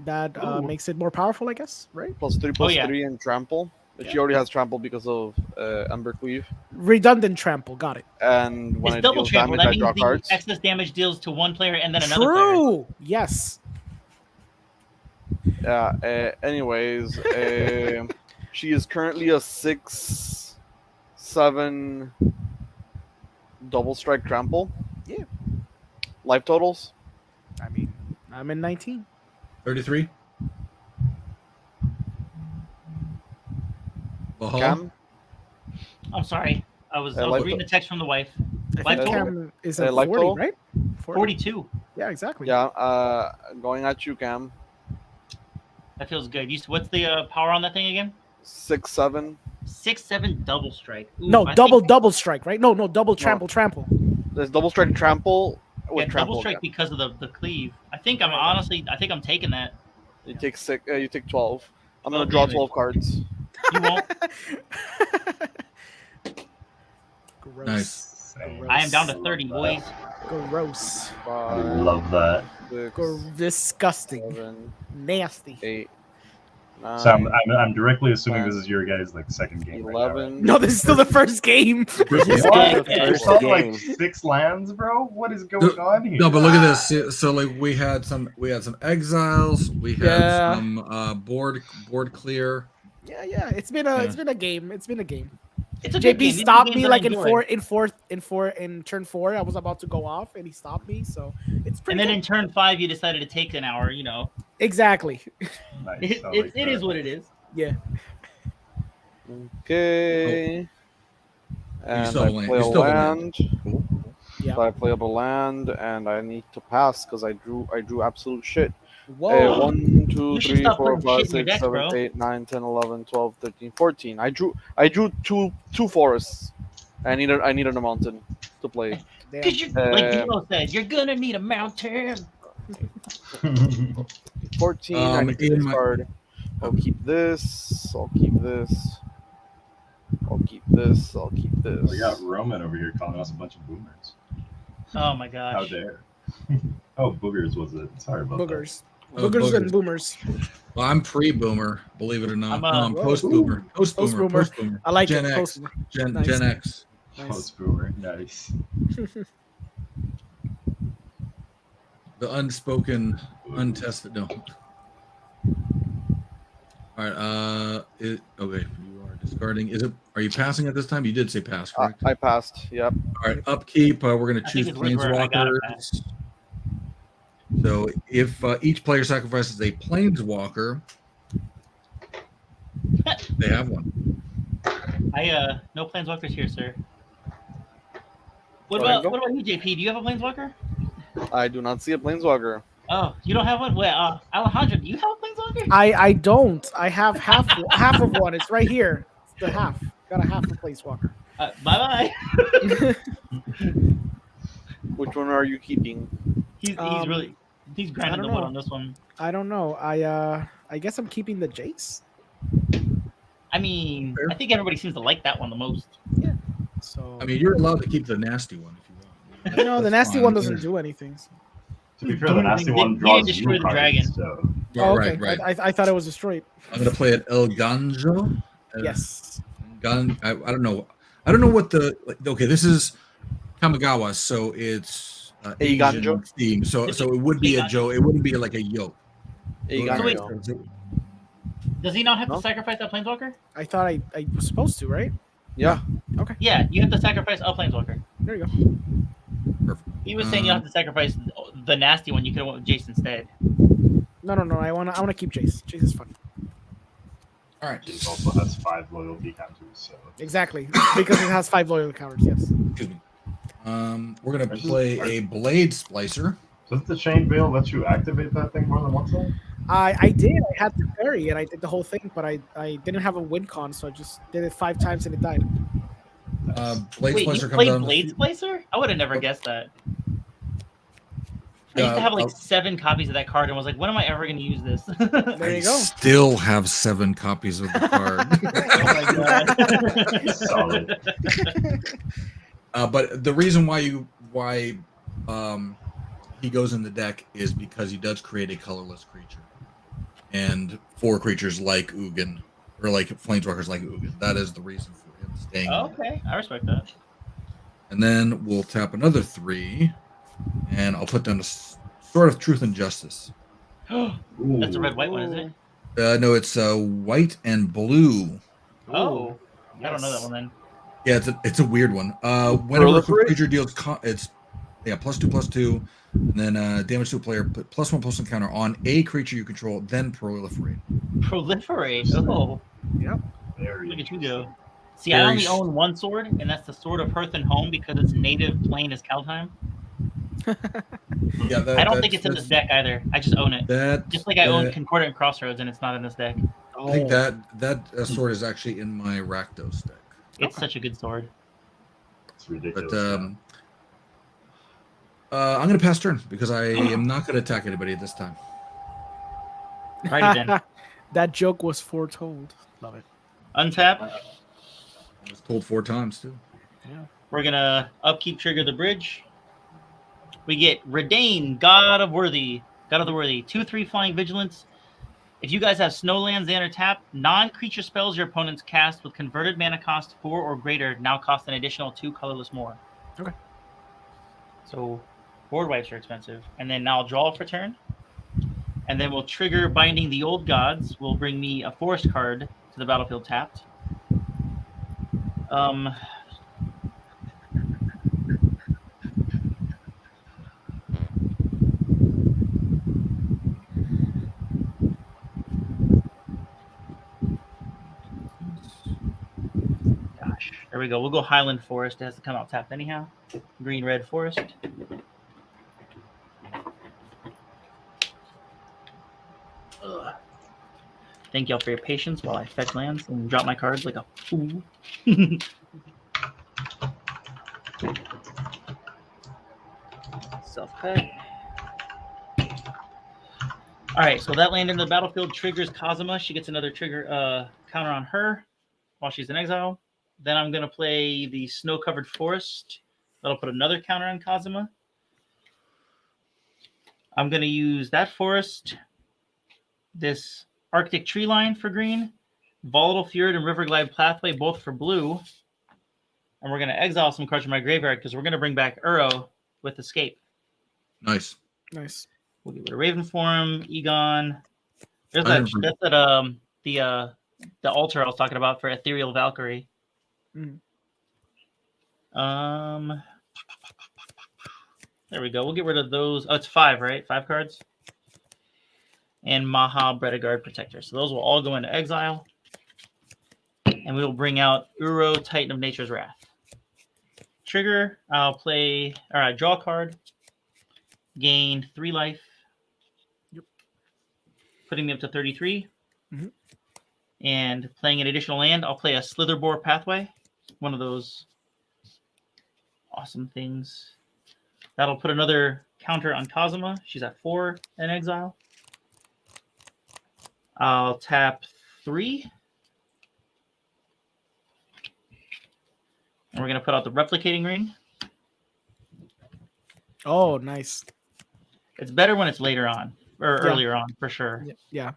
That makes it more powerful, I guess, right? +3/+3 and trample. She already has trample because of Embercleave. Redundant trample, got it. And when it's it double deals trample. damage, That I draw means cards. the excess damage deals to one player and then another True. Yes. Yeah. Anyways, she is currently a 6/7 double strike trample. Yeah. Life totals. I mean, I'm in 19. 33. Valhalla. Cam. I'm sorry. I was Life reading a text from the wife. I Life think total? Cam is at life 40, total? right? 42. Yeah, exactly. Yeah. Going at you, Cam. That feels good. What's the power on that thing again? 6-7. 6-7 double strike. Ooh, No, I double strike, right? No, double trample. There's double strike trample with Yeah, trample double strike again. because of the cleave. I think I'm Right. honestly. I think I'm taking that. You take 6. You take 12. I'm 12 gonna draw damage. 12 cards. You won't. Gross. Nice. Gross. I am down to Love 30, that. boys. Gross. I 5, love that. 6, Disgusting. 7, Nasty. 8, 9, So I'm directly assuming this is your guys' like second game. 11. No, this is still the first game. What? Yeah. It's not like 6 lands, bro. What is going on here? No, but look at this. So like we had some exiles. We had Yeah. some board clear. Yeah. It's been a game. It's been a game. It's a good JP game. These are stopped games me I like in enjoy. in turn 4. I was about to go off and he stopped me, so it's pretty And then good. in turn 5, you decided to take an hour. You know, Exactly. Nice. it, I it, like it that. is what it is. Yeah. Okay. And still I have land. play You a still have land. land. Yeah. So I play up a land, and I need to pass because I drew absolute shit. Whoa. 1, 2, You should 3, stop 4, putting 5, shit in your 6, deck, 7, bro. 8, 9, 10, 11, 12, 13, 14. I drew two forests. I needed a mountain to play. Damn. Because you, like Dino said, you're gonna need a mountain. 14. I need to in my- discard. I'll keep this. I'll keep this. I'll keep this. I'll keep this. We got Roman over here calling us a bunch of boomers. Oh my How gosh. dare? Oh, boogers was it? Sorry about Boogers. Oh, Boogers and boogers. boomers. Well, I'm pre-boomer, believe it or not. I'm, No, I'm whoa. post-boomer. Post-boomer. Post-boomer. Post-boomer. I like Gen it. X. Post-boomer. Gen Nice. Gen X. that. Nice. Post boomer. Nice. The unspoken, untested. No. All right. Okay. You are discarding. Are you passing at this time? You did say pass, correct? I passed. Yep. All right. Upkeep. We're going to I choose think it's where I got it back. planeswalkers. So if each player sacrifices a planeswalker, they have one. No planeswalkers here, sir. What Lorenzo? about you, JP? Do you have a planeswalker? I do not see a planeswalker. Oh, you don't have one? Wait, Alejandro, do you have a planeswalker? I don't. I have half of one. It's right here. It's the half. Got a half a planeswalker. Bye-bye. Which one are you keeping? He's grinding the don't wood know. on this one. I don't know. I guess I'm keeping the Jace. I mean, I think everybody seems to like that one the most. So I mean, you're allowed to keep the nasty one if you want. you know, the That's nasty fine. one doesn't do anything. So. To be fair, the nasty one You draws destroy you the cards, dragon. So. Oh, okay. Right. I thought it was destroyed. I'm going to play it El Ganjo. Yes. I don't know. I don't know what okay, this is Kamigawa, so it's Asian Ganjo? theme. So it would be a Joe. It wouldn't be like a yoke. Does he not have No? to sacrifice that planeswalker? I thought I was supposed to, right? Yeah. Yeah, you have to sacrifice a planeswalker. There you go. Perfect. He was saying you have to sacrifice the nasty one. You could have went with Jace instead. No. I wanna keep Jace. Jace is fun. All right. It also has 5 loyalty counters, so. Exactly. Because it has 5 loyal counters, yes. Excuse me. We're gonna play a Blade Splicer. Does the Chain Veil let you activate that thing more than once? I did. I had to parry and I did the whole thing, but I didn't have a win con, so I just did it 5 times and it died. Blade Wait, Splicer you comes played down. Blade Splicer? I would have never guessed that. I used to have like 7 copies of that card and was like, when am I ever going to use this? There you go. Still have 7 copies of the card. Oh my god. Solid. But the reason why he goes in the deck is because he does create a colorless creature, and 4 creatures like Ugin, or like planeswalkers like Ugin. That is the reason for him staying. Oh, okay, I respect that. And then we'll tap another 3, and I'll put down a Sword of Truth and Justice. That's a red-white one, isn't it? No, it's white and blue. Oh, I don't know that one then. Yeah, it's a weird one. Whenever a creature deals Yeah, +2/+2, and then damage to a player. Put +1/+1 counter on a creature you control. Then proliferate. Proliferate. Oh, Yep. Very look at you interesting. go. See, I only own one sword, and that's the Sword of Hearth and Home because its native plane is Kaldheim. Yeah, I don't think it's in this deck either. I just own it. That Just like I own Concordant Crossroads, and it's not in this deck. I think that sword is actually in my Rakdos deck. It's such a good sword. It's ridiculous. But I'm going to pass turn because I am not going to attack anybody at this time. Righty then. That joke was foretold. Love it. Untap. I was told 4 times too. Yeah. We're gonna upkeep trigger the bridge. We get Redane, God of the Worthy. 2/3 flying vigilance. If you guys have snowlands, they enter tap. Non-creature spells your opponents cast with converted mana cost 4 or greater now cost an additional 2 colorless more. Okay. So board wipes are expensive. And then now I'll draw for turn. And then we'll trigger Binding the Old Gods. Will bring me a forest card to the battlefield tapped. Gosh, there we go. We'll go Highland Forest. It has to come out tapped anyhow. Green-red forest. Ugh. Thank y'all for your patience while I fetch lands and drop my cards like a fool. Self-cut. All right, so that land in the battlefield triggers Kazuma. She gets another trigger counter on her while she's in exile. Then I'm going to play the Snow-Covered Forest. That'll put another counter on Kazuma. I'm going to use that forest, this Arctic Tree Line for green, Volatile Fjord and Riverglide Pathway, both for blue. And we're going to exile some cards from my graveyard because we're going to bring back Uro with Escape. Nice. We'll get rid of Raven Form, Egon. There's that the altar I was talking about for Ethereal Valkyrie. Mm. There we go. We'll get rid of those. Oh, it's 5, right? 5 cards. And Maha Bredegard Protector. So those will all go into exile. And we will bring out Uro, Titan of Nature's Wrath. Trigger, I'll play, all right, draw a card. Gain 3 life. Yep. Putting me up to 33. Mm-hmm. And playing an additional land, I'll play a Slitherbore Pathway. One of those awesome things. That'll put another counter on Kazuma. She's at 4 in exile. I'll tap 3. And we're going to put out the Replicating Ring. Oh, nice. It's better when it's later on, or earlier on, for sure. Yeah.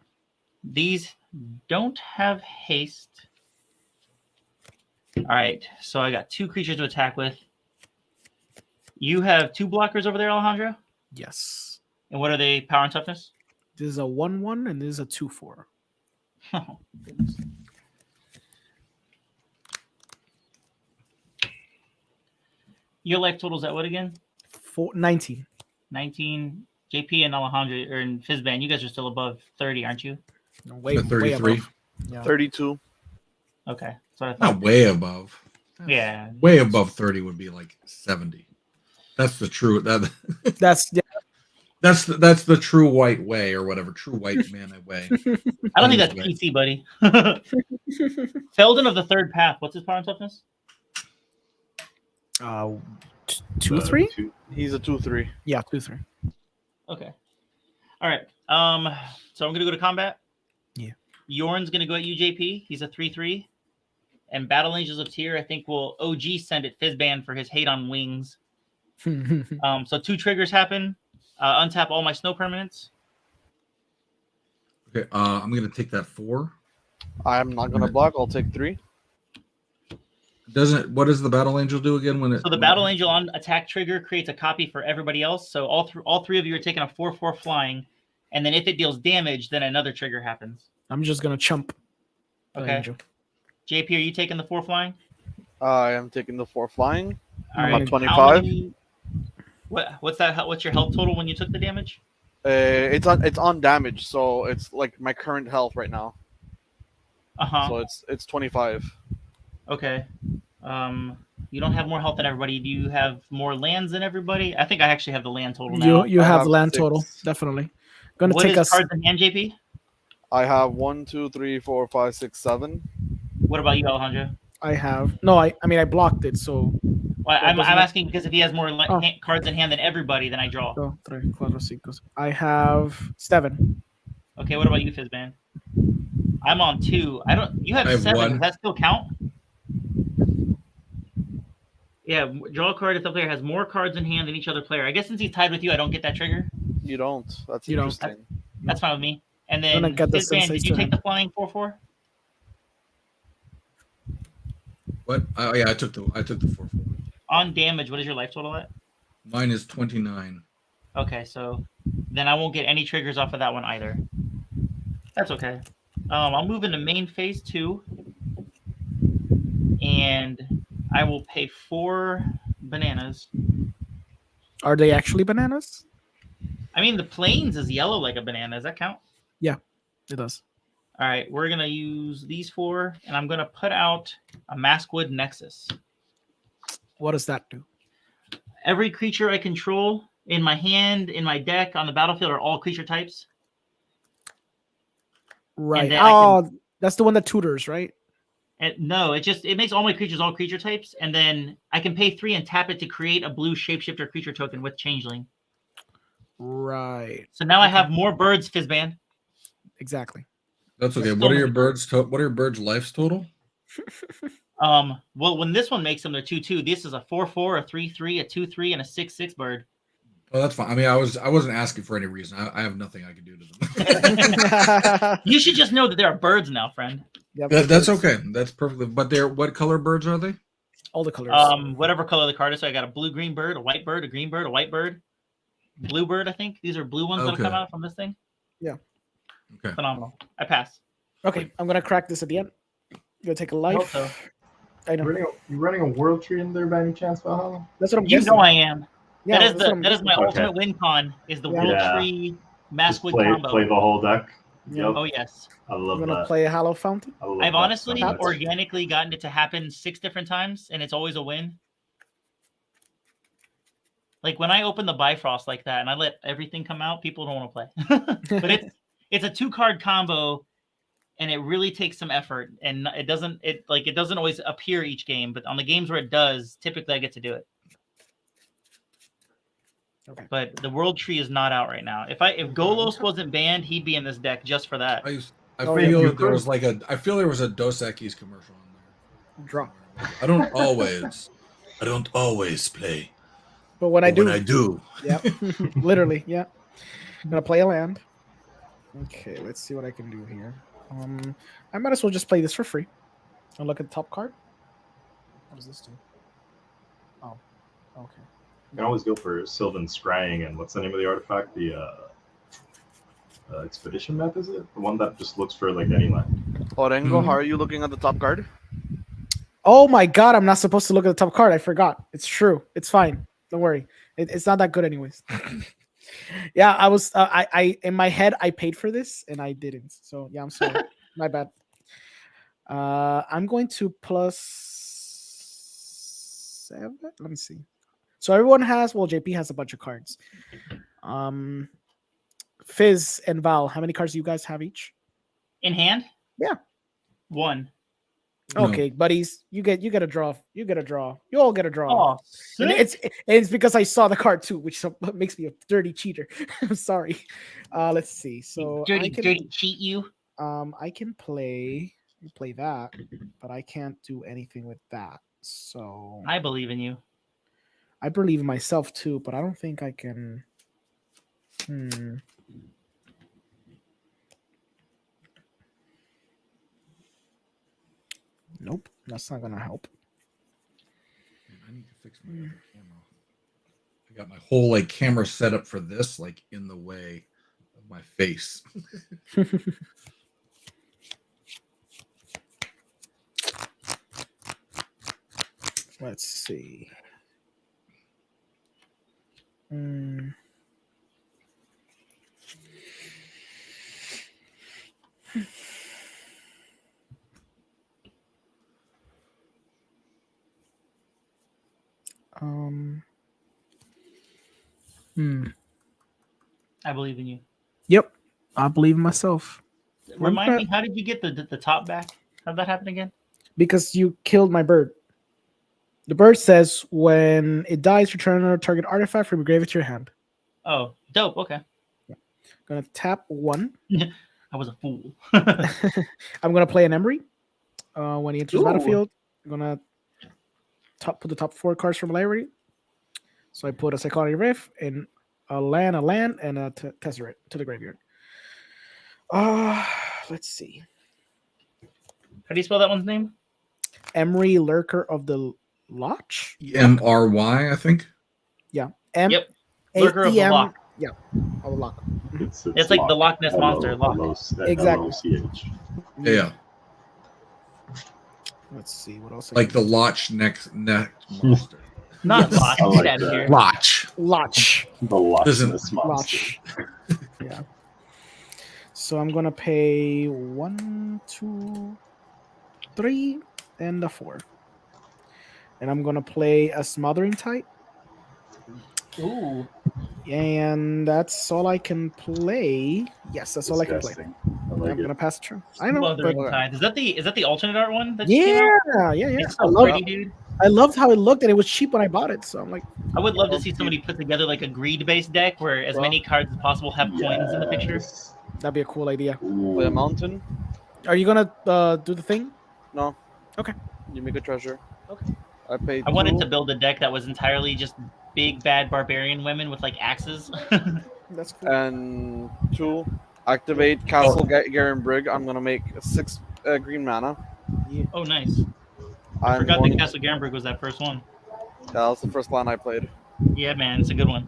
These don't have haste. All right, so I got 2 creatures to attack with. You have 2 blockers over there, Alejandro? Yes. And what are they, power and toughness? This is a 1/1 and this is a 2/4. Oh, goodness. Your life total's at what again? 19. 19. JP and Alejandro, or in Fizban, you guys are still above 30, aren't you? No, way 33. above. Yeah. 32. Okay. So I thought. Not way above. Yeah. Way above 30 would be like 70. That's the true That's that's the true white way or whatever. True white man way. I don't think that's PC, buddy. Felden of the Third Path. What's his power and toughness? 2/3? He's a 2/3. Yeah, 2/3. Okay. All right. So I'm gonna go to combat. Yeah. Yorn's gonna go at UJP. He's a 3/3. And Battle Angels of Tyr, I think will OG send it Fizban for his hate on wings. So 2 triggers happen. Untap all my snow permanents. Okay, I'm gonna take that 4. I'm not gonna block. I'll take 3. What does the Battle Angel do again when it? So the Battle Angel on attack trigger creates a copy for everybody else. So all 3 of you are taking a 4/4 flying, and then if it deals damage, then another trigger happens. I'm just gonna chump. Okay. Angel. JP, are you taking the 4 flying? I am taking the 4 flying. All I'm right. at 25. What's that? What's your health total when you took the damage? It's on damage, so it's like my current health right now. So it's 25. Okay. You don't have more health than everybody. Do you have more lands than everybody? I think I actually have the land total now. You I have have land 6. total, definitely. Gonna What take is us. cards in hand, JP? I have 1, 2, 3, 4, 5, 6, 7. What about you, Alejandro? I have no. I mean I blocked it, so. Well, I'm doesn't it- asking because if he has more Oh. cards in hand than everybody, then I draw. So, 3, 4, 5. I have 7. Okay, what about you, Fizban? I'm on 2. You have I have 7. 1. Does that still count? Yeah, draw a card if the player has more cards in hand than each other player. I guess since he's tied with you, I don't get that trigger. You don't. That's You don't. interesting. That's fine with me. And I'm gonna then, get the Fizban, sensates did you to take him. the flying 4/4? What? Oh yeah, I took the 4/4. On damage, what is your life total at? Mine is 29. Okay, so then I won't get any triggers off of that one either. That's okay. I'll move into main phase 2, and I will pay 4 bananas. Are they actually bananas? I mean, the plains is yellow like a banana. Does that count? It does. All right, we're gonna use these 4, and I'm gonna put out a Maskwood Nexus. What does that do? Every creature I control in my hand, in my deck, on the battlefield are all creature types. Right. then I That's the one that tutors, right? And no, it makes all my creatures all creature types, and then I can pay 3 and tap it to create a blue shapeshifter creature token with Changeling. Right. So now I have more birds, Fizban. Exactly. That's okay. There's What so are your many birds? What are your birds' lives total? Well, when this one makes them, they're 2/2. This is a 4/4, a 3/3, a 2/3, and a 6/6 bird. Oh, that's fine. I mean, I wasn't asking for any reason. I have nothing I can do to them. You should just know that there are birds now, friend. Yep, That's okay. That's perfectly. But they're what color birds are they? all the colors. Whatever color the card is. So I got a blue-green bird, a white bird, a green bird, a white bird, blue bird. I think these are blue ones that'll Okay. come out from this thing. Yeah. Okay. Phenomenal. I pass. Okay, I'm gonna crack this at the end. Gonna take a I hope life. so. I know. You running a world tree in there by any chance, Valhalla? That's what I'm You guessing. know I am. Yeah, that is that's what I'm that is my Okay. ultimate win con. Is the Yeah. World Yeah. Tree Just Maskwood play combo. the whole deck. Yeah. Yep. Oh yes. I I'm love gonna that. play a Hallow Fountain. I love I've that honestly so much. organically gotten it to happen 6 different times, and it's always a win. Like when I open the Bifrost like that, and I let everything come out, people don't want to play. But it's a 2-card combo, and it really takes some effort. And it doesn't always appear each game, but on the games where it does, typically I get to do it. Okay. But the World Tree is not out right now. If Golos wasn't banned, he'd be in this deck just for that. I Oh, feel yeah. that there was I feel there was a Dos Equis commercial on there. Draw. I don't always play. But when I But do, when I do, yep. Literally, yeah. I'm gonna play a land. Okay, let's see what I can do here. I might as well just play this for free. I'll look at the top card. What does this do? Oh, okay. You can always go for Sylvan Scrying, and what's the name of the artifact? The Expedition Map, is it? The one that just looks for like any land. Orengo, how are you looking at the top card? Oh my god, I'm not supposed to look at the top card. I forgot. It's true. It's fine. Don't worry. It's not that good anyways. Yeah, I was I in my head I paid for this and I didn't. So yeah, I'm sorry. My bad. I'm going to +7. Let me see. So everyone has, well, JP has a bunch of cards. Fizz and Val, how many cards do you guys have each? In hand? Yeah. 1. No. Okay, buddies, you get a draw. You get a draw. You all get a draw. Oh, And it's because I saw the card too, which makes me a dirty cheater. I'm sorry. Let's see. So dirty cheat you. I can play that, but I can't do anything with that. So I believe in you. I believe in myself too, but I don't think I can. Nope, that's not gonna help. I need to fix my other camera. I got my whole camera set up for this in the way of my face. Let's see. Mm. Um. Hmm. I believe in you. Yep. I believe in myself. Remind me, how did you get the top back? How did that happen again? Because you killed my bird. The bird says when it dies, return a target artifact from your grave to your hand. Oh, dope. Okay. Gonna tap 1. I was a fool. I'm gonna play an Emery. When he enters Ooh. battlefield, I'm gonna put the top 4 cards from library. So I put a Cyclonic Rift and a land, and a Tesseract to the graveyard. Let's see. How do you spell that one's name? Emery, Lurker of the Loch. MRY, I think. Yeah. Yep. Lurker of the Loch. Yeah. Of the Loch. It's like the Loch Ness Monster. Exactly. LOCH. Yeah. Let's see what else. Like the Loch neck monster. Not Yes. Loch. I like Get out of that. here. Loch. The Loch Doesn't- Ness monster. Loch. Yeah. So I'm gonna pay 1, 2, 3, and a 4. And I'm gonna play a Smothering Tide. Ooh. And that's all I can play. Yes, that's all I can play. Disgusting. I like I'm it. gonna pass the turn. I know, but Smothering Tide. Is that the alternate art one that just came yeah, out? yeah. It's I so love pretty, dude. I loved how it looked, and it was cheap when I bought it. So I'm like, I would love to see somebody put together like a greed-based deck where as many cards as possible have coins in the picture. Yes. that'd be a cool idea. Play a mountain. Are you gonna do the thing? No. Okay. You make a treasure. Okay. I paid. I wanted 2. to build a deck that was entirely just big bad barbarian women with like axes. That's cool. And 2. Activate Castle Garen Brig. I'm gonna make 6 green mana. Oh, nice. I I'm forgot going that Castle Garenberg was that first one. Yeah, that was the first line I played. Yeah, man, it's a good one.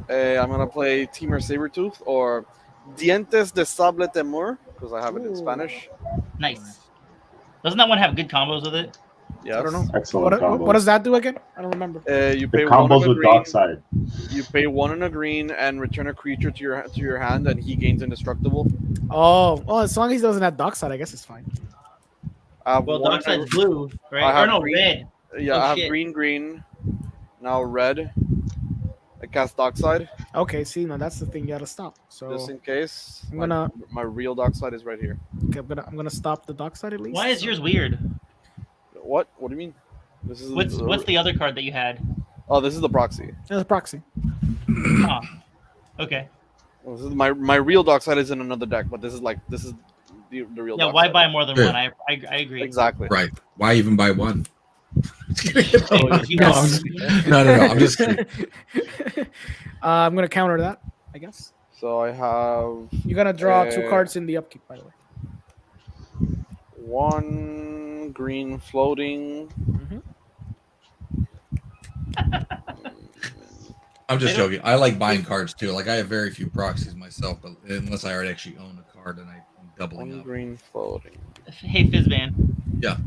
I'm gonna play Teamer Sabertooth or Dientes de Sable Temur because I have it in Ooh. Spanish. Nice. Doesn't that one have good combos with it? Yes. I don't know. Excellent combos. What does that do again? I don't remember. You The pay 1 combos in a with green. Dockside. You pay 1 in a green and return a creature to your hand, and he gains indestructible. Oh, as long as he doesn't have Dockside, I guess it's fine. I have Well, 1 in a- Darkside's blue, I right? Or have no, green. red. Yeah, Oh, I have shit. green. Now red. I cast Dockside Okay, see, now that's the thing you gotta stop. So just in case. I'm gonna- My real Dockside is right here. okay, I'm gonna stop the Dockside at least. Why is so- yours weird? What? What do you mean? This is What's the other card that you had? Oh, this is the proxy. It's a proxy. Huh. Okay. Well, this is my real Dockside is in another deck, but this is the real. Yeah, why Dockside. buy more than Sure. one? I agree. Exactly. Right. Why even buy one? You No, know, I'm just, no. I'm just kidding. I'm gonna counter that, I guess. So I have You're gonna draw 2 Uh, cards in the upkeep, by the way. 1 green floating. I'm just I don't- joking. I like buying cards too. Like I have very few proxies myself, but unless I already actually own a card and I'm doubling 1 up. green floating. hey Fizban, Yeah.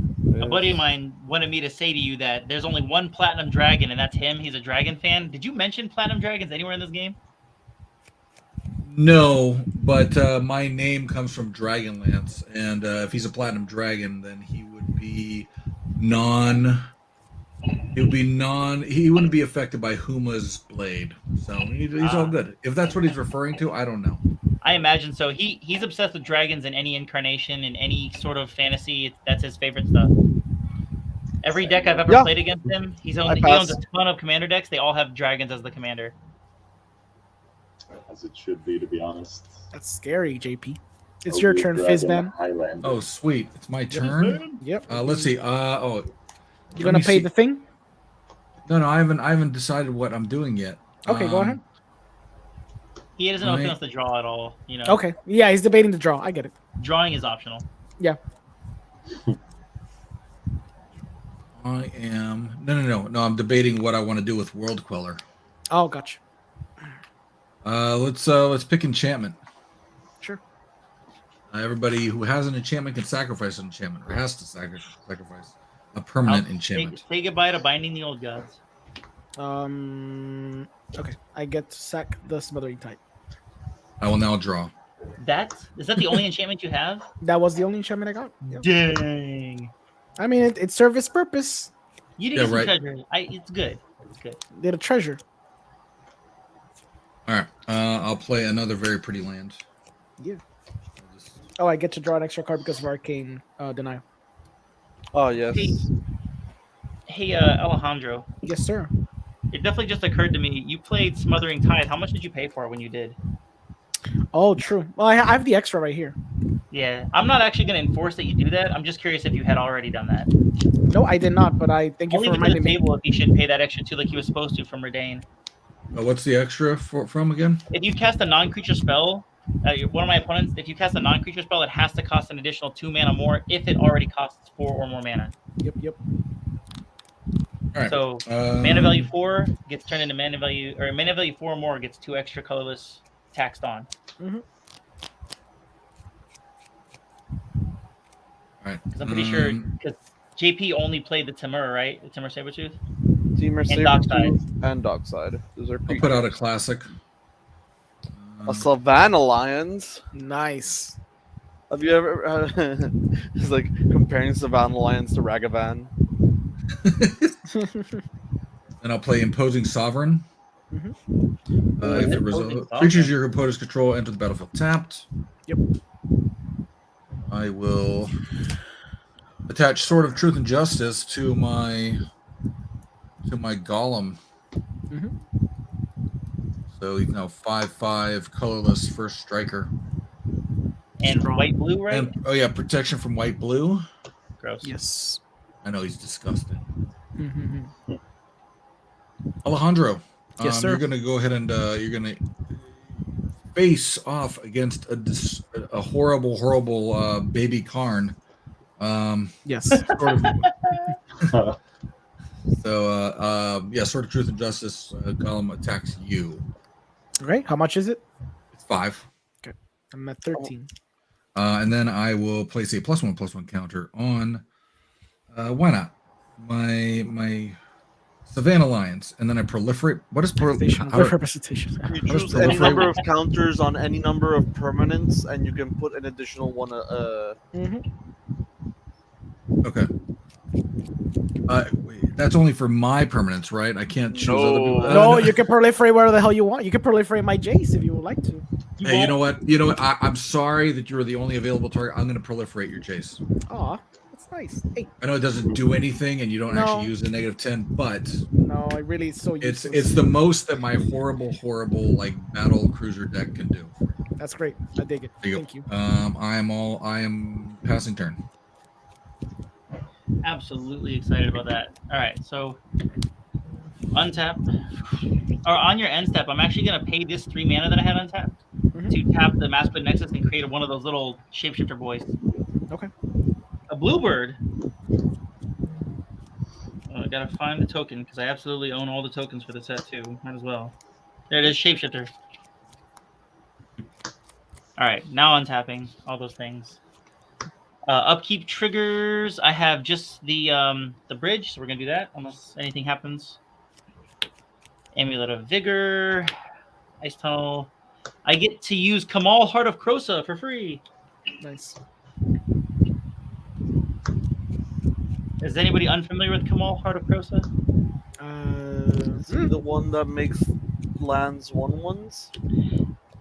a buddy of mine wanted me to say to you that there's only one Platinum Dragon, and that's him. He's a Dragon fan. Did you mention Platinum Dragons anywhere in this game? No, but my name comes from Dragonlance, and if he's a platinum dragon, then he would be non. He would be non. He wouldn't be affected by Huma's blade, so he's all good. If that's what he's referring to, I don't know. I imagine so. He's obsessed with dragons in any incarnation, in any sort of fantasy. That's his favorite stuff. Every deck I've ever Yeah. played against him, he I owns pass. a ton of commander decks. They all have dragons as the commander. As it should be, to be honest. That's scary, JP. It's your Ogre turn, Dragon Fizban. Highlander. Oh, sweet! It's my turn. Yep. Let's see. You're Let gonna me pay see. the thing? No, I haven't decided what I'm doing yet. Okay, go ahead. He doesn't know if he Right. wants to draw at all. You know, Okay. Yeah, he's debating the draw. I get it. drawing is optional. Yeah. I am no. I'm debating what I want to do with World Queller. Oh, gotcha. Let's pick enchantment. Sure. Everybody who has an enchantment can sacrifice an enchantment, or has to sacrifice a permanent enchantment. Say goodbye to binding the old gods. Okay, I get to sack the Smothering Tide. I will now draw. Is that the only enchantment you have? That was the only enchantment I got. Yep. Dang. I mean, it served its purpose. You did Yeah, get some right. treasure. It's good. It's good. Did a treasure. All right. I'll play another very pretty land. Yeah. I'll just- Oh, I get to draw an extra card because of Arcane Denial. Oh yes. Hey, Alejandro. Yes, sir. It definitely just occurred to me. You played Smothering Tide. How much did you pay for it when you did? Oh, true. Well, I have the extra right here. Yeah, I'm not actually going to enforce that you do that. I'm just curious if you had already done that. No, I did not, but I thank you I'll for leave it to the reminding me. table if you should pay that extra too, like you were supposed to from Redain. what's the extra from again? If you cast a non-creature spell, one of my opponents, if you cast a non-creature spell, it has to cost an additional 2 mana more if it already costs 4 or more mana. Yep. All right. So mana value 4 gets turned into mana value, or mana value 4 or more gets 2 extra colorless taxed on. Mm-hmm. All right. Because I'm pretty sure, because JP only played the Timur, right? The Timur Sabretooth? Teamer And Sabertooth and Dockside. Those are I'll put out a classic. a Savannah Lions. Nice. Have you ever? It's like comparing Savannah Lions to Ragavan. And I'll play Imposing Sovereign. Mhm. If it Imposing results, Sovereign. creatures your opponents control enter the battlefield tapped. Yep. I will attach Sword of Truth and Justice to my Golem. Mhm. So he's now 5/5 colorless first striker. And Strong. white blue, right? And oh yeah, protection from white blue. Gross. Yes. I know he's disgusting. Mm-hmm. Alejandro, Yes, sir. you're gonna go ahead and you're gonna face off against a horrible baby Karn. Yes. Sort of, so yeah, Sword of Truth and Justice Golem attacks you. Okay. How much is it? It's 5. I'm at 13. And then I will place a +1/+1 counter on why not? My Savannah Lions, and then I proliferate. What is Representation. Representation. You How does choose any proliferate number work? of counters on any number of permanents, and you can put an additional one. Mm-hmm. Okay. Wait, that's only for my permanents, right? I can't choose other people. No, you can proliferate wherever the hell you want. You can proliferate my Jace if you would like to. Hey, you know what? I'm sorry that you're the only available target. I'm going to proliferate your Chase. Aw, that's nice. Hey, I know it doesn't do anything, and you don't No. actually use the -10, but no, I really it's so useless. it's the most that my horrible like battle cruiser deck can do. That's great. I dig it. There you Thank you. go. I am passing turn. Absolutely excited about that. All right, so untap, or on your end step, I'm actually going to pay this 3 mana that I had untapped to tap the Maskwood Nexus and create one of those little shapeshifter boys. Okay. A bluebird. Oh, I gotta find the token because I absolutely own all the tokens for the set too. Might as well. There it is, shapeshifter. All right, now untapping all those things. Upkeep triggers. I have just the bridge, so we're gonna do that unless anything happens. Amulet of Vigor, Ice Tunnel. I get to use Kamal Heart of Krosa for free. Nice. Is anybody unfamiliar with Kamal Heart of Krosa? Is he the one that makes lands 1/1s?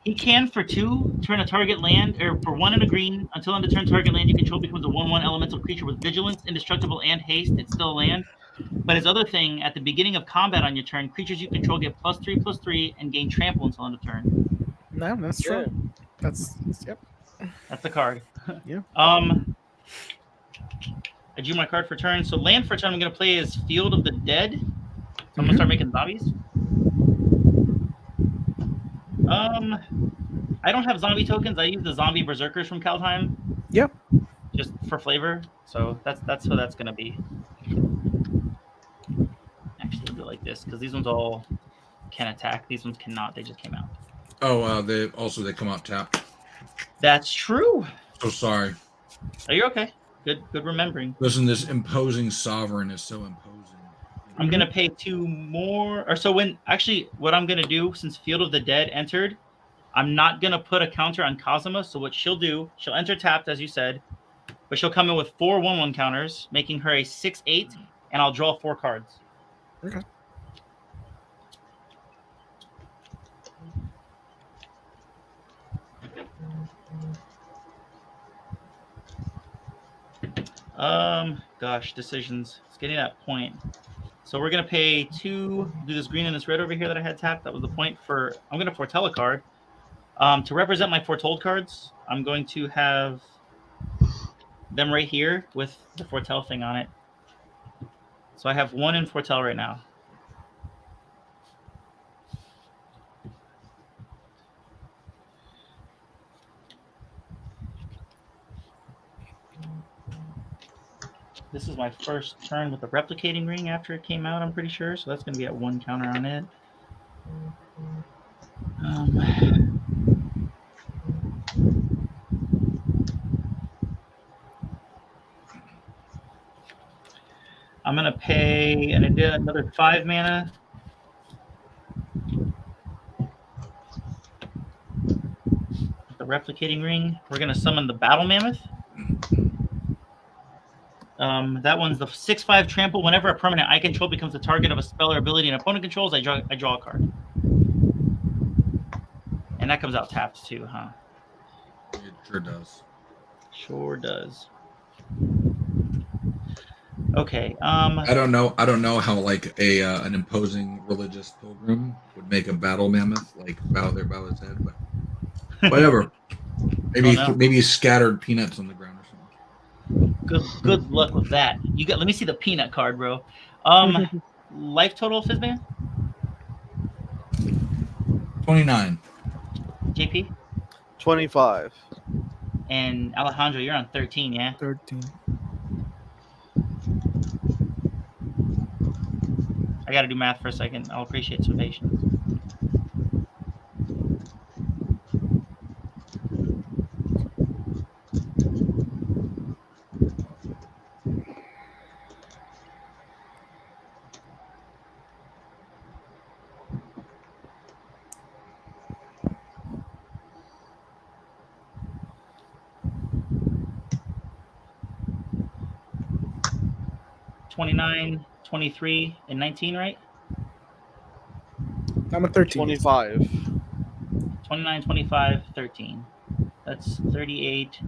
He can, for 2, turn a target land, or for 1 and a green, until end of turn, target land you control becomes a 1/1 elemental creature with vigilance, indestructible, and haste. It's still a land. But his other thing, at the beginning of combat on your turn, creatures you control get +3/+3 and gain trample until end of turn. No, that's true. That's yep. That's the card. Yeah. I drew my card for turn. So land for turn I'm going to play is Field of the Dead. So I'm going to start making zombies. I don't have zombie tokens. I use the zombie berserkers from Kaldheim. Yep. Just for flavor. So that's what that's going to be. Actually, I'll do it like this because these ones all can attack. These ones cannot. They just came out. Oh, they come out tapped. That's true. So sorry. Are you okay? Good remembering. Listen, this imposing sovereign is so imposing. I'm gonna pay 2 more, or so when actually what I'm gonna do, since Field of the Dead entered, I'm not gonna put a counter on Kazuma. So what she'll do, she'll enter tapped as you said, but she'll come in with 4 1/1 counters, making her a 6/8, and I'll draw 4 cards. Okay. Gosh, decisions. It's getting to that point. So we're gonna pay 2. Do this green and this red over here that I had tapped. That was the point for. I'm gonna foretell a card. To represent my foretold cards, I'm going to have them right here with the foretell thing on it. So I have 1 in foretell right now. This is my first turn with the replicating ring after it came out, I'm pretty sure. So that's going to be at 1 counter on it. I'm going to pay another 5 mana. The replicating ring. We're going to summon the Battle Mammoth. That one's the 6/5 trample. Whenever a permanent I control becomes the target of a spell or ability an opponent controls, I draw a card. And that comes out tapped too, huh? It sure does. Sure does. Okay. I don't know how like an imposing religious pilgrim would make a battle mammoth like bow his head, but whatever. Maybe scattered peanuts on the ground or something. Good luck with that. Let me see the peanut card, bro. Life total, Fizban? 29. JP? 25. And Alejandro, you're on 13, yeah? 13. I got to do math for a second. I'll appreciate some patience. $29, 23, and 19, right? I'm at 13. 25. 29, 25, 13. That's 38.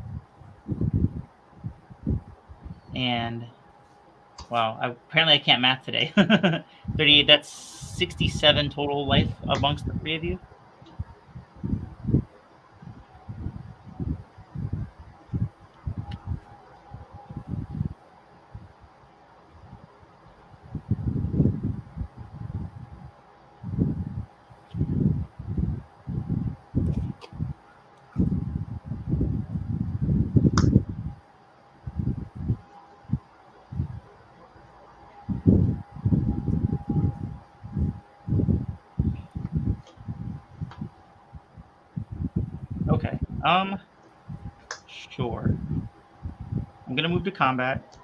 And wow, apparently I can't math today. 38, that's 67 total life amongst the 3 of you. Okay. Sure. I'm gonna move to combat.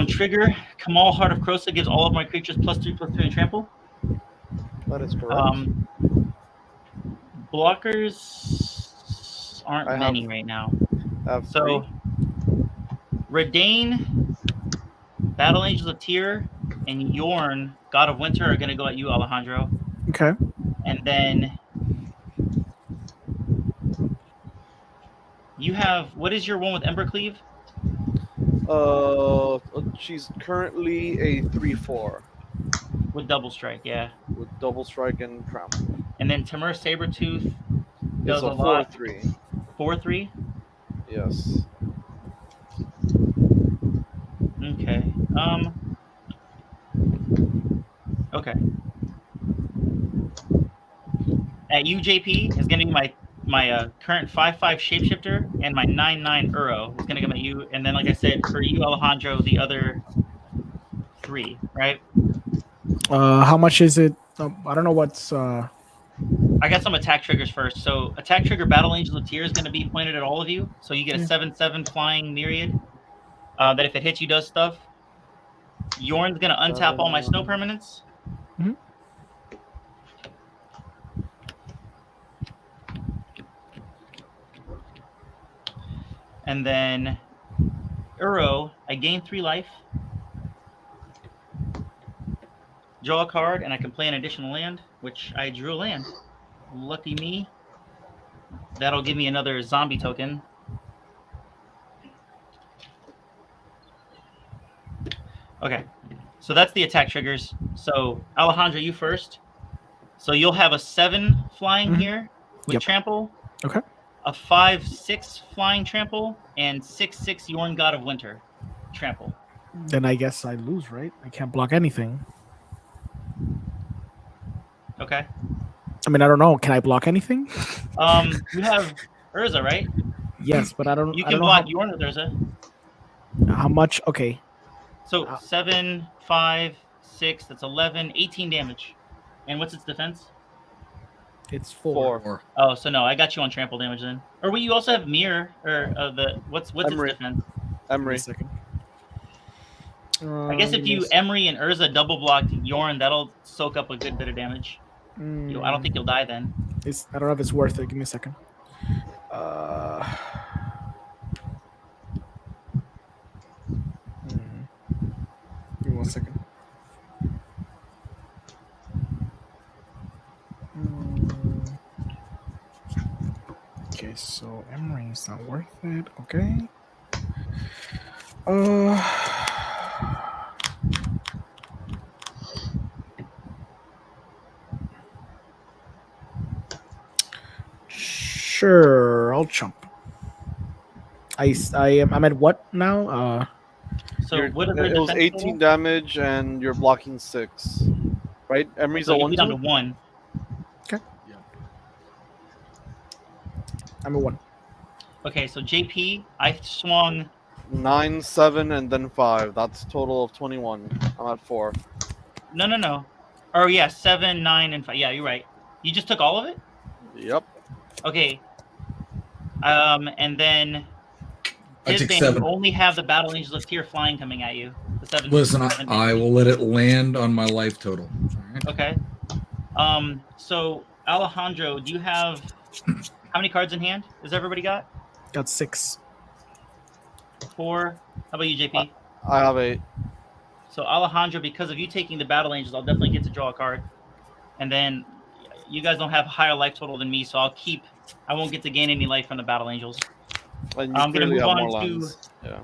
Trigger Kamal Heart of Krosa gives all of my creatures +3/+3 and trample. That is correct. Blockers aren't many right now. So Redain, Battle Angels of Tyr, and Yorn, God of Winter, are gonna go at you, Alejandro. Okay. And then you have, what is your one with Embercleave? She's currently a 3/4 With double strike, yeah. with double strike and trample. And then Timur Sabretooth does It's a 4/3. 4/3? Yes. Okay. Okay. At you, JP, is going to be my current 5/5 shapeshifter and my 9/9 Uro is going to come at you. And then, like I said, for you, Alejandro, the other 3, right? How much is it? I don't know what's. I got some attack triggers first. So attack trigger Battle Angels of Tyr is going to be pointed at all of you. So you get a 7/7 flying myriad that if it hits you does stuff. Yorn's gonna untap all my snow permanents. Mhm. And then Uro, I gain 3 life. Draw a card, and I can play an additional land, which I drew a land. Lucky me. That'll give me another zombie token. Okay, so that's the attack triggers. So Alejandro, you first. So you'll have a 7 flying here with trample. Okay. A 5/6 flying trample and 6/6 Yorn God of Winter trample. Then I guess I lose, right? I can't block anything. Okay. I mean, I don't know. Can I block anything? You have Urza, right? Yes, but I don't. You I can don't block know Yorn with Urza. how much. Okay. So 7, 5, 6. That's 11, 18 damage. And what's its defense? It's 4. 4. Oh, so no, I got you on trample damage then. Or wait, you also have mirror or what's Emery. its defense? Emery. Wait a second. I guess if you Emery and Urza double blocked Yorn, that'll soak up a good bit of damage. I don't think you'll die then. I don't know if it's worth it. Give me a second. Give me 1 second. Okay, so Emery is not worth it. Okay. Sure, I'll jump. I'm at what now? So what are It was 18 damage, and you're blocking 6. Right? Emery's So a you 1 beat down to 1. I'm at 1. Okay, so JP, I swung 9, 7, and then 5. That's a total of 21. I'm at 4. No. Oh yeah, 7, 9, and 5. Yeah, you're right. You just took all of it? Yep. Okay. And then I took Fizban, 7. you only have the Battle Angels of Tear flying coming at you. The 7. Listen, I will let it land on my life total. All right. Okay. So Alejandro, do you have how many cards in hand? Has everybody got? Got 6. 4. How about you, JP? I have 8. So Alejandro, because of you taking the Battle Angels, I'll definitely get to draw a card. And then you guys don't have higher life total than me, so I won't get to gain any life from the Battle Angels. And you I'm gonna clearly move have on more to lands. Yeah.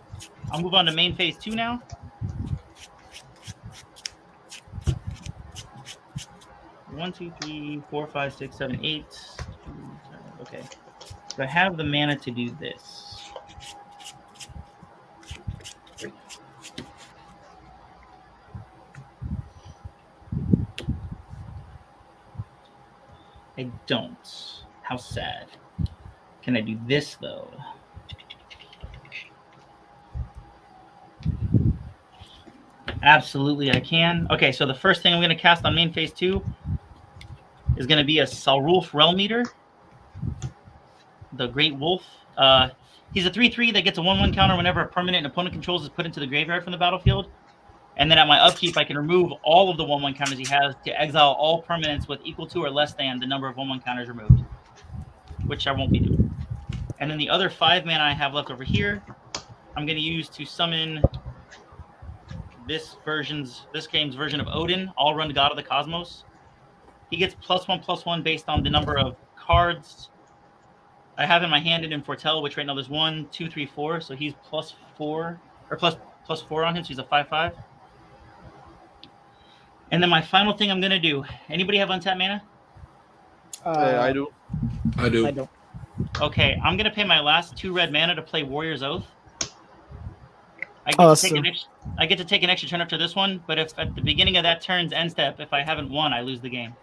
I'll move on to main phase 2 now. One, 2, 3, 4, 5, 6, 7, 8. Okay. So I have the mana to do this. I don't. How sad. Can I do this though? Absolutely, I can. Okay, so the first thing I'm going to cast on main phase 2 is going to be a Salrulf Realm Eater, the Great Wolf. He's a 3/3 that gets a 1/1 counter whenever a permanent an opponent controls is put into the graveyard from the battlefield. And then at my upkeep, I can remove all of the 1/1 counters he has to exile all permanents with equal to or less than the number of 1/1 counters removed, which I won't be doing. And then the other 5 mana I have left over here, I'm going to use to summon this game's version of Odin, All-Run God of the Cosmos. He gets +1/+1 based on the number of cards I have in my hand and in Foretell, which right now there's 1, 2, 3, 4. So he's +4 or +4 on him. So he's a 5/5. And then my final thing I'm gonna do. Anybody have untapped mana? I do. I do. I don't. Okay, I'm gonna pay my last 2 red mana to play Warrior's Oath. I get to take an extra turn up to this one, but if at the beginning of that turn's end step, if I haven't won, I lose the game.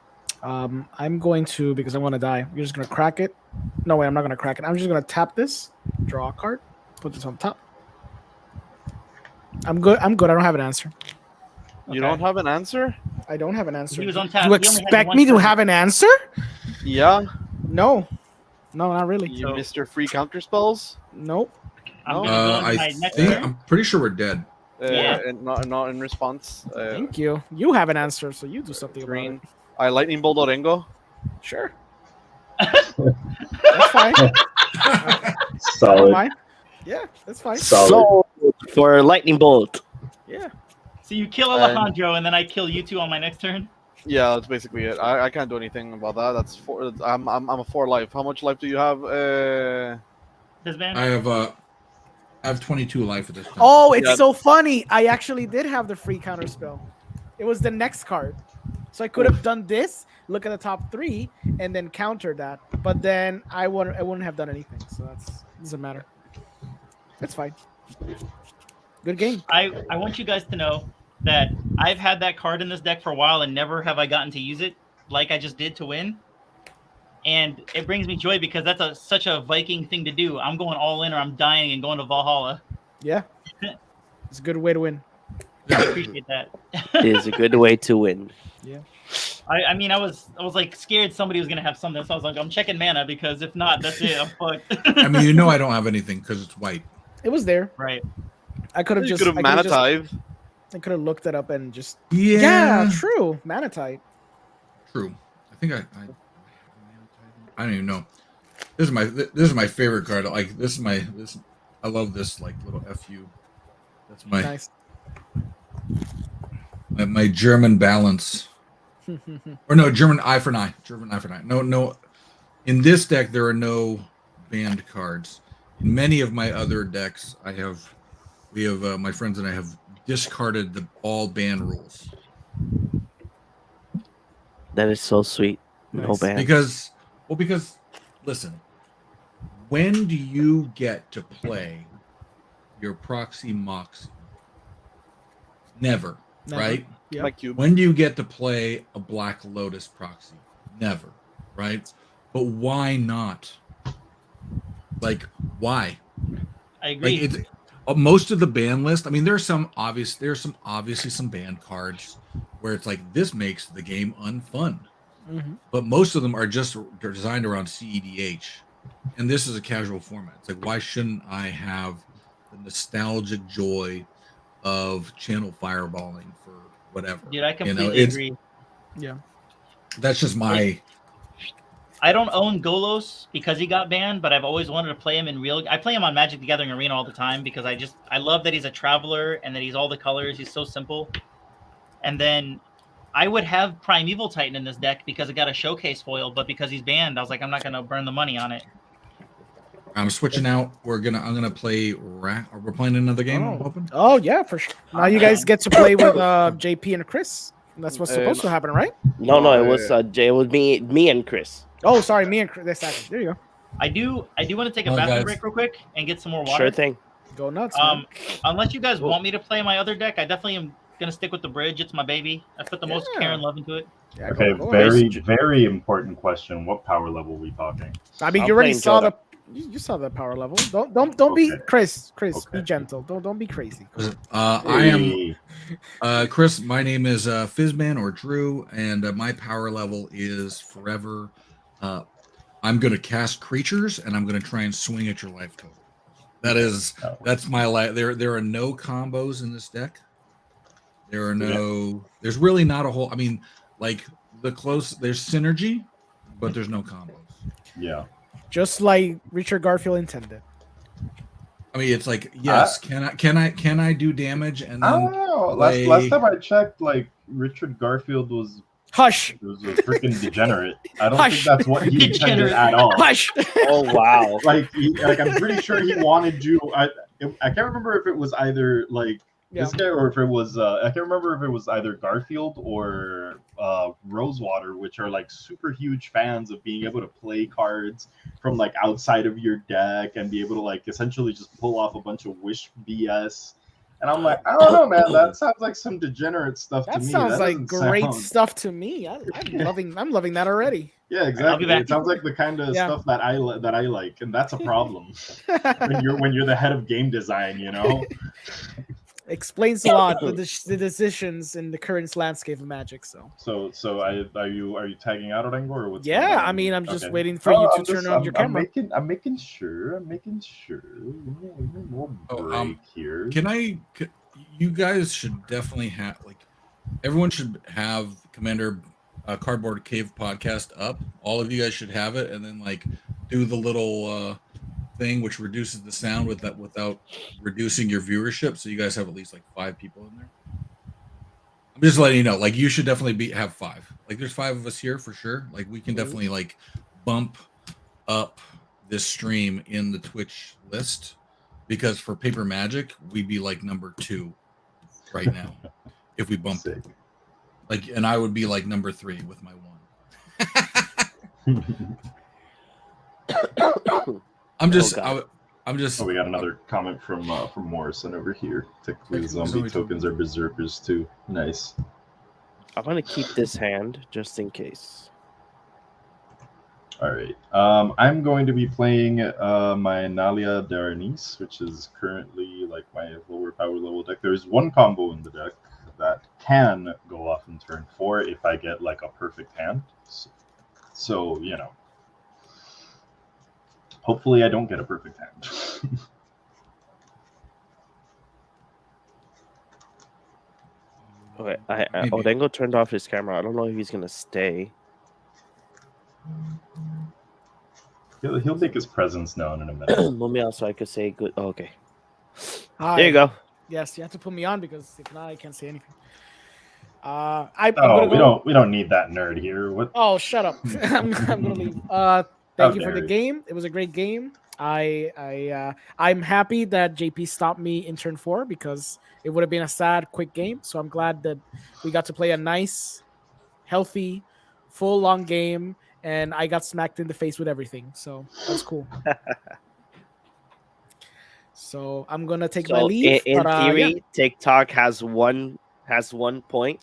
I'm going to, because I want to die. You're just going to crack it. No way, I'm not going to crack it. I'm just going to tap this, draw a card, put this on top. I'm good. I don't have an answer. You don't have an answer? I don't have an answer. He was on tap. You He only had expect one me to turn. have an answer? Yeah. No, not really. You missed your free counter spells? Nope. I'm gonna go into my next turn. I'm pretty sure we're dead. Yeah. and not in response. Thank you. You have an answer, so you do something about Green. it. I lightning bolt Orengo. Sure. That's fine. I don't Solid. mind. Yeah, that's fine. Solid. So for lightning bolt. Yeah. So you kill Alejandro, and then I kill you two on my next turn. Yeah, that's basically it. I can't do anything about that. That's four. I'm a 4 life. How much life do you have? This man. I have 22 life at this time. Oh, it's Yeah. so funny. I actually did have the free counter spell. It was the next card. So I could have done this, look at the top 3, and then counter that. But then I wouldn't have done anything. So doesn't matter. That's fine. Good game. I want you guys to know that I've had that card in this deck for a while, and never have I gotten to use it like I just did to win. And it brings me joy because that's such a Viking thing to do. I'm going all in, or I'm dying and going to Valhalla. Yeah. It's a good way to win. I appreciate that. It is a good way to win. Yeah. I mean, I was like scared somebody was gonna have something, so I was like, I'm checking mana because if not, that's it. I'm fucked. I mean, you know, I don't have anything because it's white. It was there. Right. I could have you just could have mana tithe. I could have looked it up and just Yeah, true. Manatite. true. I think I don't even know. This is my favorite card. Like I love this like little FU. That's my Nice. my German balance. Or no, German eye for an eye. German eye for an eye. No. In this deck, there are no banned cards. In many of my other decks, we have my friends and I have discarded all ban rules That is so sweet. No Nice. ban. because listen, when do you get to play your proxy moxie? Never. Never. Right? Yep. My cube. When do you get to play a Black Lotus proxy? Never, right? But why not? Like, why? I agree. Like, it's most of the ban list. I mean, there's some obviously some banned cards where it's like this makes the game unfun. Mhm. But most of them are just designed around CEDH, and this is a casual format. It's like, why shouldn't I have the nostalgic joy of channel fireballing for whatever? Dude, I completely it's- agree. Yeah. That's just my. I don't own Golos because he got banned, but I've always wanted to play him in real. I play him on Magic the Gathering Arena all the time because I love that he's a traveler and that he's all the colors. He's so simple. And then I would have Primeval Titan in this deck because it got a showcase foil, but because he's banned, I was like, I'm not gonna burn the money on it. I'm switching out. I'm gonna play. We're playing another game. I'm hoping. Oh yeah, for sure. Now you guys get to play with JP and Chris. That's what's supposed to happen, right? No, it was Jay. It was me and Chris. Oh, sorry, me and Chris. There you go. I do want to take a Well, bathroom guys. break real quick and get some more water. Sure thing. Go nuts. Man. Unless you guys want me to play my other deck, I definitely am gonna stick with the bridge. It's my baby. I put the most Yeah. care and love into it. Yeah, Okay, go very, ahead. very important question. What power level are we talking? I mean, I'm you already playing saw Joda. you saw the power level. Don't be Okay. Chris. Be Okay. gentle. Don't be crazy. I am Hey, Chris. My name is Fizban or Drew, and my power level is forever. I'm gonna cast creatures, and I'm gonna try and swing at your life total. That's my life. There are no combos in this deck. There's really not a whole. I mean, like there's synergy, but there's no combos. yeah. Just like Richard Garfield intended. I mean, it's like, yes, can I do damage? And I then don't know. play- Last time I checked, like Richard Garfield was Hush. a freaking degenerate. I don't Hush. think that's what he intended Degenerate. at all. Hush. Oh wow. Like I'm pretty sure he wanted you. I can't remember if it was either like this guy or if it was I can't remember if it was either Garfield or Rosewater, which are like super huge fans of being able to play cards from like outside of your deck and be able to like essentially just pull off a bunch of wish BS. And I'm like, I don't know, man. That sounds like some degenerate stuff to That me. sounds like doesn't great sound- stuff to me. I'm loving that already. Yeah, I'll be exactly. back. It sounds like the kind of Yeah. stuff that I like, and that's a problem when you're the head of game design. You know. Explains a lot the decisions in the current landscape of Magic. So Are you tagging out Orengo or what's yeah, going on? I mean, I'm just Okay. waiting for you to I'm turn just- on your camera. I'm making sure. We need a little Oh, break here. Can I? you guys should definitely have everyone should have Commander Cardboard Cave podcast up. All of you guys should have it, and then do the little thing which reduces the sound without reducing your viewership. So you guys have at least 5 people in there. I'm just letting you know. You should definitely have 5. There's 5 of us here for sure. We can definitely bump up this stream in the Twitch list, because for Paper Magic we'd be number 2 right now if we bumped it. And I would be number 3 with my 1. I'm just Oh, we got another comment from Morrison over here. Technically, zombie tokens are berserkers too. Nice. I'm gonna keep this hand just in case. All right. I'm going to be playing my Nalia Daranice, which is currently my lower power level deck. There's one combo in the deck that can go off in turn 4 if I get a perfect hand. So hopefully I don't get a perfect hand. Okay, Odengo turned off his camera. I don't know if he's gonna stay. He'll make his presence known in a minute. Let me also I could say good. Oh, okay. Hi. There you go. Yes, you have to put me on because if not, I can't say anything. We don't need that nerd here. What? Oh, shut up! I'm gonna leave. Thank you for the game. It was a great game. I'm happy that JP stopped me in turn 4 because it would have been a sad, quick game. So I'm glad that we got to play a nice, healthy, full long game, and I got smacked in the face with everything. So that's cool. So I'm gonna take my leave. In theory, TikTok has one point.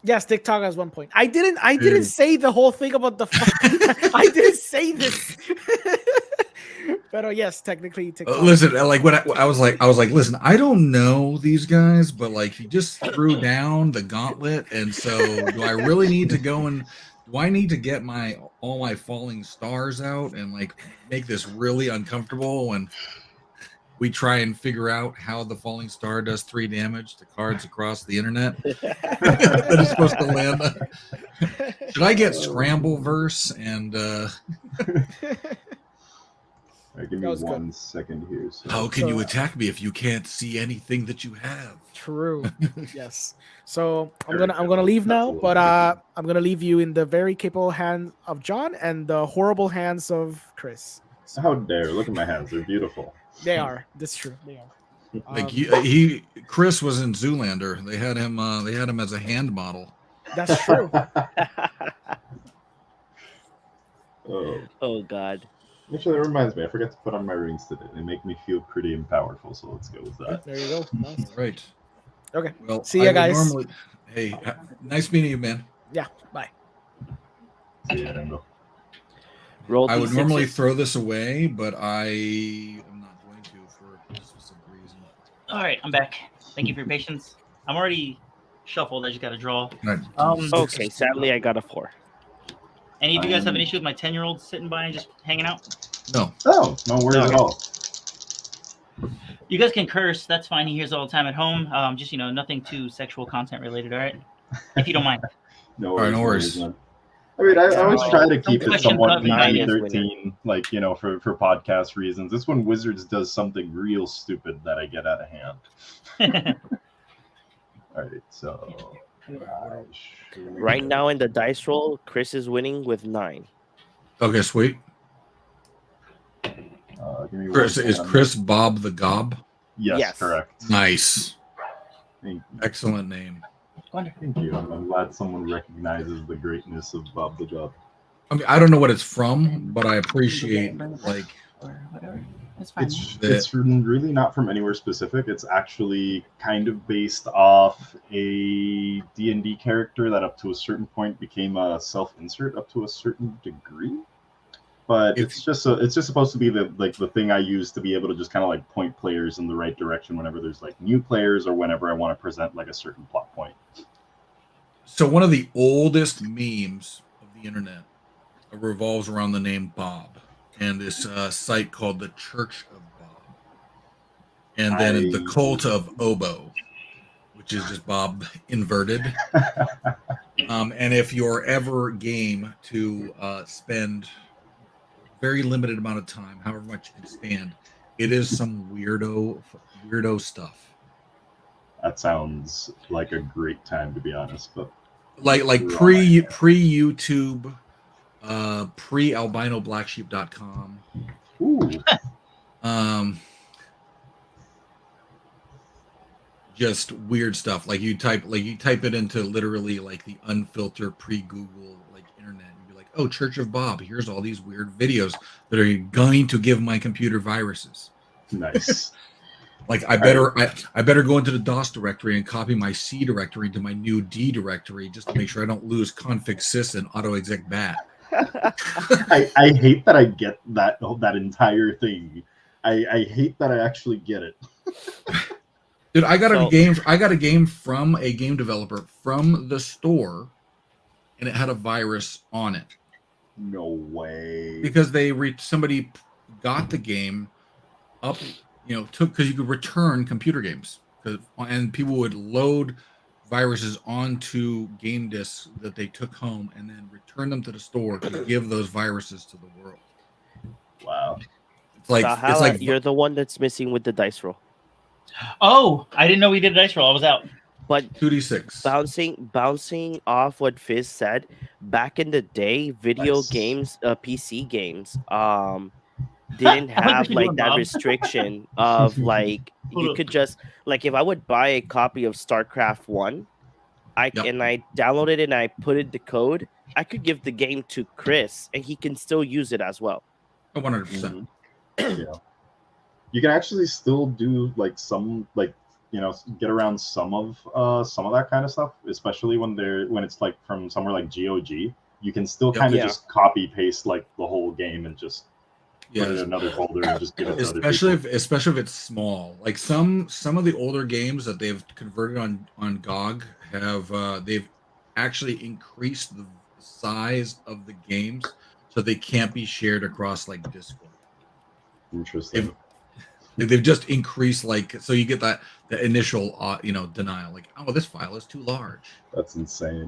Yes, TikTok has 1 point. I didn't say the whole thing about the. I didn't say this. But yes, technically TikTok. Listen, when I was like, listen, I don't know these guys, but he just threw down the gauntlet, and so do I really need to go and do I need to get all my falling stars out and make this really uncomfortable when we try and figure out how the falling star does 3 damage to cards across the internet that is supposed to land? Should I get Scramble Verse and Right, give me 1 second here. how can you attack me if you can't see anything that you have? True. Yes. So I'm gonna leave now, but I'm gonna leave you in the very capable hands of John and the horrible hands of Chris. So, how dare! Look at my hands; they're beautiful. They are. That's true. They are. Chris was in Zoolander. They had him as a hand model. That's true. Oh God. Actually, that reminds me. I forgot to put on my rings today. They make me feel pretty and powerful. So let's go with that. There you go. Nice. Right. Okay. Well, see you guys. Hey, nice meeting you, man. Yeah. Bye. See ya, Endo. I would normally throw this away, but I am not going to for a specific reason. All right, I'm back. Thank you for your patience. I'm already shuffled. I just got to draw. Okay, sadly, I got a 4. Any of you guys have an issue with my 10-year-old sitting by and just hanging out? No. Oh, no worries at all. You guys can curse. That's fine. He hears all the time at home. Just, nothing too sexual content related, all right? If you don't mind. No worries. No worries. I mean, I always try to keep it somewhat PG-13, for podcast reasons. This one, Wizards does something real stupid that I get out of hand. All right, so... Right now in the dice roll, Chris is winning with 9. Okay, sweet. Chris, is Chris Bob the Gob? Yes, correct. Nice. Excellent name. Thank you. I'm glad someone recognizes the greatness of Bob the Gob. I mean, I don't know what it's from, but I appreciate whatever. That's fine. It's really not from anywhere specific. It's actually kind of based off a D&D character that up to a certain point became a self-insert up to a certain degree. But it's just supposed to be the thing I use to be able to just kind of point players in the right direction whenever there's new players or whenever I want to present a certain plot point. So one of the oldest memes of the internet revolves around the name Bob and this site called the Church of Bob. and then the Cult of Oboe, which is just Bob inverted. And if you're ever game to spend very limited amount of time, however much you can stand, it is some weirdo stuff. That sounds like a great time, to be honest. But like pre YouTube, pre albinoblacksheep.com. Ooh. Just weird stuff. Like you type it into literally like the unfiltered pre-Google like internet. You'd be like, oh, Church of Bob, here's all these weird videos that are going to give my computer viruses. Nice. Like I better go into the DOS directory and copy my C directory to my new D directory just to make sure I don't lose config sys and auto exec bat. I hate that I get that entire thing. I hate that I actually get it. Dude, I got a game from a game developer from the store, and it had a virus on it. No way. Because somebody got the game up, because you could return computer games, and people would load viruses onto game disks that they took home and then return them to the store to give those viruses to the world. Wow. It's like you're the one that's missing with the dice roll. Oh, I didn't know we did a dice roll. I was out. But 2d6. Bouncing off what Fizz said, back in the day, video games, PC games, didn't have like that restriction of like you could just like if I would buy a copy of StarCraft 1, and I downloaded it and I put in the code, I could give the game to Chris and he can still use it as well. 100%. Yeah. You can actually still do like some get around some of that kind of stuff, especially when it's like from somewhere like GOG. You can still kind of just copy paste like the whole game and just put it in another folder and just give it to other people. Especially if it's small. Like some of the older games that they've converted on GOG they've actually increased the size of the games so they can't be shared across like Discord. Interesting. They've just increased so you get the initial denial, like, oh, this file is too large. That's insane.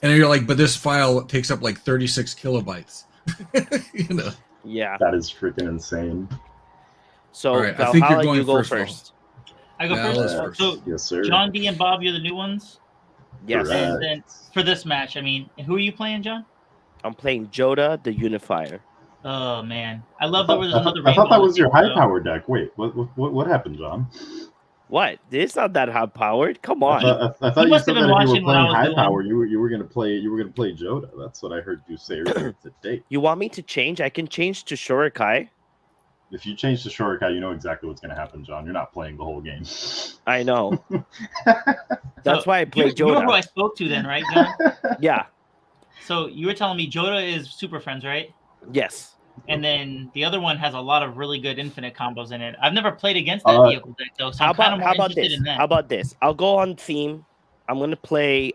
And you're like, but this file takes up like 36 kilobytes. Yeah, that is freaking insane. So right, I think you're going first. I go first. So yes, sir. John D and Bob, you're the new ones. Yes. Correct. And then for this match, I mean, who are you playing, John? I'm playing Joda the Unifier. Oh man, I love that there's another. I thought that was your high power deck. Wait, what happened, John? What? It's not that high powered. Come on. I thought you said that if you were playing high power, you were gonna play Joda. That's what I heard you say earlier today. You want me to change? I can change to Shurikai. If you change to Shurikai, you know exactly what's gonna happen, John. You're not playing the whole game. I know. That's why I play Joda. You know who I spoke to then, right, John? Yeah. So you were telling me Joda is Super Friends, right? Yes. And then the other one has a lot of really good infinite combos in it. I've never played against that vehicle deck though, so I'm kind of more interested in that. How about this? I'll go on theme. I'm gonna play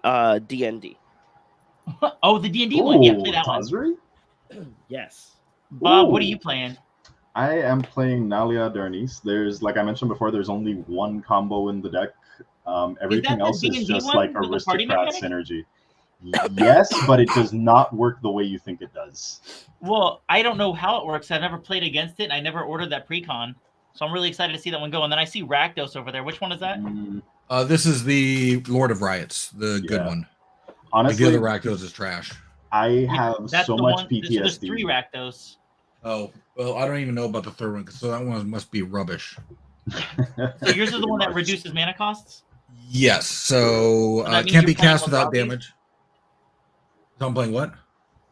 D&D. Oh, the D&D one. Yeah, play that Tazri? one. Yes. Bob, what are you playing? I am playing Nalia Darnis. There's, like I mentioned before, there's only one combo in the deck. Everything else is just like aristocrat synergy. Yes, but it does not work the way you think it does. Well, I don't know how it works. I've never played against it. I never ordered that pre-con. So I'm really excited to see that one go. And then I see Rakdos over there. Which one is that? This is the Lord of Riots, the good one. Honestly, the other Rakdos is trash. I have so much PTSD. There's 3 Rakdos. Oh, well, I don't even know about the third one, so that one must be rubbish. So yours is the one that reduces mana costs? Yes, so can't be cast without damage. So I'm playing what?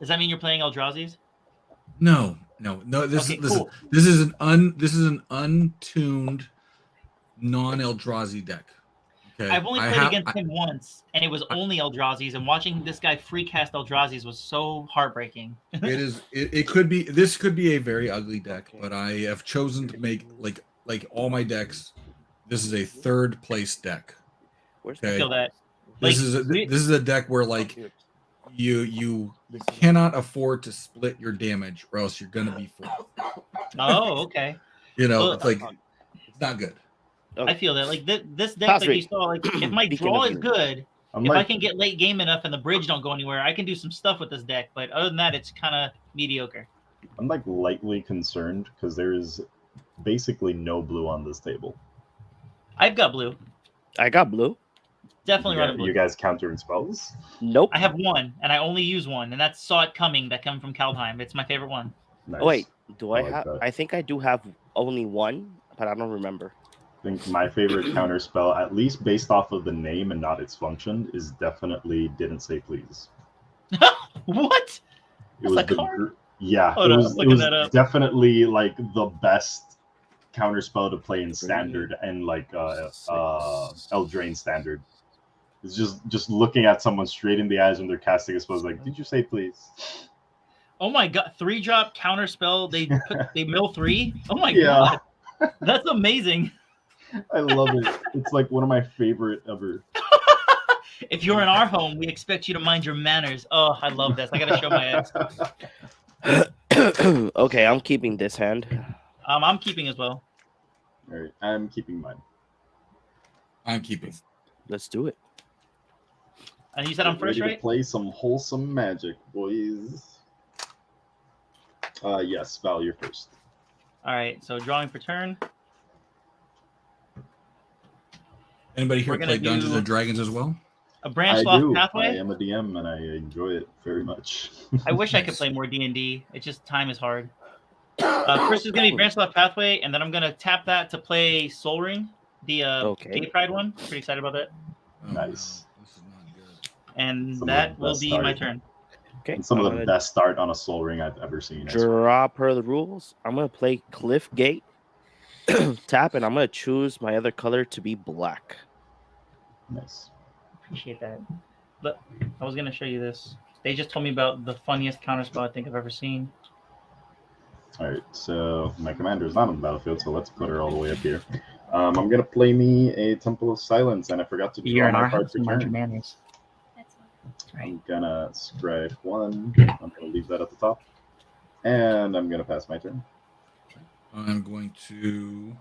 Does that mean you're playing Eldrazi's? No. This is an untuned non-Eldrazi deck. Okay. I've only played against him once, and it was only Eldrazi's. And watching this guy free cast Eldrazi's was so heartbreaking. It could be. This could be a very ugly deck, but I have chosen to make like all my decks. This is a third place deck. Okay. I feel that. This is a deck where like you cannot afford to split your damage, or else you're gonna be full. Oh, okay. It's like Not good. I feel that like this deck, Pass like you rate. saw, like if my Speaking draw of is you. good, I'm if I like, can get late game enough and the bridge don't go anywhere, I can do some stuff with this deck. But other than that, it's kind of mediocre. I'm like lightly concerned because there is basically no blue on this table. I've got blue. I got blue. Definitely running blue. You guys countering spells? Nope. I have one, and I only use one, and that's Saw It Coming that come from Kaldheim. It's my favorite one. Nice. Oh, wait, do I like have? that. I think I do have only one, but I don't remember. I think my favorite counter spell, at least based off of the name and not its function, is definitely Didn't Say Please. What? It was That's a card? Yeah, Hold it on, was, I'm looking that up. definitely like the best counter spell to play in standard and like Eldraine standard. It's just looking at someone straight in the eyes when they're casting a spell, like, did you say please? Oh my god, 3-drop counter spell. They mill 3. Oh my Yeah. god, that's amazing. I love it. It's like one of my favorite ever. If you're in our home, we expect you to mind your manners. Oh, I love this. I gotta show my ex. Okay, I'm keeping this hand. I'm keeping as well. All right, I'm keeping mine. I'm keeping. Let's do it. And you said I'm first, Ready right? to play some wholesome magic, boys. Yes, Val, you're first. All right, so drawing for turn. Anybody here We're gonna play Dungeons do- and Dragons as well? A I branch off do. I pathway. am a DM and I enjoy it very much. I wish I could play more D&D. It's just time is hard. First is gonna be branch off pathway, and then I'm gonna tap that to play Soul Ring, the Okay. Gay Pride one. Pretty excited about that. Oh, Nice. no, this is not good. And Some of that the will best be my start. turn. Okay. And some I'm of the gonna best start on a Soul Ring I've ever seen. I swear. draw per the rules. I'm gonna play Cliff Gate. Tap, and I'm gonna choose my other color to be black. Nice. Appreciate that. But I was gonna show you this. They just told me about the funniest counterspell I think I've ever seen. All right, so my commander is not on the battlefield, so let's put her all the way up here. I'm gonna play me a Temple of Silence, and I forgot to draw my card for turn. manners. Right. I'm gonna scribe 1. I'm gonna leave that at the top, and I'm gonna pass my turn. I'm going to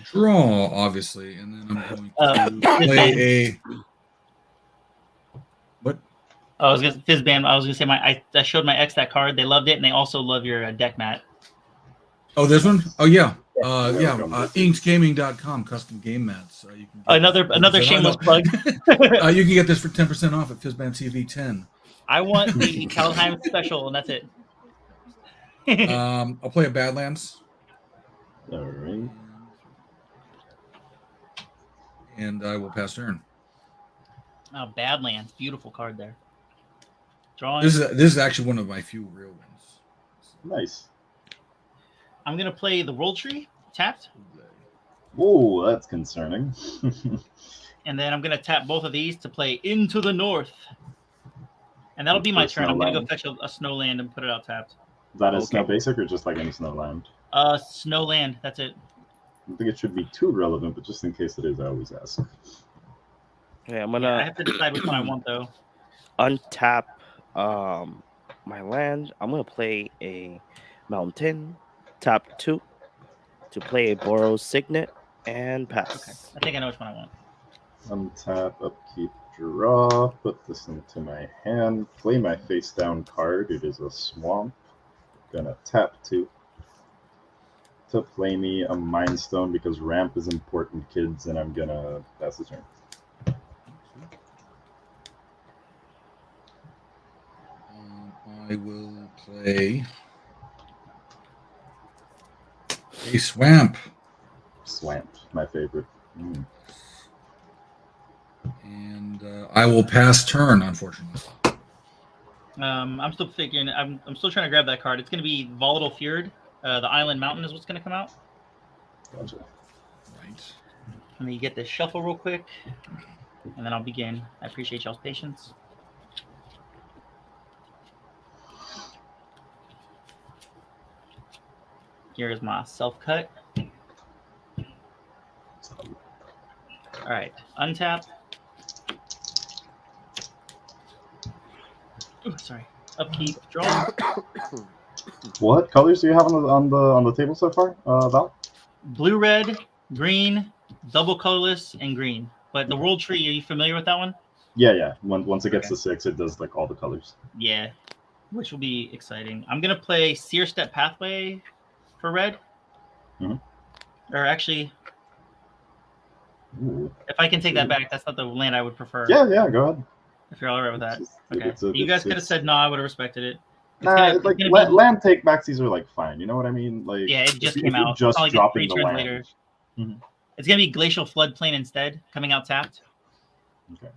draw, obviously, and then I'm going to play a. What? I was gonna Fizban. I was gonna say I showed my ex that card. They loved it, and they also love your deck mat. Oh, this one? Oh, yeah. Welcome. Inksgaming.com, custom game mats. You can get Another this- shameless plug. You can get this for 10% off at FizbanTv 10. I want the Kaldheim special, and that's it. I'll play a Badlands. All right. And I will pass turn. Oh, Badlands, beautiful card there. Drawing. This is actually one of my few real ones. Nice. I'm gonna play the World Tree tapped, Oh, that's concerning. and then I'm gonna tap both of these to play Into the North, and that'll be my For turn. I'm gonna go Snowland. fetch a Snowland and put it out tapped. Is that a Okay. snow basic or just like any snowland? Snowland. That's it. I don't think it should be too relevant, but just in case it is, I always ask. Okay, I'm Yeah, I gonna have to decide which one I want though. untap my land. I'm gonna play a mountain. Tap 2 to play a Boros Signet and pass. I think I know which one I want. Untap, upkeep, draw, put this into my hand, play my face down card. It is a swamp. Gonna tap 2 to play me a Mind Stone because ramp is important, kids, and I'm gonna pass the turn. I will play a Swamp. Swamp, my favorite. And I will pass turn, unfortunately. I'm still figuring. I'm still trying to grab that card. It's gonna be Volatile Fjord. The Island Mountain is what's gonna come out. Gotcha. Right. Let me get this shuffle real quick, and then I'll begin. I appreciate y'all's patience. Here's my self-cut. All right, untap. Ooh, sorry. Upkeep, draw. What colors do you have on the table so far, Val? Blue, red, green, double colorless, and green. But the world tree, are you familiar with that one? Yeah. Once it gets to 6, it does like all the colors. Yeah, which will be exciting. I'm gonna play Seer Step Pathway for red. Mhm. Or actually, Ooh. if I can take that back, that's not the land I would prefer. Yeah, go ahead. If you're all right with that. Okay. It's a- You guys could have it's- said no, I would have respected it. Like land take backs, these are like fine. You know what I mean? Like Yeah, it just if came you're out. just Probably get dropping 3 the turns land. later. Mhm. It's gonna be Glacial Floodplain instead, coming out tapped. Okay.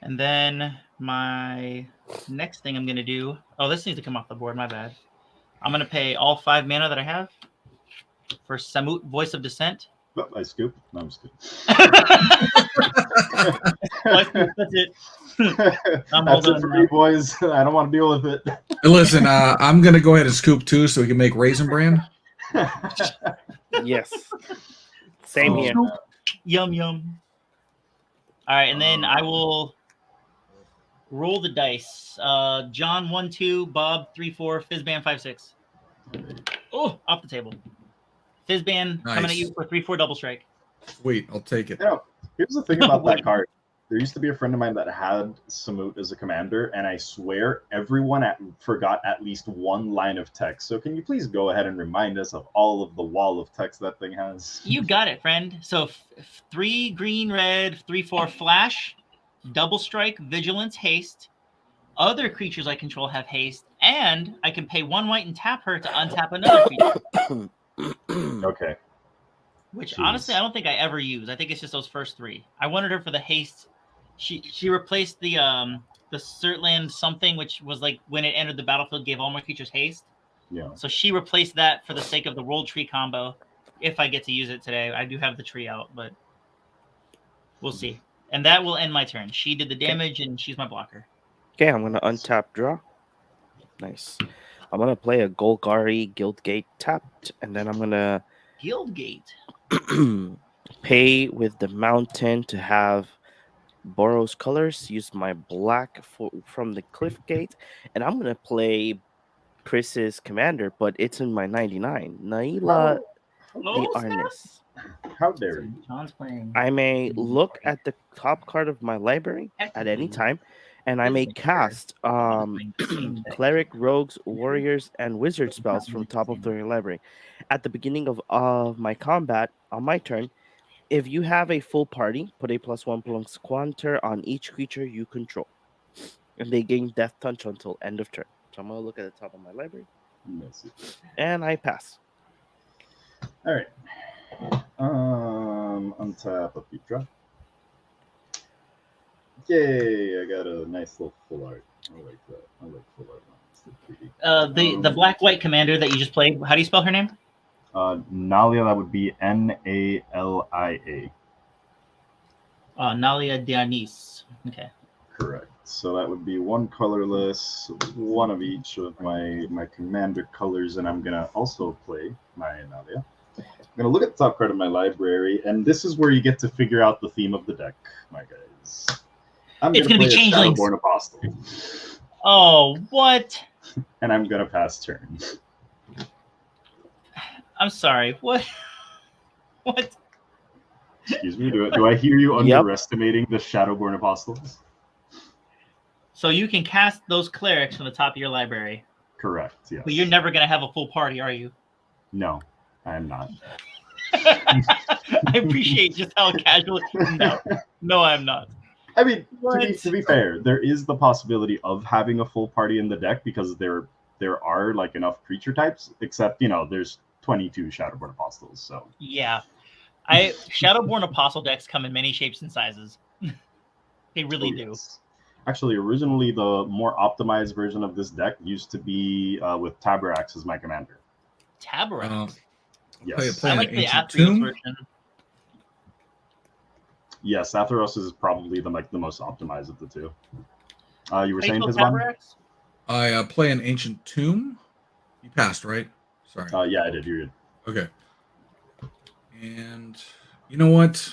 And then my next thing I'm gonna do. Oh, this needs to come off the board. My bad. I'm gonna pay all 5 mana that I have for Samut, Voice of Dissent. Oh, I scoop. No, I'm just kidding. That's it. I'm all That's it done for now. me, boys. I don't want to deal with it. Listen, I'm gonna go ahead and scoop too, so we can make Raisin Bran. Yes. Same Oh, here. man. Yum yum. All right, and then I will roll the dice. John 1-2, Bob 3-4, Fizban 5-6. Oh, off the table. Fizban coming at Nice. you for 3-4 double strike. Sweet, I'll take it. You know, here's the thing about Wait. that card. There used to be a friend of mine that had Samut as a commander, and I swear everyone forgot at least one line of text. So can you please go ahead and remind us of all of the wall of text that thing has? You got it, friend. So 3 green, red, 3-4 flash, double strike, vigilance, haste. Other creatures I control have haste, and I can pay 1 white and tap her to untap another creature. Okay. Which Jeez. honestly, I don't think I ever use. I think it's just those first 3. I wanted her for the haste. She replaced the Surtland something, which was like when it entered the battlefield, gave all my creatures haste. Yeah. So she replaced that for the sake of the World Tree combo. If I get to use it today, I do have the tree out, but we'll see. And that will end my turn. She did the damage, and she's my blocker. Okay, I'm gonna untap draw. Nice. I'm gonna play a Golgari Guildgate tapped, and then I'm gonna Guildgate. pay with the mountain to have Boros colors. Use my black from the Cliff Gate, and I'm gonna play Chris's commander, but it's in my 99. Naila the Oh, snap. Arnis. How dare you? John's playing. I may look at the top card of my library at any time, and I may cast cleric, rogues, warriors, and wizard spells from top of the library. At the beginning of my combat on my turn, if you have a full party, put a +1 Squanter on each creature you control, and they gain Death Touch until end of turn. So I'm gonna look at the top of my library, and I pass. All right. Untap a Petra. Yay! I got a nice little full art. I like that. I like full art. The black white commander that you just played. How do you spell her name? Nalia. That would be Nalia. Nalia Dianis. Okay. Correct. So that would be 1 colorless, 1 of each of my commander colors, and I'm gonna also play my Nalia. I'm gonna look at the top card of my library, and this is where you get to figure out the theme of the deck, my guys. It's gonna be play a changelings. Shadowborn Apostle, Oh, what? and I'm gonna pass turn. I'm sorry. What? What? Excuse me. Do I hear you Yep. underestimating the Shadowborn Apostles? So you can cast those clerics from the top of your library, Correct. Yes. but you're never gonna have a full party, are you? No, I am not. I appreciate just how casual. No, I'm not. I mean, What? to be fair, there is the possibility of having a full party in the deck because there are like enough creature types. Except there's 22 Shadowborn Apostles, so Yeah, Shadowborn Apostle decks come in many shapes and sizes. They really do. yes. Actually, originally the more optimized version of this deck used to be with Tabarax as my commander. Tabarax. Yes, Play I an like the ancient Athreos tomb. version. yes, Atheros is probably the most optimized of the two. You were Are you saying still Fizban? Tabarax? I play an ancient tomb. You passed, right? Sorry. Yeah, I did. You're good. Okay. And you know what?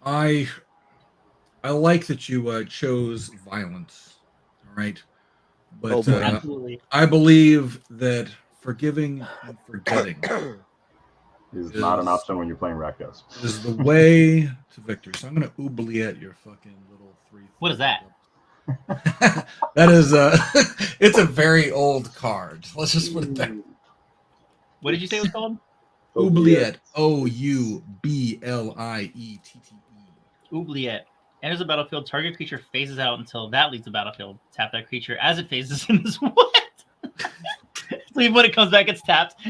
I like that you chose violence. All right. Oh, But boy. Absolutely. I believe that forgiving and forgetting Is not an option when you're playing Rakdos. is the way to victory. So I'm going to oubliette your fucking little 3. What is that? That is it's a very old card. Let's just put it there. What did you say it was called? Oubliette. Oubliette. Oubliette. Enters the battlefield. Target creature phases out until that leaves the battlefield. Tap that creature as it phases in this. What? So even when it comes back, it's tapped.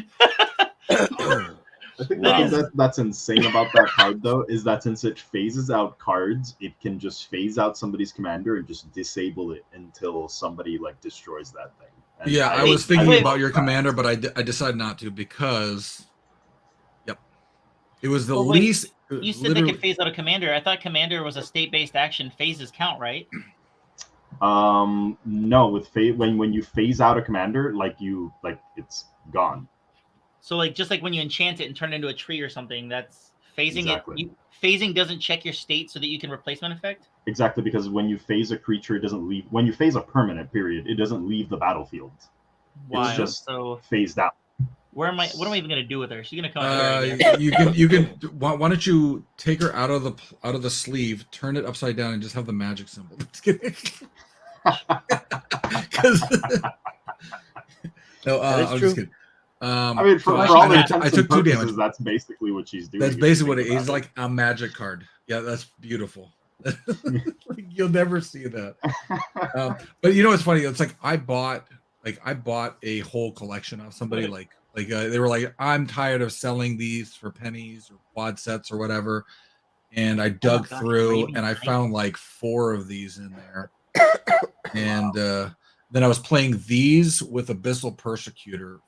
I think that's insane about that card, though, is that since it phases out cards, it can just phase out somebody's commander and just disable it until somebody like destroys that thing. And Yeah, I was thinking wait. about your commander, but I decided not to because, yep, it was the Well, wait, least. You said they could phase out a commander. I thought commander was a state-based action. Phases count, right? No, with when you phase out a commander, it's gone. So like just like when you enchant it and turn it into a tree or something, that's phasing Exactly. it. Phasing doesn't check your state so that you can replacement effect. Exactly, because when you phase a creature, it doesn't leave. When you phase a permanent, period, it doesn't leave the battlefield. Wow. It's just So phased out. where am I? What am I even gonna do with her? She's gonna come out here. You can. Why don't you take her out of the sleeve, turn it upside down, and just have the magic symbol? Just kidding. 'Cause- no, That is I'm true. just kidding. I mean, for I all took intents and 2 damage. purposes, that's basically what she's doing. That's if you basically what think it is. about Like a magic card. Yeah, that's beautiful. You'll never see that. But you know what's funny? It's like I bought a whole collection of somebody like they were like, I'm tired of selling these for pennies or quad sets or whatever, and I dug through and I found like 4 of these in there, and then I was playing these with Abyssal Persecutor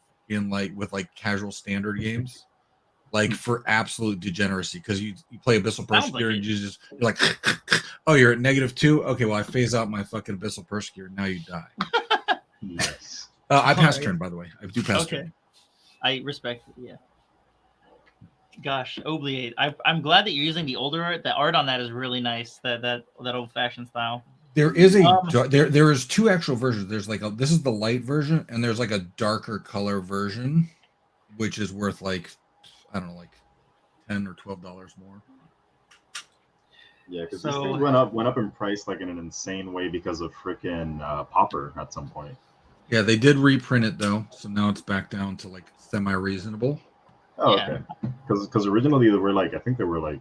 with casual standard games, like for absolute degeneracy, because you play Abyssal Persecutor and you're like, oh, you're at -2. Okay, well I phase out my fucking Abyssal Persecutor. Now you die. Nice. I passed turn, by the way. I do pass turn. I respect it. Yeah. Gosh, Oubliette. I'm glad that you're using the older art. The art on that is really nice. That old fashioned style. There is there is 2 actual versions. There's this is the light version, and there's like a darker color version, which is worth like I don't know, like $10 or $12 more. Yeah, because these things went up in price like in an insane way because of freaking Pauper at some point. Yeah, they did reprint it though, so now it's back down to like semi-reasonable. Oh, okay. Because originally they were like, I think they were like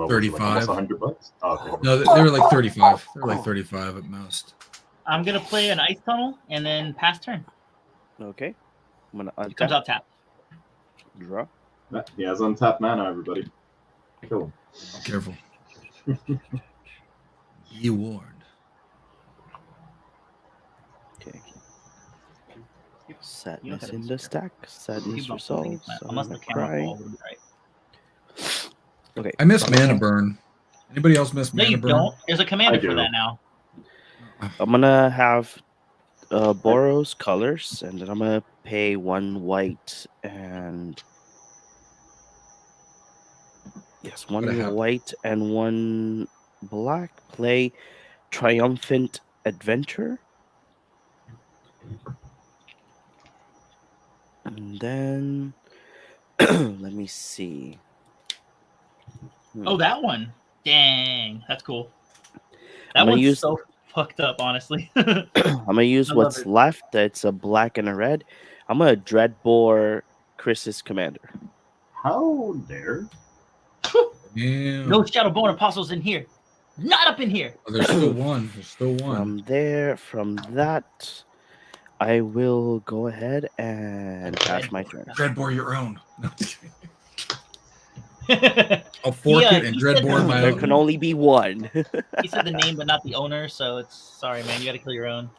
35, almost $100. Oh, okay. No, they were like 35. They were like 35 at most. I'm gonna play an ice tunnel and then pass turn. Okay. I'm gonna It comes untap. out tap. Draw. He has untapped mana, everybody. Kill him. Careful. You warned. Okay. Sadness You know how to in the describe stack. Sadness Keep on resolves. playing it, I'm unless gonna the camera cry. falls, it'll be right. Okay. I miss Mana Burn. Anybody else miss No, Mana you Burn? don't. There's a commander I do. for that now. I'm gonna have Boros colors, and then I'm gonna pay 1 white and yes, 1 What happened? white and 1 black. Play Triumphant Adventure, and then let me see. Oh, that one. Dang, that's cool. That I'm gonna one's use- so fucked up, honestly. I'm gonna use I love what's it. left. That's a black and a red. I'm gonna Dreadbore Chris's commander. How dare? Yeah. No Shadowborn Apostles in here. Not up in here. Oh, there's still one. There's still one. From that, I will go ahead and pass my turn. Dreadbore your own. No, just kidding. He I'll fork it and said Dreadbore my There own. can only be one. said the name but not the owner, so it's sorry, man. You got to kill your own.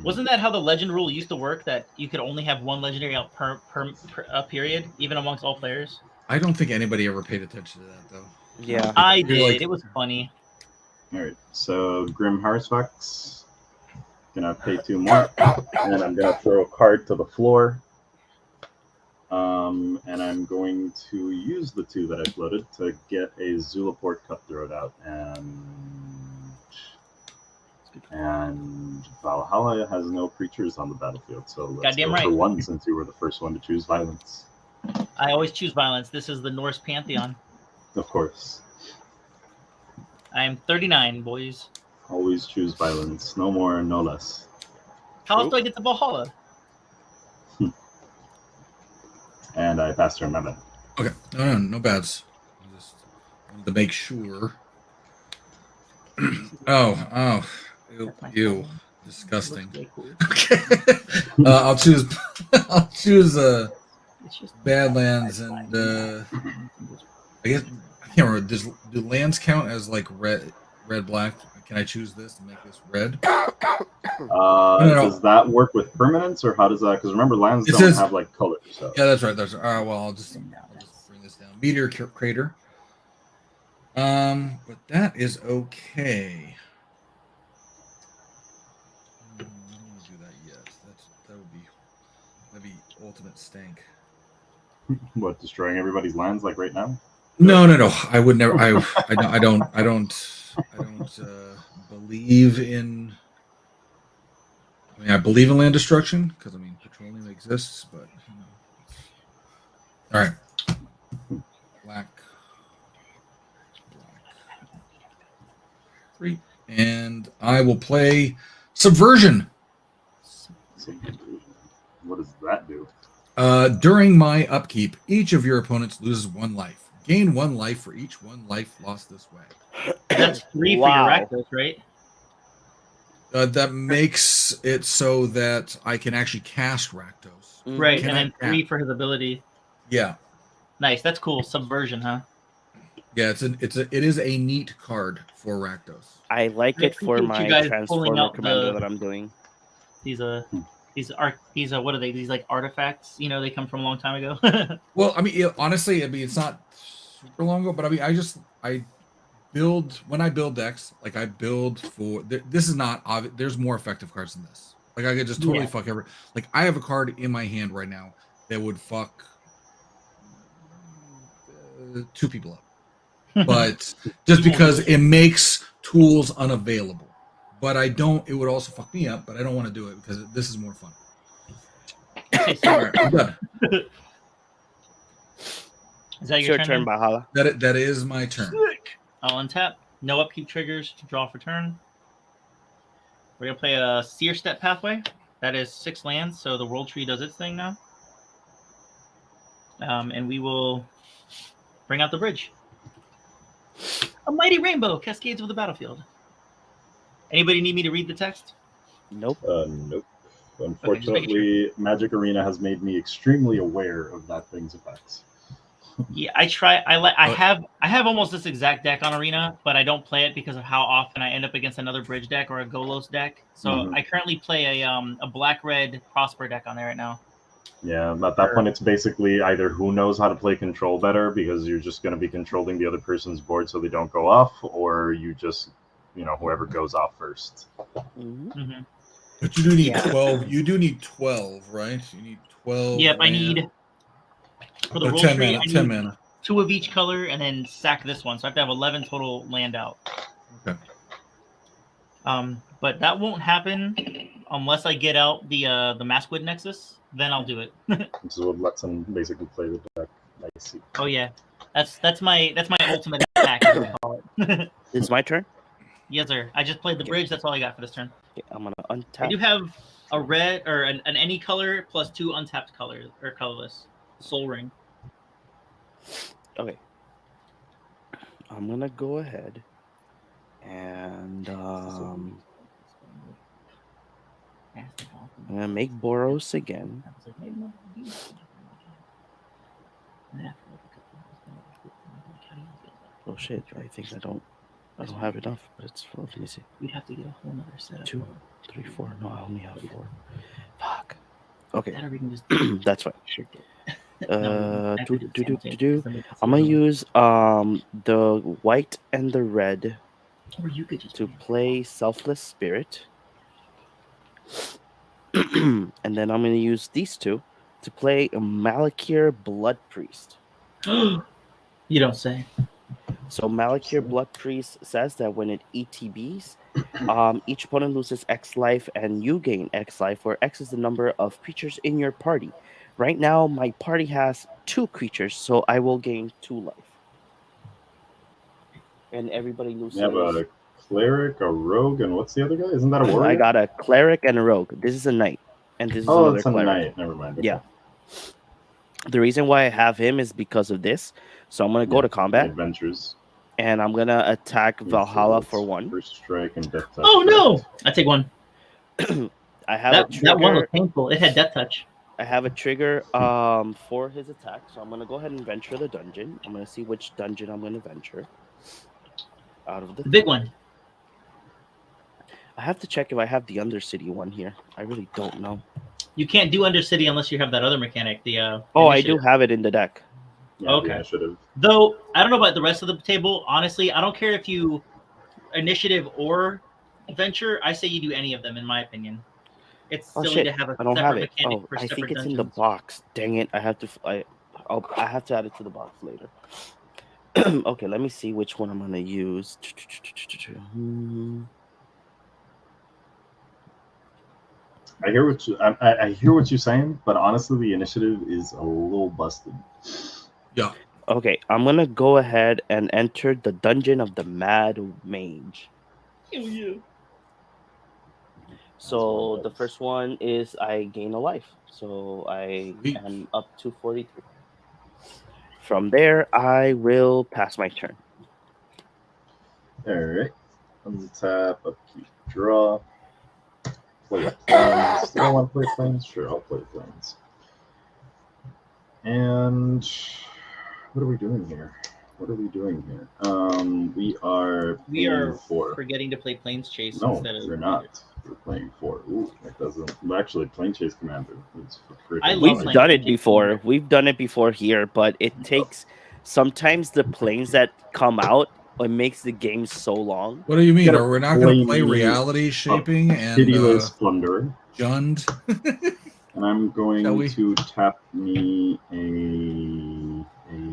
Wasn't that how the legend rule used to work? That you could only have 1 legendary out per period, even amongst all players. I don't think anybody ever paid attention to that though. Yeah. I You're did. like- It was funny. All right, so Grim Harsfax. Gonna pay 2 more, and then I'm gonna throw a card to the floor. And I'm going to use the 2 that I floated to get a Zulaport Cutthroat out, and And Valhalla has no creatures on the battlefield, so let's Goddamn go right. for 1 since you were the first one to choose violence. I always choose violence. This is the Norse pantheon. Of course. I am 39, boys. Always choose violence. No more, no less. How else do I get to Valhalla? And I passed turn, my bad. Okay, no bads. I just wanted to make sure. Oh, ew, disgusting. Cool. Okay, I'll choose. I'll choose It's just Badlands, and I guess I can't remember. Do lands count as like red, black? Can I choose this to make this red? No. Does that work with permanents, or how does that? Because remember, lands It don't says- have like colors. So. Yeah, that's right. All right. Well, I'll just bring this down. Meteor crater. But that is okay. I don't want to do that yet. That'd be ultimate stank. What, destroying everybody's lands like right now? No. I would never. I don't believe in. I mean, I believe in land destruction because petroleum exists, but all right. Black. 3, and I will play Subversion. What does that do? During my upkeep, each of your opponents loses 1 life. Gain 1 life for each 1 life lost this way. That's 3 for Wow. your Rakdos, right? That makes it so that I can actually cast Rakdos. Right, Can and I- then 3 for his ability. Yeah, Nice, that's cool. Subversion, huh? yeah. It is a neat card for Rakdos. I like I it for appreciate you my guys pulling Transformer out Commander the- that I'm doing. These what are they? These like artifacts? They come from a long time ago. Well, honestly, it's not super long ago, but I build when I build decks, like I build for this is not obvious. There's more effective cards than this. Like I could just totally fuck every. Like I have a card in my hand right now that would fuck 2 people up, but just because it makes tools unavailable. But I don't. It would also fuck me up, but I don't want to do it because this is more fun. All right, I'm done. Is that It's your your turn, then? Valhalla. That is my turn. I'll untap. No upkeep triggers. Draw for turn. We're gonna play a Seer Step Pathway. That is 6 lands, so the World Tree does its thing now. And we will bring out the bridge. A mighty rainbow cascades over the battlefield. Anybody need me to read the text? Nope. Nope. Unfortunately, Magic Arena has made me extremely aware of that thing's effects. Yeah, I try. I have almost this exact deck on Arena, but I don't play it because of how often I end up against another bridge deck or a Golos deck. So I currently play a black-red Prosper deck on there right now. Yeah, at that point, it's basically either who knows how to play control better because you're just going to be controlling the other person's board so they don't go off, or you just, whoever goes off first. Mm-hmm. But you do need 12. You do need 12, right? You need 12. Yep, I need for the roll 10 tree. mana. I 10 need mana. 2 of each color, and then sack this one. So I have to have 11 total land out. Okay. But that won't happen unless I get out the Maskwood Nexus. Then I'll do it. This is what lets them basically play the deck. I see. Oh yeah, that's my ultimate attack. As we call it. It's my turn. Yes, sir. I just played the bridge. That's all I got for this turn. Okay, I'm gonna I untap. do have a red or an any color plus 2 untapped color or colorless Soul Ring. Okay. I'm gonna go ahead and I'm gonna make Boros again. Oh shit! I think I don't have enough. But it's let me see. We'd have to get a whole other set. 2, 3, 4. No, I only have 4. Fuck. Okay, That or we can just that's fine. shift it. I'm gonna use the white and the red Or you could just to play Selfless Spirit. And then I'm going to use these 2 to play a Malakir Blood Priest. You don't say. So Malakir Blood Priest says that when it ETBs, Each opponent loses X life, and you gain X life, where X is the number of creatures in your party. Right now, my party has 2 creatures, so I will gain 2 life. And everybody loses. You have a cleric, a rogue, and what's the other guy? Isn't that a warrior? I got a cleric and a rogue. This is a knight, and this is Oh, another it's a cleric. knight. Never mind. Okay. Yeah. The reason why I have him is because of this. So I'm gonna go to combat, Adventures. and I'm gonna attack Valhalla for 1. First strike and death touch. Oh no! I take 1. I have a That one was trigger. painful. It had death touch. I have a trigger for his attack, so I'm gonna go ahead and venture the dungeon. I'm gonna see which dungeon I'm gonna venture out of The big one. I have to check if I have the Undercity one here. I really don't know. You can't do Undercity unless you have that other mechanic. The Oh, I do initiative. have it in the deck. Yeah, Okay. I should have. Though I don't know about the rest of the table. Honestly, I don't care if you initiative or adventure. I say you do any of them. In my opinion, it's Oh silly shit! to have a I don't separate have it. mechanic Oh, for I separate think it's dungeons. in the box. Dang it! I have to. I have to add it to the box later. Okay, let me see which one I'm gonna use. I hear what I hear what you're saying, but honestly, the initiative is a little busted. Yeah. Okay, I'm gonna go ahead and enter the dungeon of the Mad Mage. So the first one is I gain a life, so I Sweet. am up to 43. From there, I will pass my turn. All right. Untap, upkeep, draw. Play Flames. Do I want to play Flames? Sure, I'll play Flames. And what are we doing here? We are We are 4. forgetting to play Planes Chase No, instead of. we're not. We're playing 4. Ooh, that doesn't. Well, actually, Plane Chase Commander. It's I love We've playing done it Planescape before. Commander. We've done it before here, but it takes sometimes the planes that come out. It makes the game so long. What do you mean? Gotta Are we not going to play play reality shaping and Pitiless Plunderer. Jund? And I'm going Shall we? to tap me a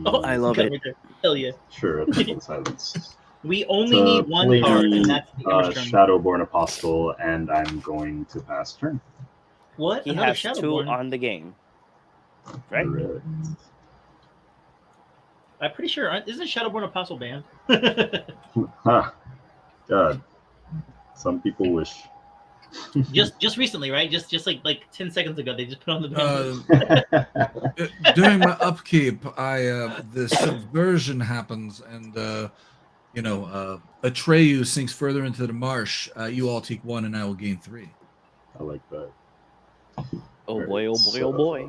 Oh, I love Got it. right there. Hell yeah! Sure, it's silence. We only To need one play card, and that's the Emberstone. Shadowborn Apostle, and I'm going to pass turn. What? He Another has 2 Shadowborn? on the game, right? Correct. I'm pretty sure. Isn't Shadowborn Apostle banned? Ha. God. Some people wish. just recently, right? Just like 10 seconds ago, they just put on the ban. During my upkeep, the subversion happens, and Atreyu sinks further into the marsh. You all take 1, and I will gain 3. I like that. Oh boy! Oh boy! Oh boy!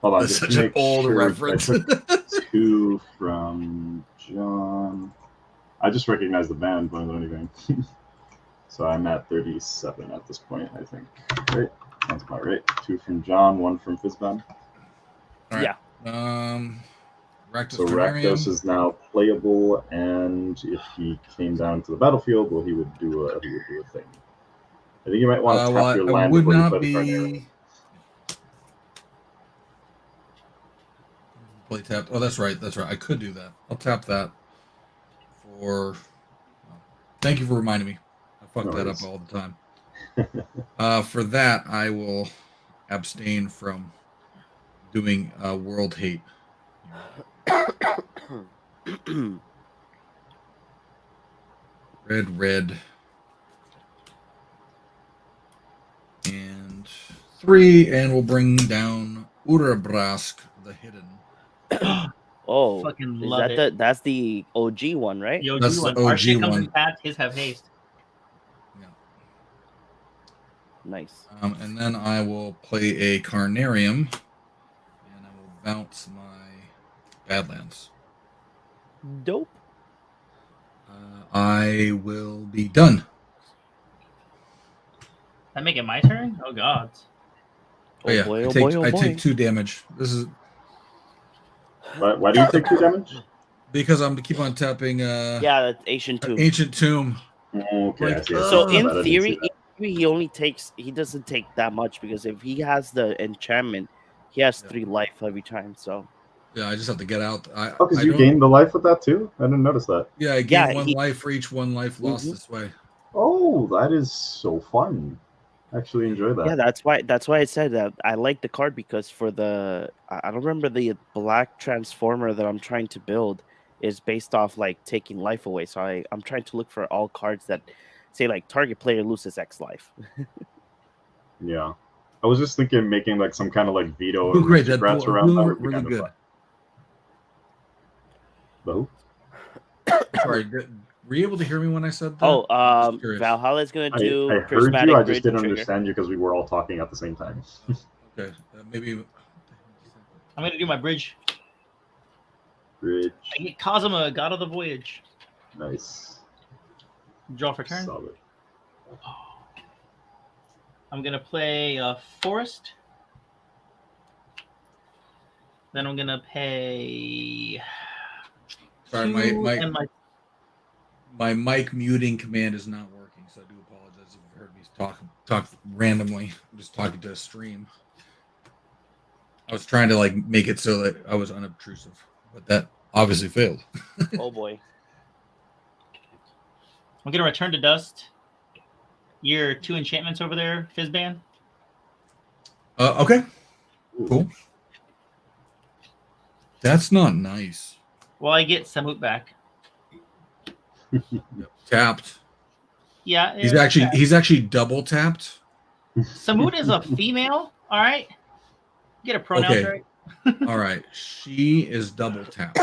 Hold on, That's just such to an make old sure I reference. took 2 from John. I just recognize the band more than anything. So I'm at 37 at this point, I think. Right? Sounds about right. 2 from John, 1 from Fizban. All right. Yeah. Rakdos So Terrarium. Rakdos is now playable, and if he came down to the battlefield, well, he would do a thing. I think you might want to tap your I land would before you not play the be. Carnarium. Play tapped. Oh, that's right. That's right. I could do that. I'll tap that for. Thank you for reminding me. I fuck No that worries. up all the time. For that, I will abstain from doing world hate. Red, and 3, and we'll bring down Urabrask the Hidden. Oh, Fucking is love that it. that's the OG one, right? The OG That's the one. Our OG shit comes one. in pads. His have haste. Yeah. Nice. And then I will play a Carnarium, and I will bounce my Badlands. Dope. I will be done. That make it my turn? Oh god. Oh, yeah, boy! I Oh take boy! Oh I boy! take 2 damage. This is Why do you take 2 damage? because I'm keep on tapping. Yeah, that's Ancient Tomb. Ancient Tomb. Okay, Like, I see. So But in I didn't see theory, that. he doesn't take that much because if he has the enchantment, he has Yeah. 3 life every time. So Yeah, I just have to get out. Oh, because I you don't- gained the life with that too? I didn't notice that. Yeah, I gain Yeah, 1 he- life for each 1 life lost Mhm. this way. Oh, Oh, that is so fun. I actually enjoy that. Yeah, that's why I said that I like the card because for the I don't remember the black transformer that I'm trying to build is based off like taking life away. So I'm trying to look for all cards that say like target player loses X life. Yeah. I was just thinking making like some kind of like veto Doing great, aristocrats Deadpool. around Doing that would be really kind of good. fun. No? Sorry, were you able to hear me when I said that? Oh, I'm just curious. Valhalla is gonna I do heard you. prismatic I just bridge didn't trigger. understand you because we were all talking at the same time. Okay, maybe. I'm gonna do my bridge. Bridge. I get Kazuma, God of the Voyage. Nice. Draw for turn. Solid. I'm gonna play Forest. Then I'm gonna pay. Sorry, my mic muting command is not working, so I do apologize if you heard me talk randomly. I'm just talking to a stream. I was trying to like make it so that I was unobtrusive, but that obviously failed. Oh boy. I'm gonna return to dust. Your 2 enchantments over there, Fizban. Okay, cool. That's not nice. Well, I get Samut back. Tapped. Yeah, He's actually double tapped. Samut is a female. All right, get a pronouns Okay. right. All right, she is double tapped.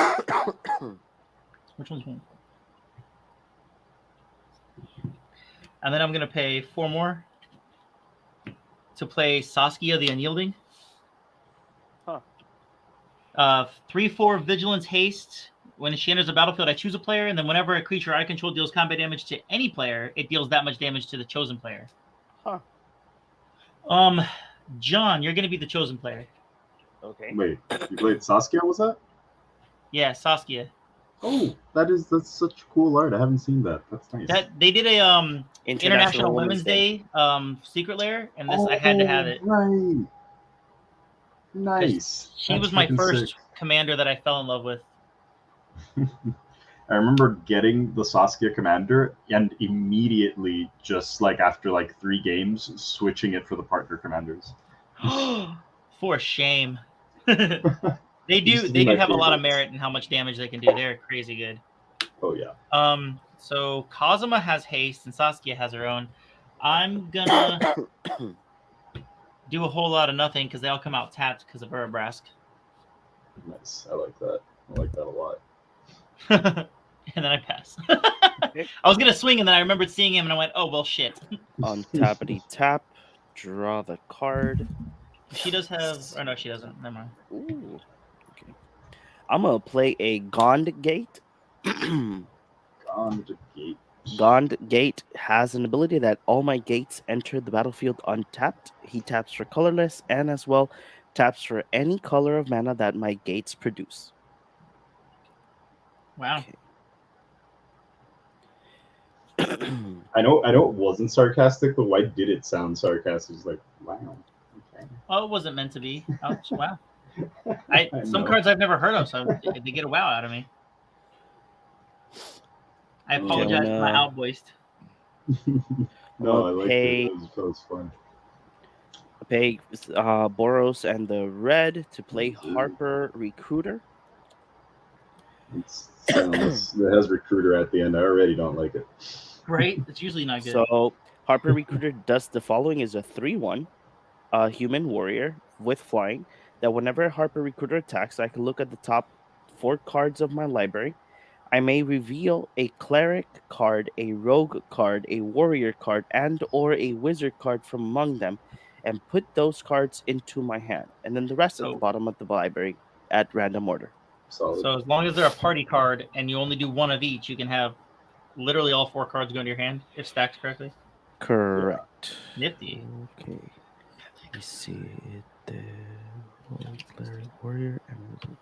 Which one's one? And then I'm gonna pay 4 more to play Saskia the Unyielding. Huh. 3/4 Vigilance Haste. When she enters the battlefield, I choose a player, and then whenever a creature I control deals combat damage to any player, it deals that much damage to the chosen player. Huh. John, you're gonna be the chosen player. Okay. Wait, you played Saskia, was that? Yeah, Saskia. Oh, that's such cool art. I haven't seen that. That's nice. That they did a International Women's Women's Day secret lair, and this I had to have it. Right. Nice. She That's was my freaking first sick. commander that I fell in love with. I remember getting the Saskia commander and immediately, just like after like 3 games, switching it for the partner commanders. For shame. They do have a lot of merit in how much damage they can do. They're crazy good. Oh yeah. So Kazuma has haste and Saskia has her own. I'm gonna do a whole lot of nothing because they all come out tapped because of Urabrask. Nice. I like that. I like that a lot. And then I pass. I was gonna swing and then I remembered seeing him and I went, oh well shit. On tappity tap, draw the card. She does have no, she doesn't. Never mind. Ooh. Okay. I'm gonna play a Gond Gate. On the gate. Gond Gate has an ability that all my gates enter the battlefield untapped. He taps for colorless and as well taps for any color of mana that my gates produce. Wow. Okay. I know it wasn't sarcastic, but why did it sound sarcastic? It's like, wow. Okay. Oh, it wasn't meant to be. Oh, wow. I Some know. cards I've never heard of, so they get a wow out of me. I apologize for my outvoiced. No, I like it. That was fun. Pay Boros and the red to play Harper Recruiter. It has Recruiter at the end. I already don't like it. Great. It's usually not good. So Harper Recruiter does the following: is a 3/1 human warrior with flying. That whenever Harper Recruiter attacks, I can look at the top 4 cards of my library. I may reveal a cleric card, a rogue card, a warrior card, and or a wizard card from among them, and put those cards into my hand. And then the rest at the bottom of the library at random order. Solid. So as long as they're a party card and you only do 1 of each, you can have literally all 4 cards go into your hand if stacked correctly. Correct. Nifty. Okay. Let me see it. Cleric, warrior, and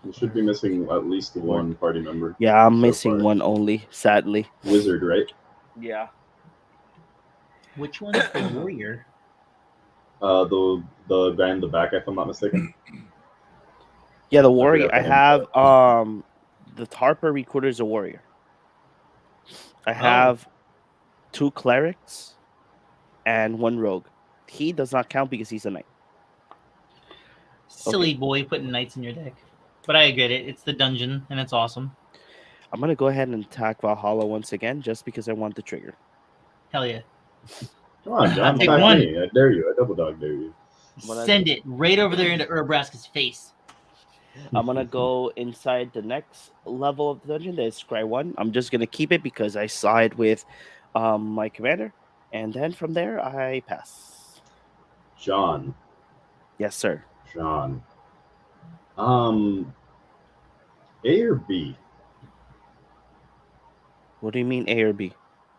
You should be missing at least 1 party member. yeah, I'm so missing far. 1 only, sadly. Wizard, right? Yeah. Which one's the warrior? The guy in the back, if I'm not mistaken. Yeah, the warrior. forgot I the have the Harper Recruiter is a warrior. I have 2 clerics, and 1 rogue. He does not count because he's a knight. Silly boy putting knights in your deck. But I get it. It's the dungeon, and it's awesome. I'm gonna go ahead and attack Valhalla once again, just because I want the trigger. Hell yeah. Come on, John. Take Attack one. me. I dare you. I double dog dare you. Send it right over there into Urbraska's face. I'm gonna go inside the next level of the dungeon. That's Scry 1. I'm just gonna keep it because I side with my commander, and then from there I pass. John. Yes, sir. John. A or B? What do you mean A or B?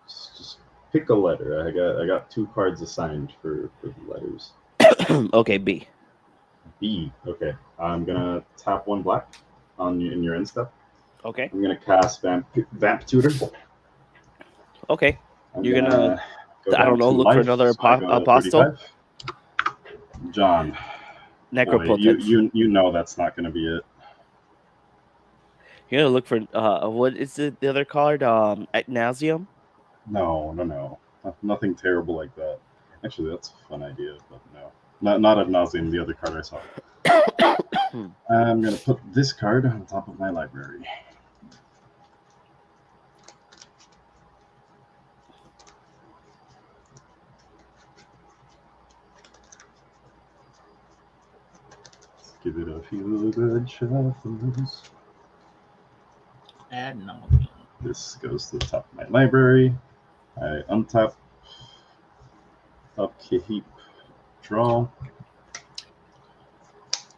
Just pick a letter. I got 2 cards assigned for the letters. Okay, B. B. Okay. I'm gonna tap 1 black in your end step. Okay. I'm gonna cast Vamp Tutor. Okay. You're gonna go I don't down know, to look for life, another so I go to apostle? 35. John. Boy, Necropotent. you know that's not gonna be it. You're gonna look for what is the other card? Ad nauseam? No. Nothing terrible like that. Actually, that's a fun idea, but no. Not ad nauseum, the other card I saw. I'm going to put this card on top of my library. Let's give it a few good shuffles. Ad no. This goes to the top of my library. I untap, upkeep, draw.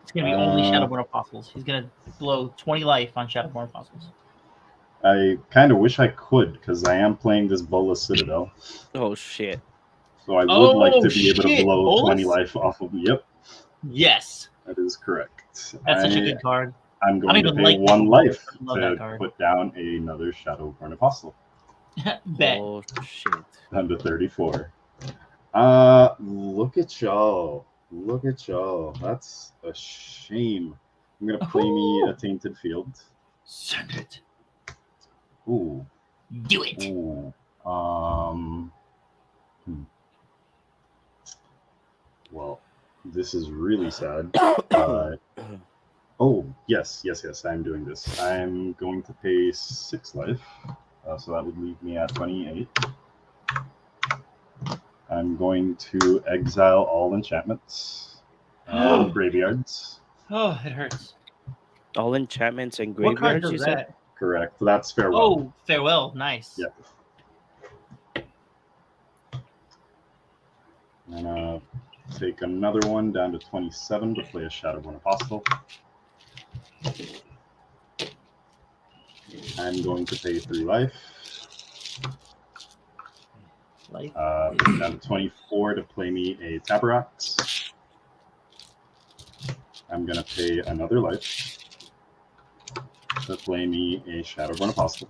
It's going to be only Shadowborn Apostles. He's going to blow 20 life on Shadowborn Apostles. I kind of wish I could, because I am playing this Bolas Citadel. Oh shit. So I would like to be able to shit, blow Bolas? 20 life off of. Yep, Yes. that is correct. That's such a good card. I'm I going don't to even pay like 1 life Love that to card. put down another Shadowborn Apostle. Bet. Oh shit. Down to 34. Look at y'all. Look at y'all. That's a shame. I'm going to play me a Tainted Field. Send it. Ooh. Do it. Ooh. Well, this is really sad. Oh, yes, I'm doing this. I'm going to pay 6 life, so that would leave me at 28. I'm going to exile all enchantments, all graveyards. Oh, it hurts. All enchantments and What card graveyards, you does said? that? Correct. That's farewell. Oh, farewell. Nice. Yeah. I'm gonna take another one down to 27 to play a Shadowborn Apostle. I'm going to pay 3 life. Life. Down to 24 to play me a Tabarax. I'm going to pay another life to play me a Shadowborn Apostle.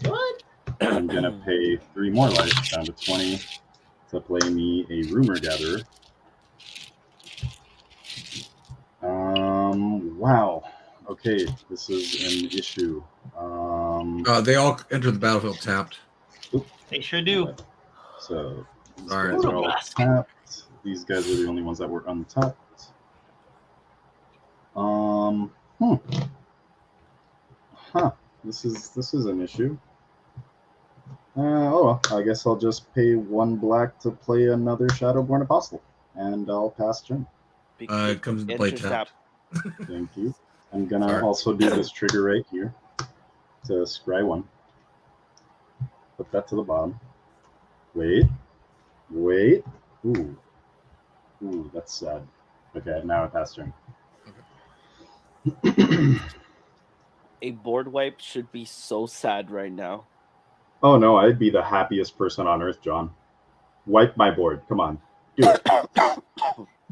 What? I'm going to pay 3 more life down to 20 to play me a Rumor Gatherer. Wow. Okay, this is an issue. They all enter the battlefield tapped. They sure do. So these All right. guys are all tapped. These guys are the only ones that were untapped. This is an issue. Oh well, I guess I'll just pay 1 black to play another Shadowborn Apostle, and I'll pass turn. It comes into play Enter tapped. Thank you. I'm gonna Sorry. also do this trigger right here to scry 1. Put that to the bottom. Wait. Ooh, that's sad. Okay, now I pass turn. A board wipe should be so sad right now. Oh no, I'd be the happiest person on earth, John. Wipe my board. Come on, do it,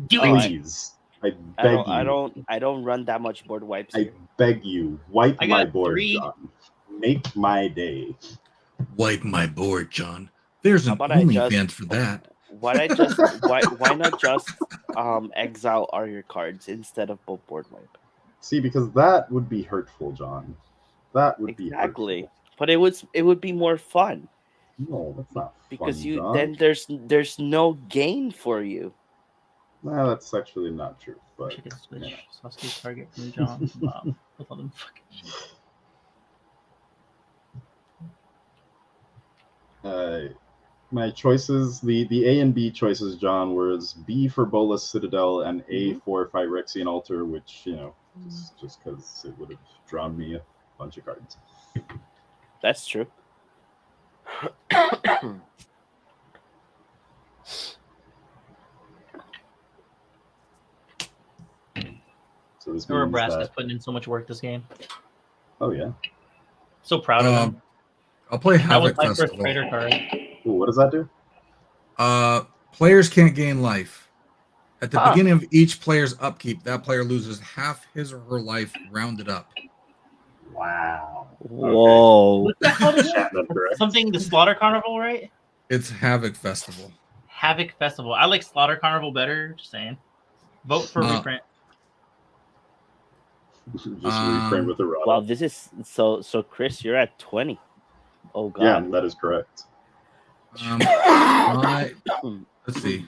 Do it. please. I beg you. I don't run that much board wipes. I Here. beg you, wipe I my got board, 3. John. Make my day. Wipe my board, John. There's How an about I just- OnlyFans for that. Why not just exile all your cards instead of both board wipe? See, because that would be hurtful, John. That would be Exactly. hurtful. But it would be more fun. No, that's not because fun, you John. then there's no gain for you. No, that's actually not true. But Chicken switch. you know. Sasuke's target from John. Bob. With all them fucking shit. My choices, the A and B choices, John, was B for Bolas Citadel and A for Phyrexian Altar, which, you know, just because it would have drawn me a bunch of cards. That's true. So this means Nebraska's that. putting in so much work this game. Oh yeah. So proud of them. I'll play That was Havoc my first Festival. trader card. Ooh, what does that do? Players can't gain life. At the Ah. beginning of each player's upkeep, that player loses half his or her life rounded up. Wow. Whoa. What the hell is That's correct. something the Slaughter Carnival, right? It's Havoc Festival. Havoc Festival. I like Slaughter Carnival better. Just saying. Vote for reprint. Just reprint with the rod. Wow, this is so Chris, you're at 20. Oh god. Yeah, that is correct. Let's see.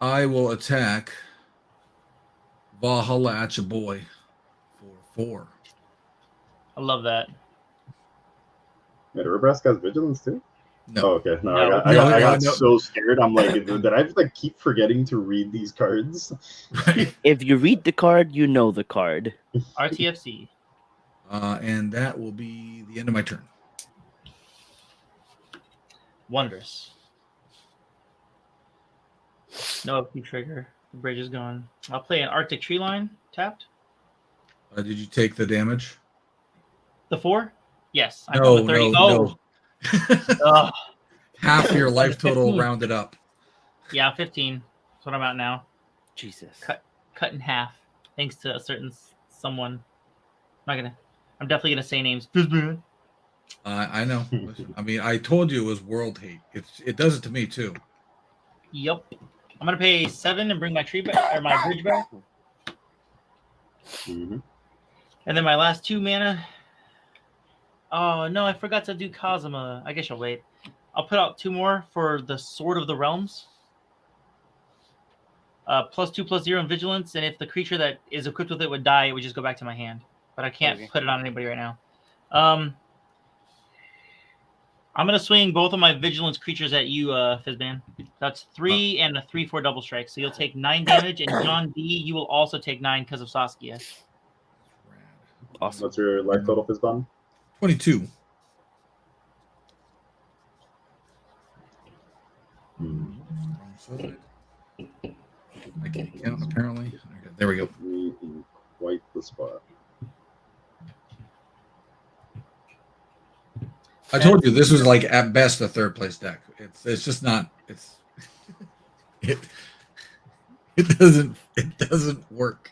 I will attack Valhallaatchaboy for 4. I love that. Wait, Nebraska has vigilance too? No. Oh, okay. No, No. I got No. so scared. I'm like, did I like keep forgetting to read these cards? Right. If you read the card, you know the card. RTFC. And that will be the end of my turn. Wondrous. No upkeep trigger. The bridge is gone. I'll play an Arctic Tree Line tapped. Did you take the damage? The 4? Yes. I'm No, going with 30. no. Ugh. Half your life total 15. rounded up. Yeah, 15. That's what I'm at now. Jesus. Cut in half. Thanks to a certain someone. I'm definitely gonna say names. Fizban. I know. I mean, I told you it was world hate. It does it to me too. Yep. I'm gonna pay 7 and bring my tree back or my bridge back. Mm-hmm. And then my last 2 mana. Oh no, I forgot to do Kazuma. I guess I'll wait. I'll put out 2 more for the Sword of the Realms. +2/+0 in vigilance, and if the creature that is equipped with it would die, it would just go back to my hand. But I can't put it on anybody right now. I'm gonna swing both of my vigilance creatures at you, Fizban. That's 3 and a 3/4 double strike. So you'll take 9 damage, and John D, you will also take 9 because of Saskia. Awesome. What's your life total, Fizban? 22. I can't count apparently. Okay, there we go. Me in quite the spot. I told you this was like at best a third place deck. It's just not. It doesn't work.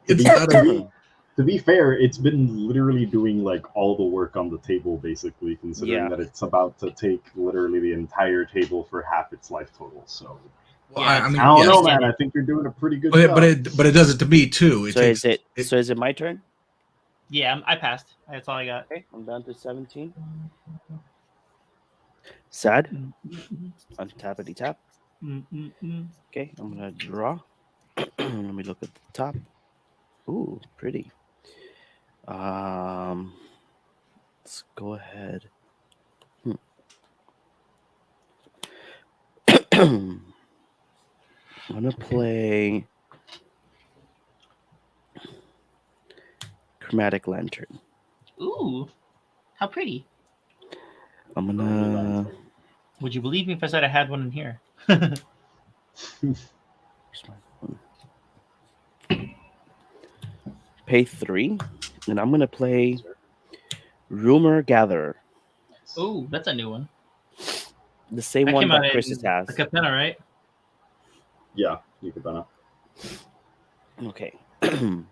It's not a. To be fair, it's been literally doing like all the work on the table, basically, considering that it's about to take literally the entire table for half its life total. So, Well, Yeah, I mean, I don't yes, know, man. I think you're doing a pretty good job. but it does it to me too. So is it my turn? Yeah, I passed. That's all I got. Okay, I'm down to 17. Sad. Untappity tap. Okay, I'm gonna draw. Let me look at the top. Ooh, pretty. Let's go ahead. I'm gonna play Chromatic Lantern. Ooh, how pretty. I'm gonna. Would you believe me if I said I had one in here? Pay 3, and I'm gonna play Rumor Gatherer. Ooh, that's a new one. The same That one came out that Chris in has. the Capena, right? Yeah, you could banner. Okay. I'm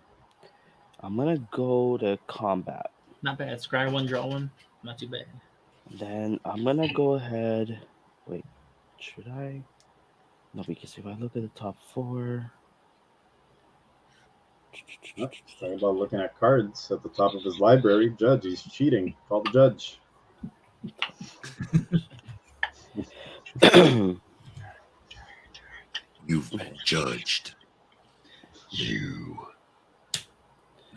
gonna go to combat. Not bad. Scry 1, draw 1. Not too bad. Then I'm gonna go ahead. Wait, should I? No, because if I look at the top 4, Oh, talking about looking at cards at the top of his library. Judge, he's cheating. Call the judge. You've been judged. You.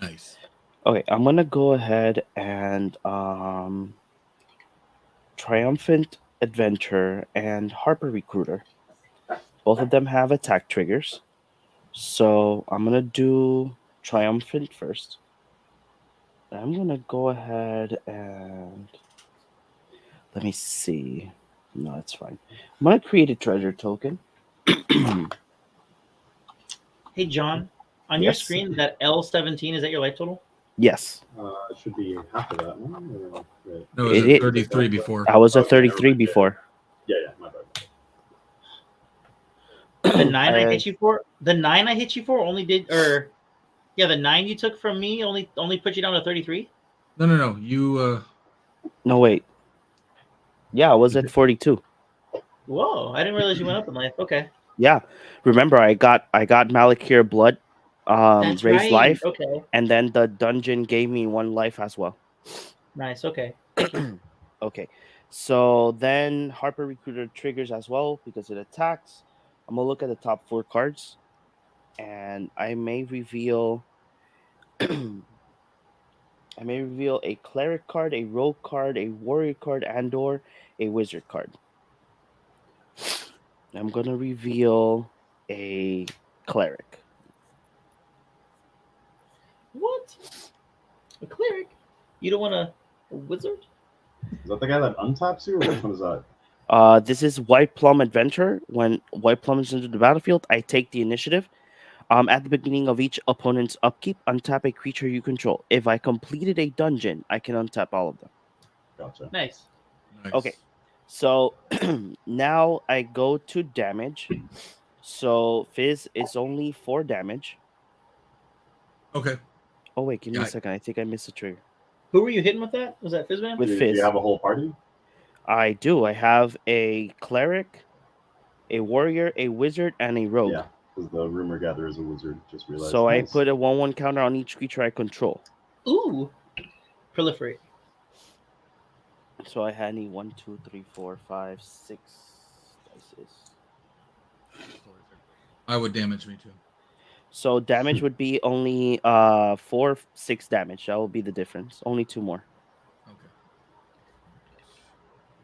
Nice. Okay, I'm gonna go ahead and Triumphant Adventure and Harper Recruiter. Both of them have attack triggers. So I'm gonna do Triumphant first. I'm gonna go ahead and let me see. No, it's fine. I'm gonna create a treasure token. Hey, John, on your Yes. screen, that L17, is that your life total? Yes, It should be half of that one. Right. No, it was It- at 33 before. I was at Okay, never 33 mind. before. Yeah, my bad. The 9 I Uh, hit you for? The 9 I hit you for only did, or yeah, the 9 you took from me only put you down to 33? No. You No, wait. Yeah, I was at 42. Whoa, I didn't realize you went up in life. Okay. Yeah, remember I got Malakir blood, That's raised right. life, Okay. and then the dungeon gave me 1 life as well. Nice. Okay. Thank you. Okay, so then Harper Recruiter triggers as well because it attacks. I'm gonna look at the top 4 cards, and I may reveal a cleric card, a rogue card, a warrior card, and/or a wizard card. I'm gonna reveal a cleric. What? A cleric? You don't want a wizard? Is that the guy that untaps you, or which one is that? This is White Plum Adventure. When White Plum is into the battlefield, I take the initiative. At the beginning of each opponent's upkeep, untap a creature you control. If I completed a dungeon, I can untap all of them. Gotcha. Nice. nice. Okay, so now I go to damage. So Fizz is only 4 damage. Okay. Oh wait, give me Yeah, a second. I think I missed a trigger. Who were you hitting with that? Was that Fizzman? With Do Fizz, you have a whole party? I do. I have a cleric, a warrior, a wizard, and a rogue. Yeah, because the rumor gatherer is a wizard. Just realized. So I Nice. put a 1/1 counter on each creature I control. Ooh. Proliferate. So I had 1, 2, 3, 4, 5, 6 dices. I would damage me too. So damage would be only 4, 6 damage. That will be the difference. Only 2 more. Okay.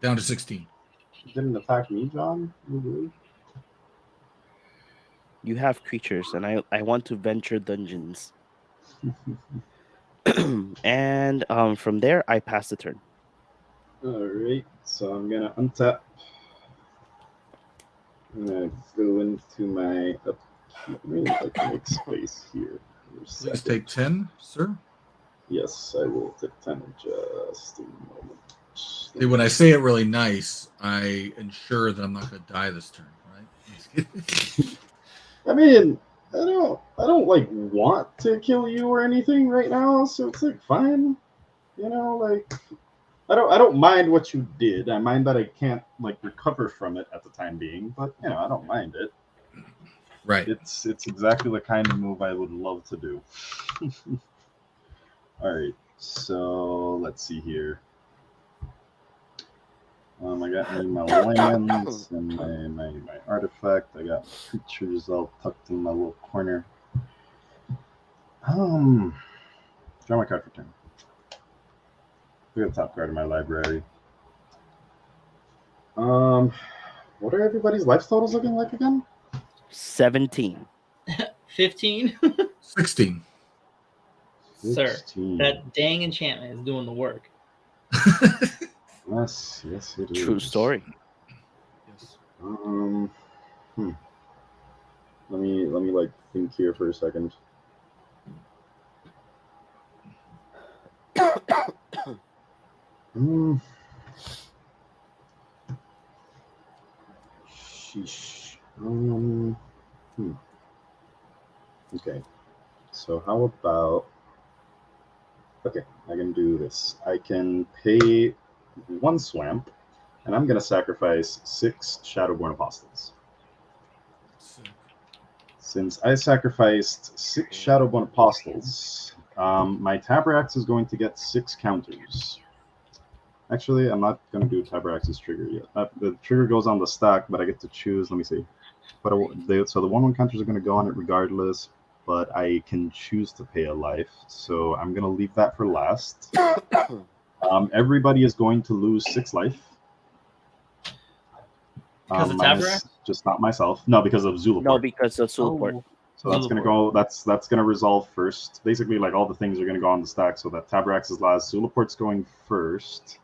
Down to 16. Didn't attack me, John. You You have creatures, and I want to venture dungeons. And from there, I pass the turn. All right, so I'm gonna untap. I'm gonna go into my upkeep. Maybe if I can make space here. For a Please second. take 10, sir. Yes, I will take 10 in just a moment. See, when I say it really nice, I ensure that I'm not going to die this turn, right? I mean, I don't like want to kill you or anything right now, so it's like fine. You know, like I don't mind what you did. I mind that I can't like recover from it at the time being, but you know, I don't mind it. Right. It's exactly the kind of move I would love to do. All right, so let's see here. I got my lands and my artifact. I got my creatures all tucked in my little corner. Draw my card for turn. Look at the top card of my library. What are everybody's life totals looking like again? 17. 15? 16. Sir, 16. that dang enchantment is doing the work. Yes, it is. True story. Yes. Let me like think here for a second. Sheesh. Okay. So how about? Okay, I can do this. I can pay 1 swamp, and I'm gonna sacrifice 6 Shadowborn Apostles. Sick. Since I sacrificed 6 Shadowborn Apostles, my Tabrax is going to get 6 counters. Actually, I'm not going to do Tabrax's trigger yet. The trigger goes on the stack, but I get to choose. Let me see. So the 1/1 counters are going to go on it regardless, but I can choose to pay a life. So I'm going to leave that for last. Everybody is going to lose 6 life. Because of Tabrax? Just not myself. No, because of Zulaport. No, because of Zulaport. Oh. So that's gonna go. That's gonna resolve first. Basically, like all the things are gonna go on the stack. So that Tabrax is last. Zulaport's going first.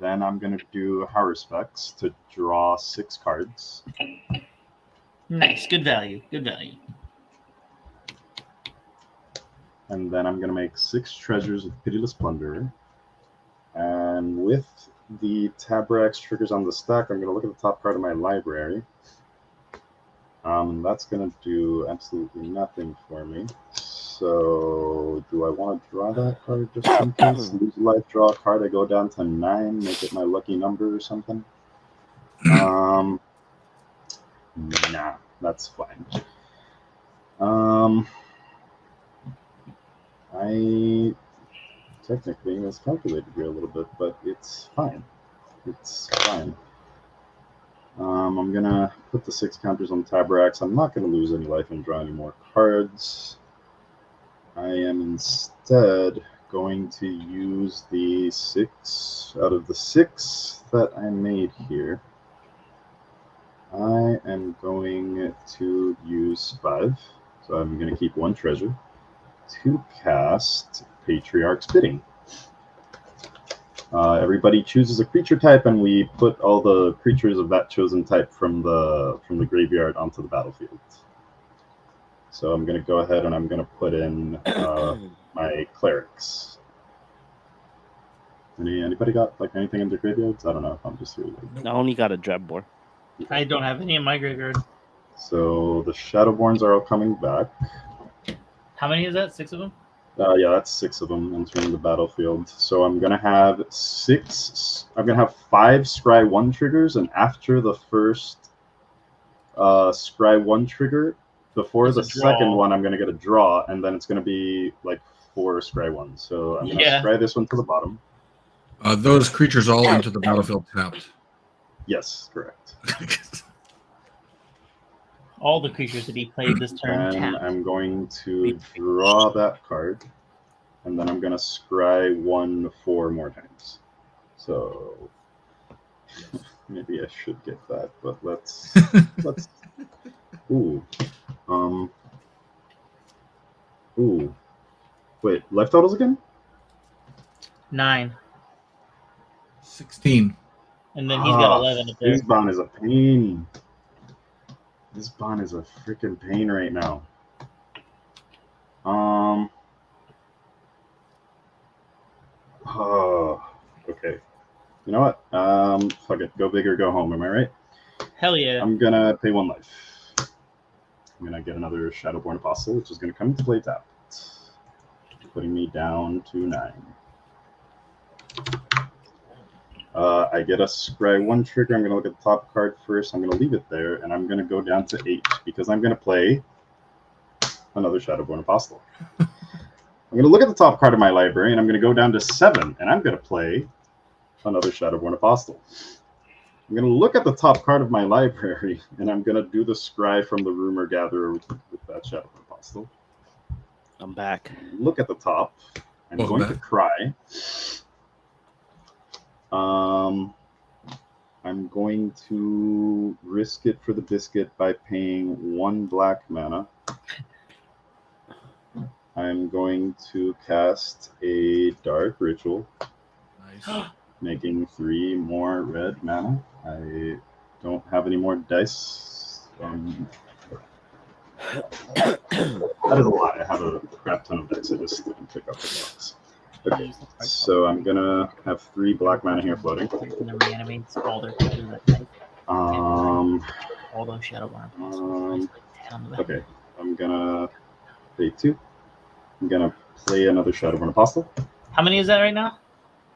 Then I'm gonna do Haruspex to draw 6 cards. Nice, good value, good value. And then I'm gonna make 6 treasures with Pitiless Plunderer. And with the Tabrax triggers on the stack, I'm gonna look at the top card of my library. That's gonna do absolutely nothing for me. So, do I want to draw that card just in case? Lose a life, draw a card. I go down to 9, make it my lucky number or something. Nah, that's fine. I technically miscalculated here a little bit, but it's fine. It's fine. I'm gonna put the 6 counters on Tabrax. I'm not gonna lose any life and draw any more cards. I am instead going to use the 6 out of the 6 that I made here. I am going to use 5. So I'm going to keep 1 treasure to cast Patriarch's Bidding. Everybody chooses a creature type, and we put all the creatures of that chosen type from the graveyard onto the battlefield. So I'm going to go ahead and I'm going to put in my clerics. Anybody got like anything in their graveyards? I don't know if I'm just here. I only got a Dreadbore. I don't have any in my graveyard. So the Shadowborns are all coming back. How many is that? 6 of them? Yeah, that's 6 of them entering the battlefield. So I'm gonna have 6. I'm gonna have 5 Scry 1 triggers, and after the first Scry 1 trigger, before the second one, I'm gonna get a draw, and then it's gonna be like 4 Scry 1s. So I'm gonna Scry this one to the bottom. Those creatures all enter the battlefield tapped. Yes, correct. All the creatures that he played this turn And tapped. I'm going to draw that card, and then I'm going to scry 1 4 more times. So maybe I should get that, but let's ooh. Ooh. Wait, life totals again? 9. 16. And then he's got 11 up there. Fizban is a pain. This bond is a freaking pain right now. Oh, okay. You know what? Fuck it. Go big or go home. Am I right? Hell yeah. I'm gonna pay 1 life. I'm gonna get another Shadowborn Apostle, which is gonna come into play tapped, putting me down to 9. I get a Scry 1 trigger. I'm going to look at the top card first. I'm going to leave it there, and I'm going to go down to 8 because I'm going to play another Shadowborn Apostle. I'm going to look at the top card of my library, and I'm going to go down to 7, and I'm going to play another Shadowborn Apostle. I'm going to look at the top card of my library, and I'm going to do the Scry from the Rumor Gatherer with that Shadowborn Apostle. I'm back. Look at the top. I'm going to cry. I'm going to risk it for the biscuit by paying 1 black mana. I'm going to cast a Dark Ritual. Nice. Making 3 more red mana. I don't have any more dice. That is a lie. I have a crap ton of dice. I just didn't pick up the box. Okay, so I'm gonna have 3 black mana here floating. And then reanimates all their creatures at night. All those Shadowborn. Okay, I'm gonna pay 2. I'm gonna play another Shadowborn Apostle. How many is that right now?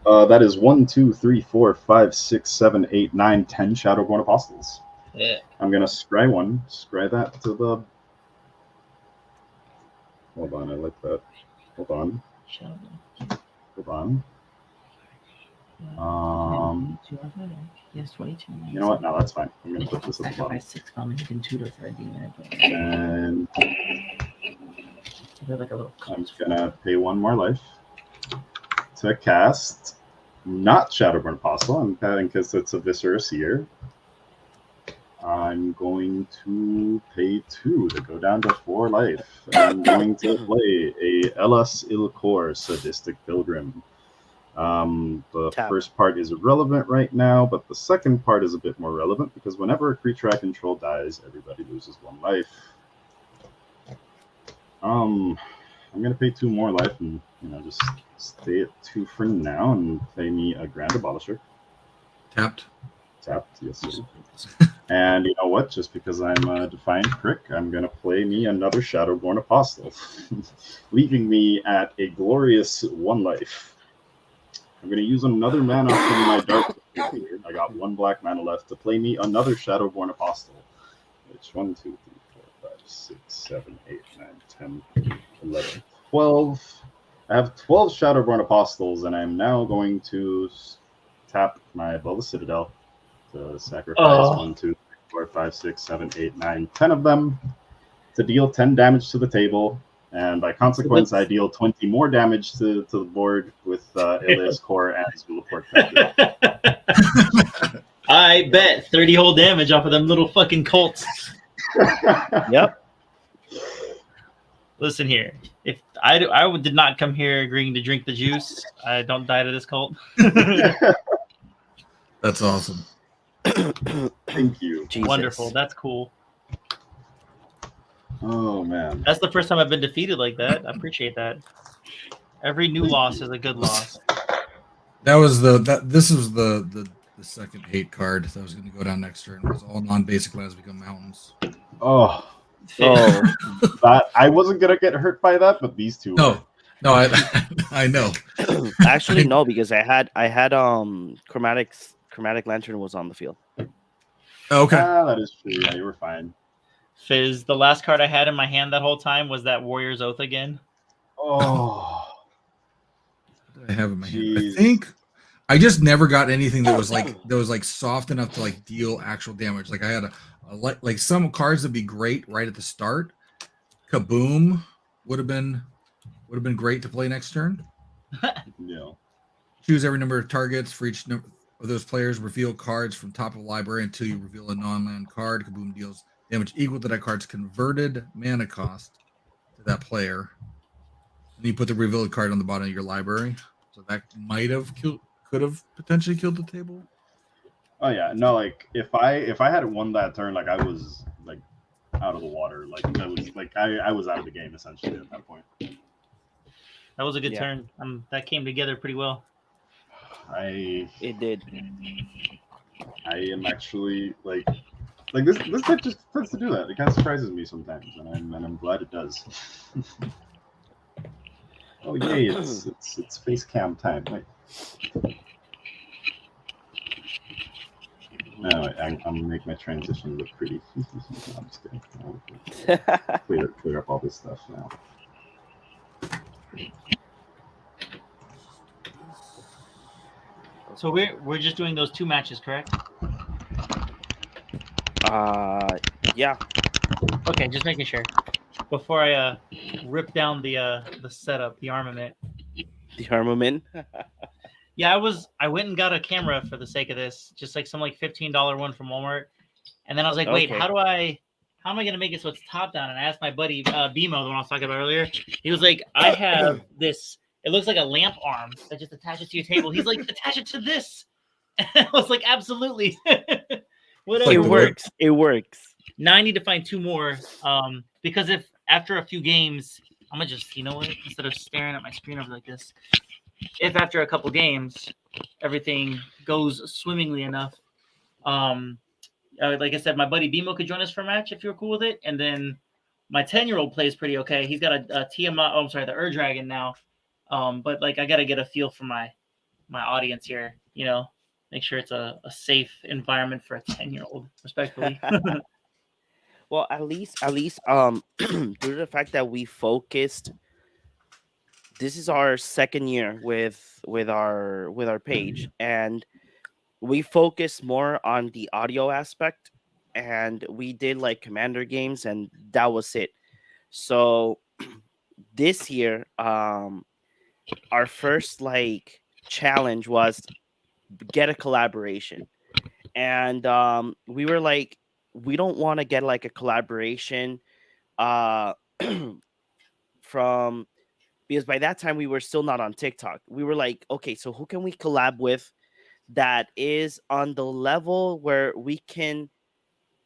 That is 1, 2, 3, 4, 5, 6, 7, 8, 9, 10 Shadowborn Apostles. Yeah. I'm gonna scry 1, scry that to the Hold on, I like that. Hold on. Shadow. Hold on. Yes, 22. You know what? No, that's fine. I'm gonna put this at the bottom. Sacrifice 6 common, you can tutor for a demon. And They're like a little I'm gonna pay 1 more life to cast not Shadowborn Apostle. I'm adding because it's a Viscera Seer. I'm going to pay 2 to go down to 4 life. I'm going to play a Elas Ilkor Sadistic Pilgrim. The Tap. first part is irrelevant right now, but the second part is a bit more relevant because whenever a creature I control dies, everybody loses 1 life. I'm gonna pay 2 more life and just stay at 2 for now and play me a Grand Abolisher. Tapped. Tapped, yes sir. And you know what? Just because I'm a Defiant Prick, I'm gonna play me another Shadowborn Apostle, leaving me at a glorious 1 life. I'm going to use another mana from my Dark here. I got 1 black mana left to play me another Shadowborn Apostle. Which 1, 2, 3, 4, 5, 6, 7, 8, 9, 10, 11, 12. I have 12 Shadowborn Apostles, and I'm now going to tap my Valhalla Citadel to sacrifice 1, 2, 3, 4, 5, 6, 7, 8, 9, 10 of them to deal 10 damage to the table. And by consequence, I deal 20 more damage to the board with Elias Core and Zulaport. I bet 30 whole damage off of them little fucking cults. Yep. Listen here. If I did not come here agreeing to drink the juice, I don't die to this cult. That's awesome. Thank you. Jesus. Wonderful. That's cool. Oh man, That's the first time I've been defeated like that. I appreciate that. Every new loss is a good loss. That was this was the second hate card that was going to go down next turn. It was all non-basic lands become mountains. oh, Oh, that I wasn't gonna get hurt by that, but these two. No, I know. actually no, because I had chromatic lantern was on the field. Okay. That is true. Yeah, you were fine. Fizz, the last card I had in my hand that whole time was that Warrior's Oath again. Oh, What did I have in my hand? Jeez. I think I just never got anything that was like soft enough to like deal actual damage. Like I had like some cards that'd be great right at the start. Kaboom would have been great to play next turn. no. Choose every number of targets for each number of those players. Reveal cards from top of the library until you reveal a non-land card. Kaboom deals damage equal to that card's converted mana cost to that player. And you put the revealed card on the bottom of your library. So that might have could have potentially killed the table. Oh yeah, no. Like if I had won that turn, like I was like out of the water. Like I was out of the game essentially at that point. That was a good Yeah. turn. That came together pretty well. It did. I am actually like this deck just tends to do that. It kind of surprises me sometimes, and I'm glad it does. Oh yay! It's face cam time. Wait. No, I'm gonna make my transition look pretty. No, I'm just kidding. Clear up all this stuff now. So we're just doing those 2 matches, correct? Yeah. Okay, just making sure. Before I rip down the setup, the armament. The armament. Yeah, I went and got a camera for the sake of this, just like some like $15 one from Walmart. And then I was like, wait, Okay. how am I gonna make it so it's top down? And I asked my buddy Bimo, the one I was talking about earlier. He was like, I have this. It looks like a lamp arm that just attaches to your table. He's like, attach it to this. And I was like, absolutely. Whatever. It works. It works. Now I need to find 2 more. Because if after a few games, I'm gonna just, you know what? Instead of staring at my screen over like this, if after a couple games everything goes swimmingly enough, like I said, my buddy Bimo could join us for a match if you're cool with it, and then my 10-year-old plays pretty okay. He's got a Tiamat. Oh, I'm sorry, the Ur-Dragon now. But like I gotta get a feel for my audience here. You know, make sure it's a safe environment for a 10-year-old, respectfully. Well, at least due to the fact that we focused, this is our second year with our page, and we focus more on the audio aspect, and we did like commander games, and that was it. So this year, our first like challenge was get a collaboration, and we were like, we don't want to get like a collaboration uh from, because by that time we were still not on TikTok. We were like, okay, so who can we collab with that is on the level where we can,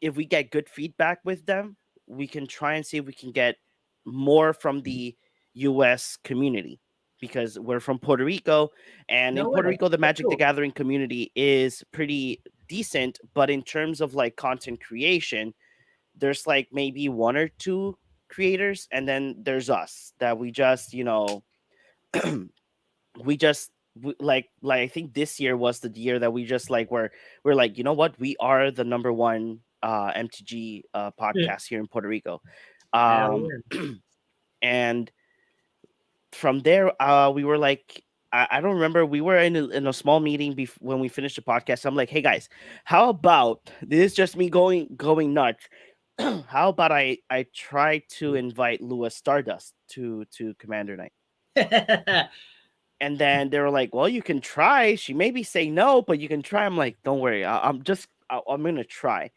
if we get good feedback with them, we can try and see if we can get more from the US community, because we're from Puerto Rico, and in No Puerto way. Rico the That's Magic the cool. Gathering community is pretty decent, but in terms of like content creation, there's like maybe one or two creators, and then there's us that we just, you know, we just like I think this year was the year that we just like we're like, you know what, we are the number one MTG Yeah. podcast here in Puerto Rico. Hell um yeah. and from there we were like, I don't remember, we were in a small meeting when we finished the podcast. I'm like, hey guys, how about, this is just me going nuts, how about I try to invite Lewis Stardust to Commander Night? And then they were like, well, you can try. She maybe say no, but you can try. I'm like, don't worry. I'm going to try.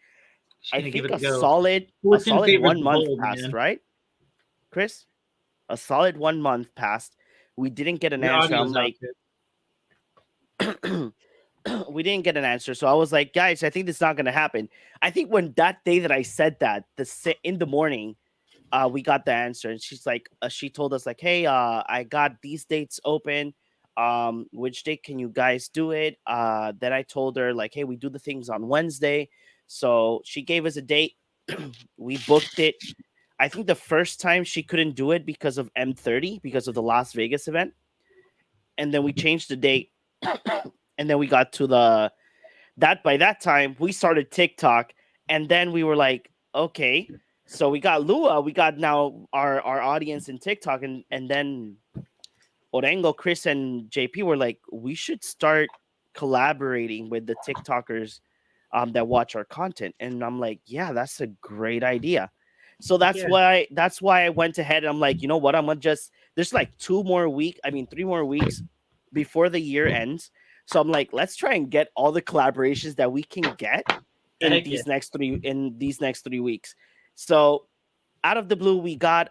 Just I gonna give think it a go. a Fortune solid favors one the month bold, passed, man. right, Chris? A solid 1 month passed. We didn't get an Your answer. audio's I'm out like, there. we didn't get an answer. So I was like, guys, I think this is not going to happen. I think when that day that I said that, in the morning, we got the answer, and she's like, she told us like, hey, I got these dates open. Which date can you guys do it? Then I told her like, hey, we do the things on Wednesday. So she gave us a date. We booked it. I think the first time she couldn't do it because of M30, because of the Las Vegas event, and then we changed the date, and then we got to the that by that time we started TikTok, and then we were like, okay, so we got Lua, we got now our audience in TikTok, and then Orengo, Chris, and JP were like, we should start collaborating with the TikTokers that watch our content, and I'm like, yeah, that's a great idea. So Yeah. that's why I went ahead and I'm like, you know what, I'm gonna just, there's like 3 more weeks before the year ends. So I'm like, let's try and get all the collaborations that we can get Heck yeah. in these next 3 weeks. So out of the blue, we got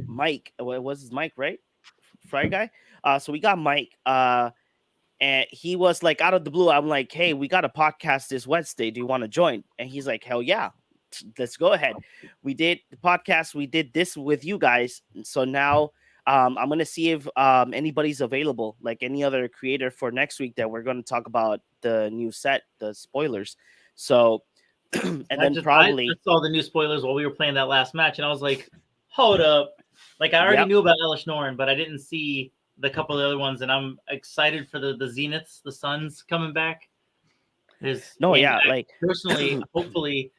Mike. What was his Mike, right? Fry guy. So we got Mike. And he was like, out of the blue, I'm like, hey, we got a podcast this Wednesday. Do you want to join? And he's like, hell yeah, let's go ahead. We did the podcast. We did this with you guys. So now I'm gonna see if anybody's available, like any other creator for next week, that we're gonna talk about the new set, the spoilers. So and then I probably saw the new spoilers while we were playing that last match, and I was like, hold up. Like, I already Yep. knew about Elish Norn, but I didn't see the couple of the other ones, and I'm excited for the Zeniths, the Suns coming back. like Personally, hopefully,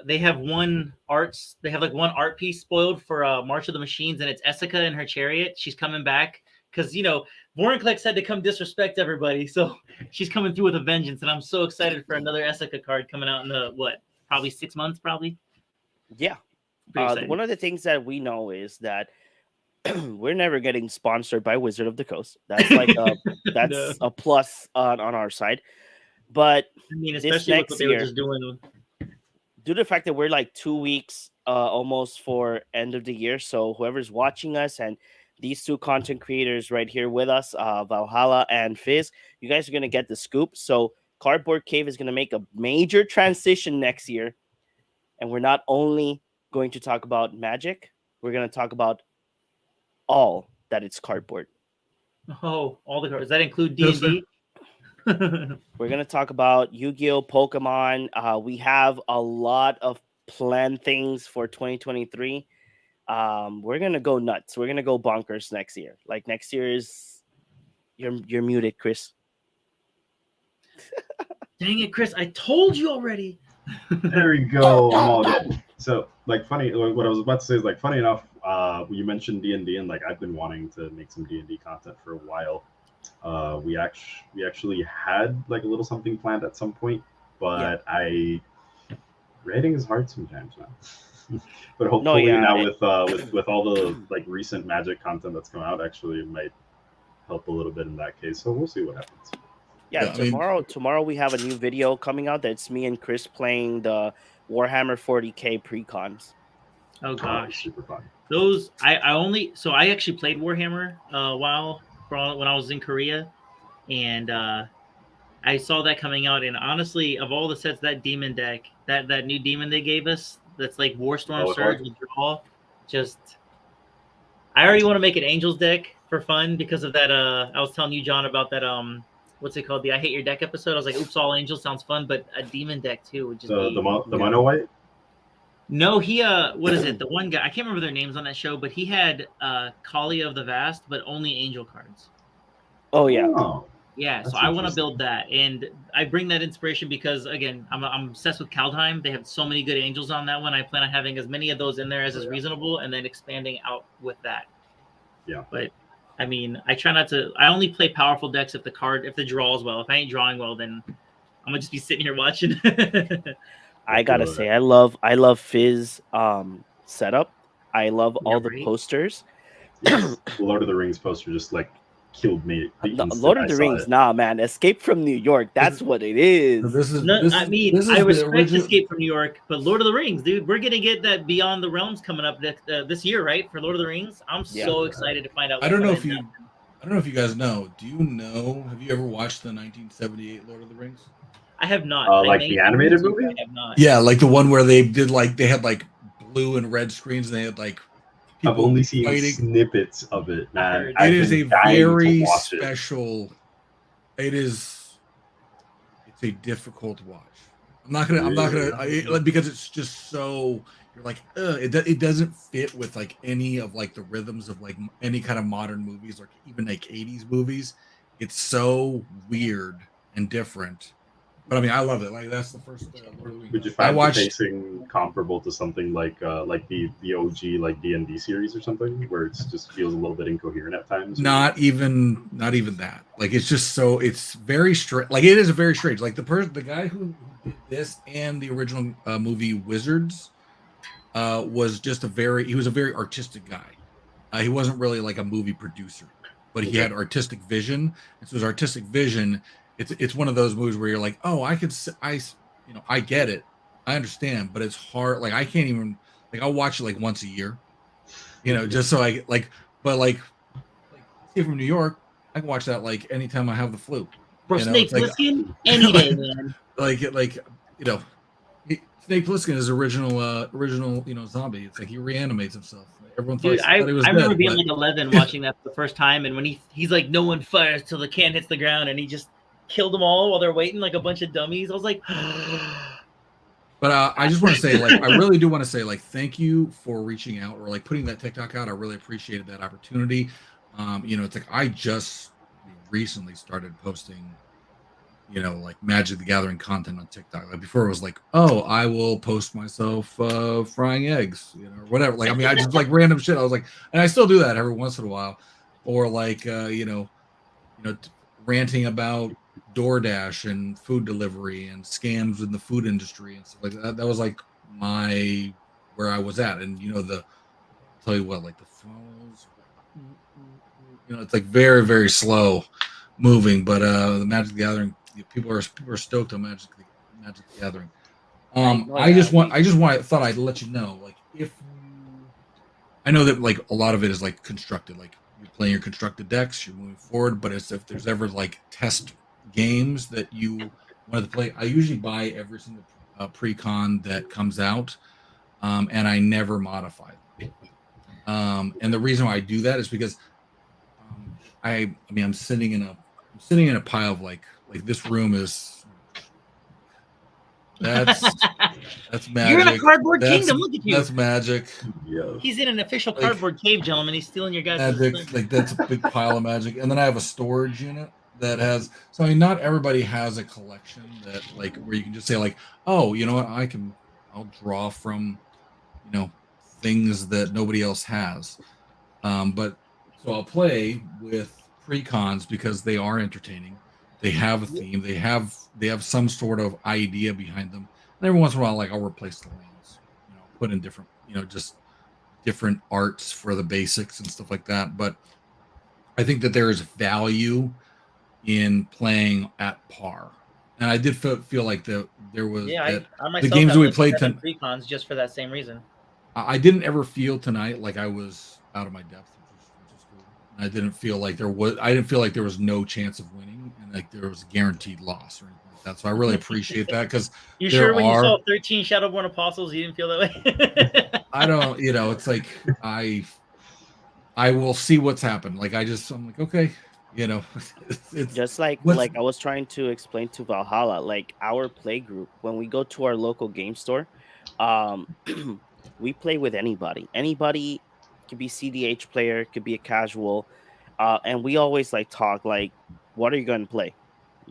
they have one art piece spoiled for March of the Machines, and it's Essica in her chariot. She's coming back because, Vorinclex had to come disrespect everybody, so she's coming through with a vengeance, and I'm so excited for another Essica card coming out in probably 6 months, probably. yeah. Pretty excited. One of the things that we know is that we're never getting sponsored by Wizard of the Coast. That's like No. a plus on our side. But I mean, this especially with next what they were year, just doing. due to the fact that we're like 2 weeks almost for end of the year, so whoever's watching us and these two content creators right here with us, Valhalla and Fizz, you guys are gonna get the scoop. So Cardboard Cave is gonna make a major transition next year, and we're not only going to talk about Magic, we're gonna talk about all that it's cardboard. Oh, all the cards. Does that include D&D? We're gonna talk about Yu-Gi-Oh, Pokemon. We have a lot of planned things for 2023. We're gonna go nuts. We're gonna go bonkers next year. Like next year is, you're muted, Chris. Dang it, Chris! I told you already. There we go. I'm all good. So, like, funny. What I was about to say is like, funny enough. You mentioned D&D, and like, I've been wanting to make some D&D content for a while. We actually had like a little something planned at some point, but writing is hard sometimes, man. But hopefully now with all the like recent Magic content that's come out, actually it might help a little bit in that case. So we'll see what happens. Yeah, tomorrow we have a new video coming out. That's me and Chris playing the Warhammer 40K pre-cons. Oh gosh, super fun. Those I actually played Warhammer a while when I was in Korea, and I saw that coming out. And honestly, of all the sets, that demon deck, that new demon they gave us, that's like Warstorm Surge with draw, I already want to make an Angels deck for fun because of that. I was telling you, John, about that. What's it called? The I Hate Your Deck episode. I was like, oops, all Angels sounds fun, but a demon deck too would just the mono white. No, he what is it? The one guy, I can't remember their names on that show, but he had Kali of the Vast, but only angel cards. Oh yeah. Oh, yeah, so I want to build that. And I bring that inspiration because again, I'm obsessed with Kaldheim. They have so many good angels on that one. I plan on having as many of those in there as is reasonable and then expanding out with that. Yeah. But I mean, I try not to I only play powerful decks if the draw is well. If I ain't drawing well, then I'm gonna just be sitting here watching. I gotta say, I love Fizz setup. I love all the posters. Yes. The Lord of the Rings poster just like killed me. Lord of the Rings, nah, man. Escape from New York. That's what it is. I respect Escape from New York, but Lord of the Rings, dude, we're gonna get that Beyond the Realms coming up this year, right? For Lord of the Rings, I'm so excited to find out. I don't know if you guys know. Do you know? Have you ever watched the 1978 Lord of the Rings? I have not. Like the animated movie? I have not. Yeah, like the one where they had like blue and red screens, and they had like. I've only seen snippets of it, man. It is a very special. It's a difficult watch. I'm not gonna because it's just so. You're like, it doesn't fit with like any of like the rhythms of like any kind of modern movies or even like 80s movies. It's so weird and different. But I mean, I love it. Like that's the first. Would you find the pacing comparable to something like the OG like D&D series or something, where it just feels a little bit incoherent at times? Not even that. Like it's just so it's very strange. Like it is very strange. Like the guy who did this and the original movie Wizards was just a very artistic guy. He wasn't really like a movie producer, but he had artistic vision. And so his artistic vision. It's one of those movies where you're like, oh, I get it, I understand, but it's hard. Like I can't even I'll watch it like once a year, just so I like. But like Escape from New York, I can watch that like anytime I have the flu. Bro, Snake Plissken, any day, man. Snake Plissken is original zombie. It's like he reanimates himself. Everyone I remember being like 11 watching that for the first time, and when he's like, no one fires till the can hits the ground, and he just killed them all while they're waiting like a bunch of dummies. I was like, but I just want to say, like, I really do want to say, like, thank you for reaching out or like putting that TikTok out. I really appreciated that opportunity. It's like I just recently started posting, like Magic the Gathering content on TikTok. Like before, it was like, oh, I will post myself frying eggs, or whatever. Like, I mean, I just like random shit. I was like, and I still do that every once in a while, or like, ranting about DoorDash and food delivery and scams in the food industry and stuff like that. That was like where I was at. And I'll tell you what, like the phones, it's like very, very slow moving, but the Magic the Gathering, people are stoked on Magic the Gathering. Thought I'd let you know, like, if I know that like a lot of it is like constructed, like you're playing your constructed decks, you're moving forward, but if there's ever like test games that you wanted to play, I usually buy every single pre-con that comes out, and I never modify them. And the reason why I do that is because I'm sitting in a pile of like this room is that's magic. You're in a cardboard kingdom. Look at you. That's magic. Yeah. He's in an official cardboard cave, gentlemen. He's stealing your guys' magic. Like that's a big pile of magic. And then I have a storage unit that has. So I mean, not everybody has a collection that like where you can just say like, oh, you know what, I'll draw from, you know, things that nobody else has. But so I'll play with pre-cons because they are entertaining. They have a theme. They have some sort of idea behind them. And every once in a while, like I'll replace the lands, you know, put in different, you know, just different arts for the basics and stuff like that. But I think that there is value in playing at par. And I did feel like there was that I the myself games have that we like played 7 pre-cons just for that same reason. I didn't ever feel tonight like I was out of my depth, which is cool. And I didn't feel like there was no chance of winning and like there was a guaranteed loss or anything like that. So I really appreciate that because You there sure when you saw are 13 Shadowborn Apostles, you didn't feel that way? I don't, you know, it's like I will see what's happened. Like I'm like, okay, you know, it's Just like what's I was trying to explain to Valhalla, like our play group, when we go to our local game store, um, we play with anybody. Anybody could be CDH player, could be a casual, and we always like talk like, what are you going to play?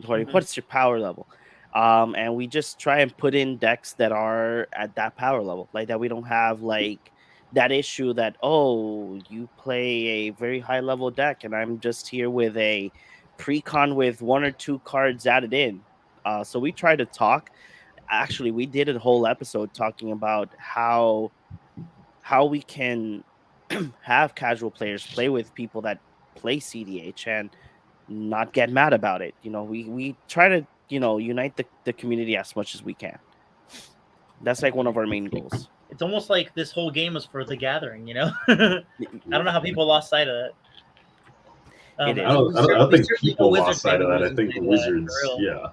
What's your power level? And we just try and put in decks that are at that power level, like that we don't have like that issue that, oh, you play a very high level deck and I'm just here with a pre-con with 1 or 2 cards added in. So we try to talk. Actually, we did a whole episode talking about how we can have casual players play with people that play CDH and not get mad about it. You know, we try to, you know, unite the community as much as we can. That's like one of our main goals. It's almost like this whole game is for the gathering, you know? I don't know how people lost sight of that. It is. I don't think people lost sight of that. I think the Wizards, yeah.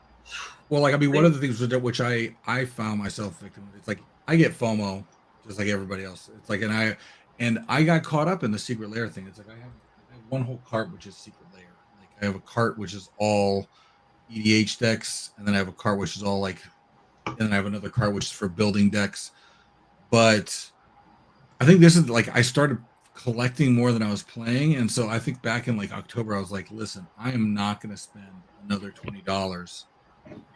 well, like I mean, one of the things which I found myself victim. It's like I get FOMO just like everybody else. It's like and I got caught up in the secret lair thing. It's like I have one whole cart which is secret lair. Like I have a cart which is all EDH decks, and then I have a cart which is all like, and then I have another cart which is for building decks. But I think this is like I started collecting more than I was playing, and so I think back in like October I was like, listen, I am not going to spend another $20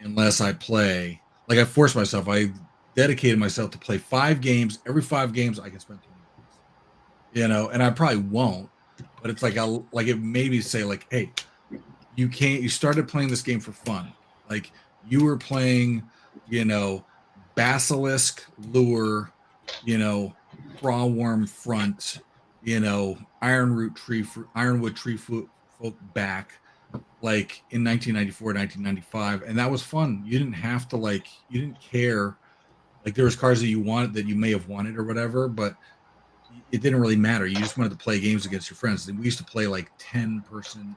unless I play. Like I forced myself. I dedicated myself to play 5 games. Every 5 games I can spend $20. You know, and I probably won't, but it's like it made me say like, hey, you started playing this game for fun. Like you were playing, you know, Basilisk Lure, you know, Prawworm Front, you know, Ironwood Tree Folk back, like in 1994, 1995, and that was fun. You didn't have to like, you didn't care. Like there was cards that you wanted that you may have wanted or whatever, but it didn't really matter. You just wanted to play games against your friends. And we used to play like 10 person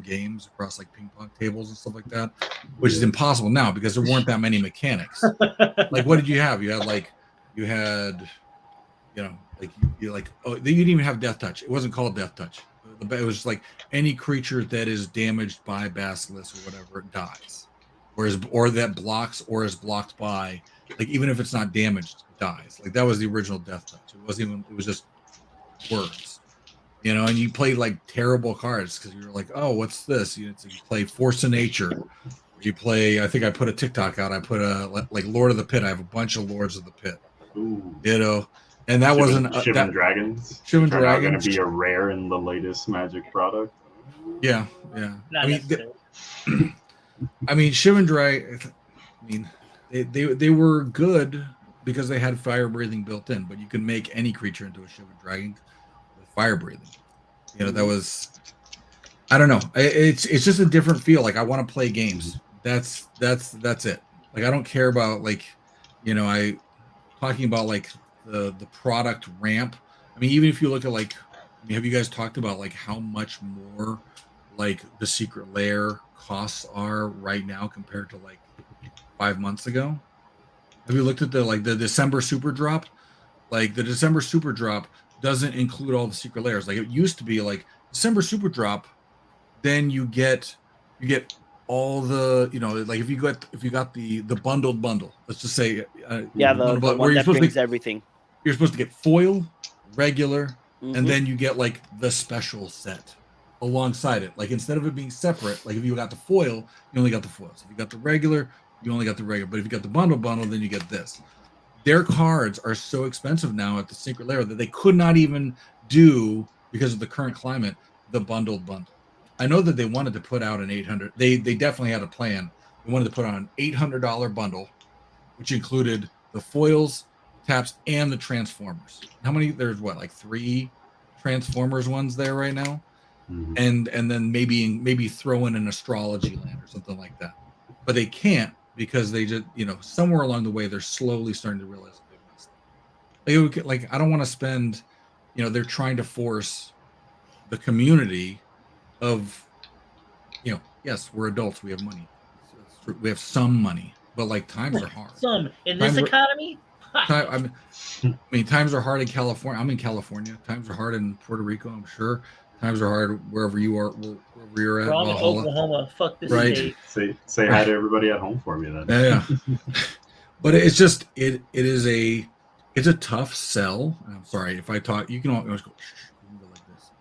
games across like ping pong tables and stuff like that, which is impossible now because there weren't that many mechanics. Like, what did you have? You had, you know, like you like, oh, you didn't even have Death Touch. It wasn't called Death Touch. It was like any creature that is damaged by Basilisk or whatever, it dies. Or that blocks or is blocked by, like even if it's not damaged, it dies. Like that was the original Death Touch. It was just words, you know. And you played like terrible cards because you were like, oh, what's this? You play Force of Nature. You play. I think I put a TikTok out. I put like Lord of the Pit. I have a bunch of Lords of the Pit. Ooh. You know, and that wasn't Shivan Dragons. Shivan Are now going Dragons to be a rare in the latest Magic product. Yeah. Not necessarily. I mean, Shivan Dragon. I mean, they were good because they had fire breathing built in, but you can make any creature into a Shivan Dragon with fire breathing. You know, that was, I don't know. It's just a different feel. Like I want to play games. That's it. Like I don't care about like, you know, talking about like the product ramp. I mean, even if you look at like, have you guys talked about like how much more like the secret lair costs are right now compared to like 5 months ago? Have you looked at the December super drop? Like the December super drop doesn't include all the secret layers. Like it used to be like December super drop, then you get all the, you know, like if you got the bundled bundle, let's just say the one that brings everything. You're supposed to get foil, regular, and then you get like the special set. alongside it. Like instead of it being separate, like if you got the foil, you only got the foils. If you got the regular, you only got the regular. But if you got the bundle, then you get this. Their cards are so expensive now at the Secret Lair that they could not even do, because of the current climate, the bundle. I know that they wanted to put out an 800. They definitely had a plan. They wanted to put on an $800 bundle, which included the foils, taps, and the Transformers. How many? There's what, like 3 Transformers ones there right now, and then maybe throw in an astrology land or something like that. But they can't, because they just, somewhere along the way they're slowly starting to realize that they've messed up. Like I don't want to spend, they're trying to force the community of, yes, we're adults, we have money, we have some money, but like times are hard. Some in this economy. I mean, times are hard in California. I'm in California. Times are hard in Puerto Rico, I'm sure. Times are hard wherever you are, wherever you're at. I'm in Oklahoma. Fuck this right. state. Say hi to everybody at home for me then. Yeah. But it's just it's a tough sell. I'm sorry if I talk. You can always go like this.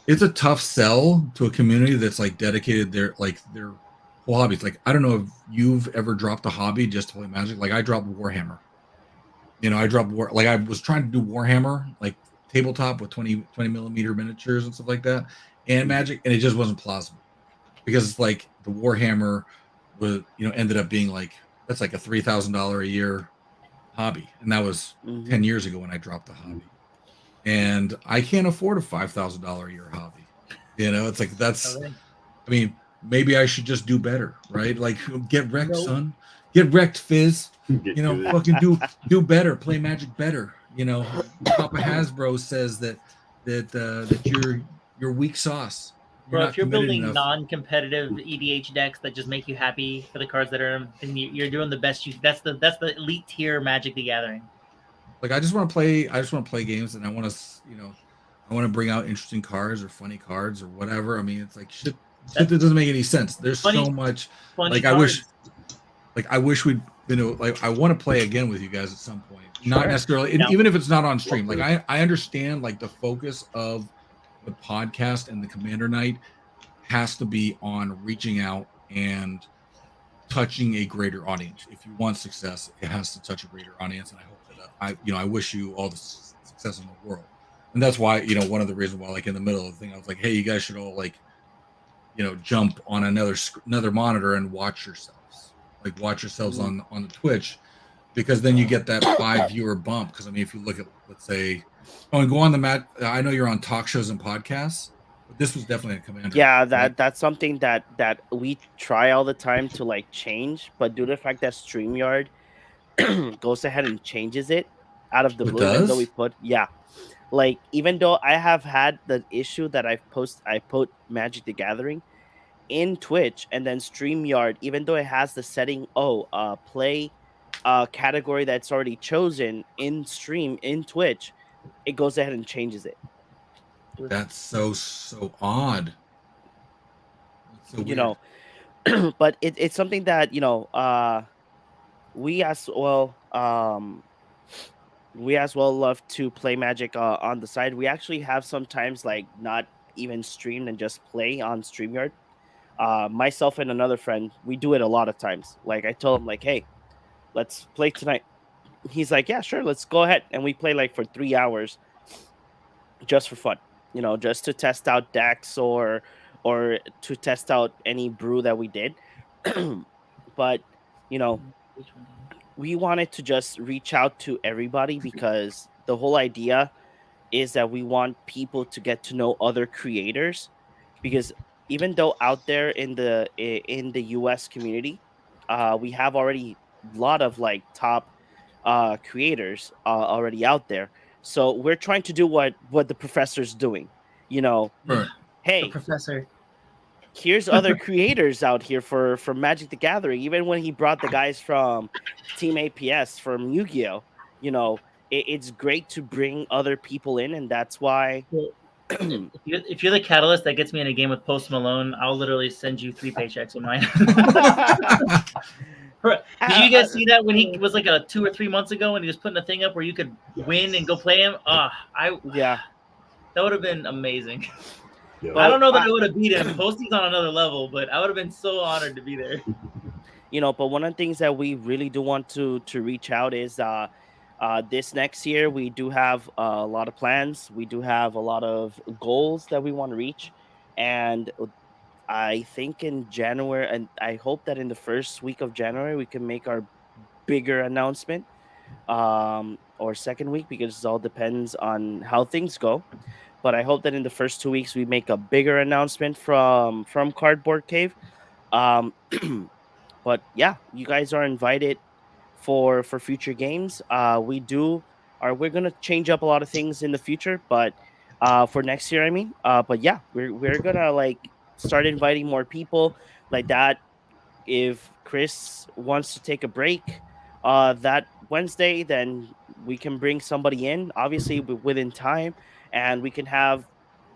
It's a tough sell to a community that's like dedicated their whole hobbies. Like I don't know if you've ever dropped a hobby just to play Magic. Like I dropped Warhammer. I dropped I was trying to do Warhammer like tabletop with 20 millimeter miniatures and stuff like that, and Magic, and it just wasn't plausible, because like the Warhammer was ended up being like, that's like a $3,000 a year hobby, and that was 10 years ago when I dropped the hobby, and I can't afford a $5,000 a year hobby. It's like, that's I mean, maybe I should just do better, right? Like get wrecked, son. Get wrecked, Fizz. Fucking do better. Play Magic better. Papa Hasbro says that you're weak sauce. Bro, if you're building non-competitive EDH decks that just make you happy for the cards that are, and you're doing the best. That's the elite tier Magic the Gathering. Like I just want to play games, and I want to bring out interesting cards or funny cards or whatever. I mean, it's like shit that doesn't make any sense. There's so much. Like cards. I wish we'd I want to play again with you guys at some point. Sure. Not necessarily, even if it's not on stream. Like I understand like the focus of the podcast and the Commander Night has to be on reaching out and touching a greater audience. If you want success, it has to touch a greater audience, and I hope that I wish you all the success in the world. And that's why one of the reasons why, like in the middle of the thing, I was like, hey, you guys should all jump on another monitor and watch yourselves. Like watch yourselves on the Twitch, because then you get that 5 viewer bump. Because I mean, if you look at, let's say, and go on the mat. I know you're on talk shows and podcasts, but this was definitely a Commander. Yeah, that's something that we try all the time to like change, but due to the fact that StreamYard goes ahead and changes it out of the blue, even though we put like, even though I have had the issue that I put Magic the Gathering in Twitch, and then StreamYard, even though it has the setting play category that's already chosen in stream in Twitch, it goes ahead and changes it. That's so odd. That's so weird. But it's something that we as well love to play Magic on the side. We actually have sometimes like not even streamed and just play on StreamYard. Myself and another friend, we do it a lot of times. Like I told him, like, hey, let's play tonight. He's like, yeah, sure, let's go ahead. And we play like for 3 hours just for fun, just to test out decks or to test out any brew that we did. But we wanted to just reach out to everybody, because the whole idea is that we want people to get to know other creators, because even though out there in the US community, we have already a lot of like top creators already out there. So we're trying to do what the professor's doing. Right. Hey, the professor, here's other creators out here for Magic the Gathering. Even when he brought the guys from Team APS from Yu-Gi-Oh, it's great to bring other people in, and that's why. If you're the catalyst that gets me in a game with Post Malone, I'll literally send you 3 paychecks of mine. Did you guys see that when he was like 2 or 3 months ago, and he was putting a thing up where you could win and go play him? That would have been amazing. Yeah. I don't know that I would have beat him. Posty's on another level, but I would have been so honored to be there. But one of the things that we really do want to reach out is this next year we do have a lot of plans. We do have a lot of goals that we want to reach, and I think in January, and I hope that in the first week of January we can make our bigger announcement, or second week, because it all depends on how things go. But I hope that in the first 2 weeks we make a bigger announcement from Cardboard Cave. Um, but yeah, you guys are invited for future games. We're gonna change up a lot of things in the future, but for next year, I mean. But yeah, we're gonna like start inviting more people like that. If Chris wants to take a break that Wednesday, then we can bring somebody in, obviously within time, and we can have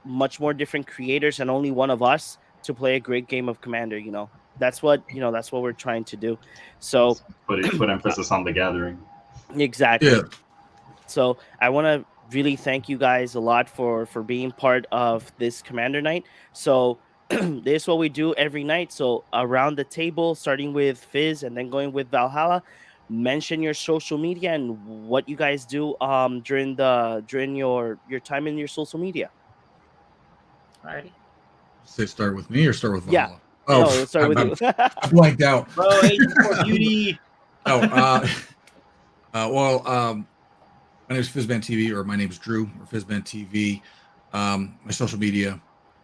much more different creators and only one of us to play a great game of Commander. That's what we're trying to do. So Put emphasis on the gathering. exactly. Yeah. So I want to really thank you guys a lot for being part of this Commander night. So this is what we do every night. So around the table, starting with Fizz and then going with Valhalla, mention your social media and what you guys do during your time in your social media. Alrighty. Say start with me or start with Yeah. Valhalla? No, let's start with you. I blanked out. Bro, Agent for Beauty. Oh, my name is FizbanTv, or my name is Drew, or FizbanTV. My social media,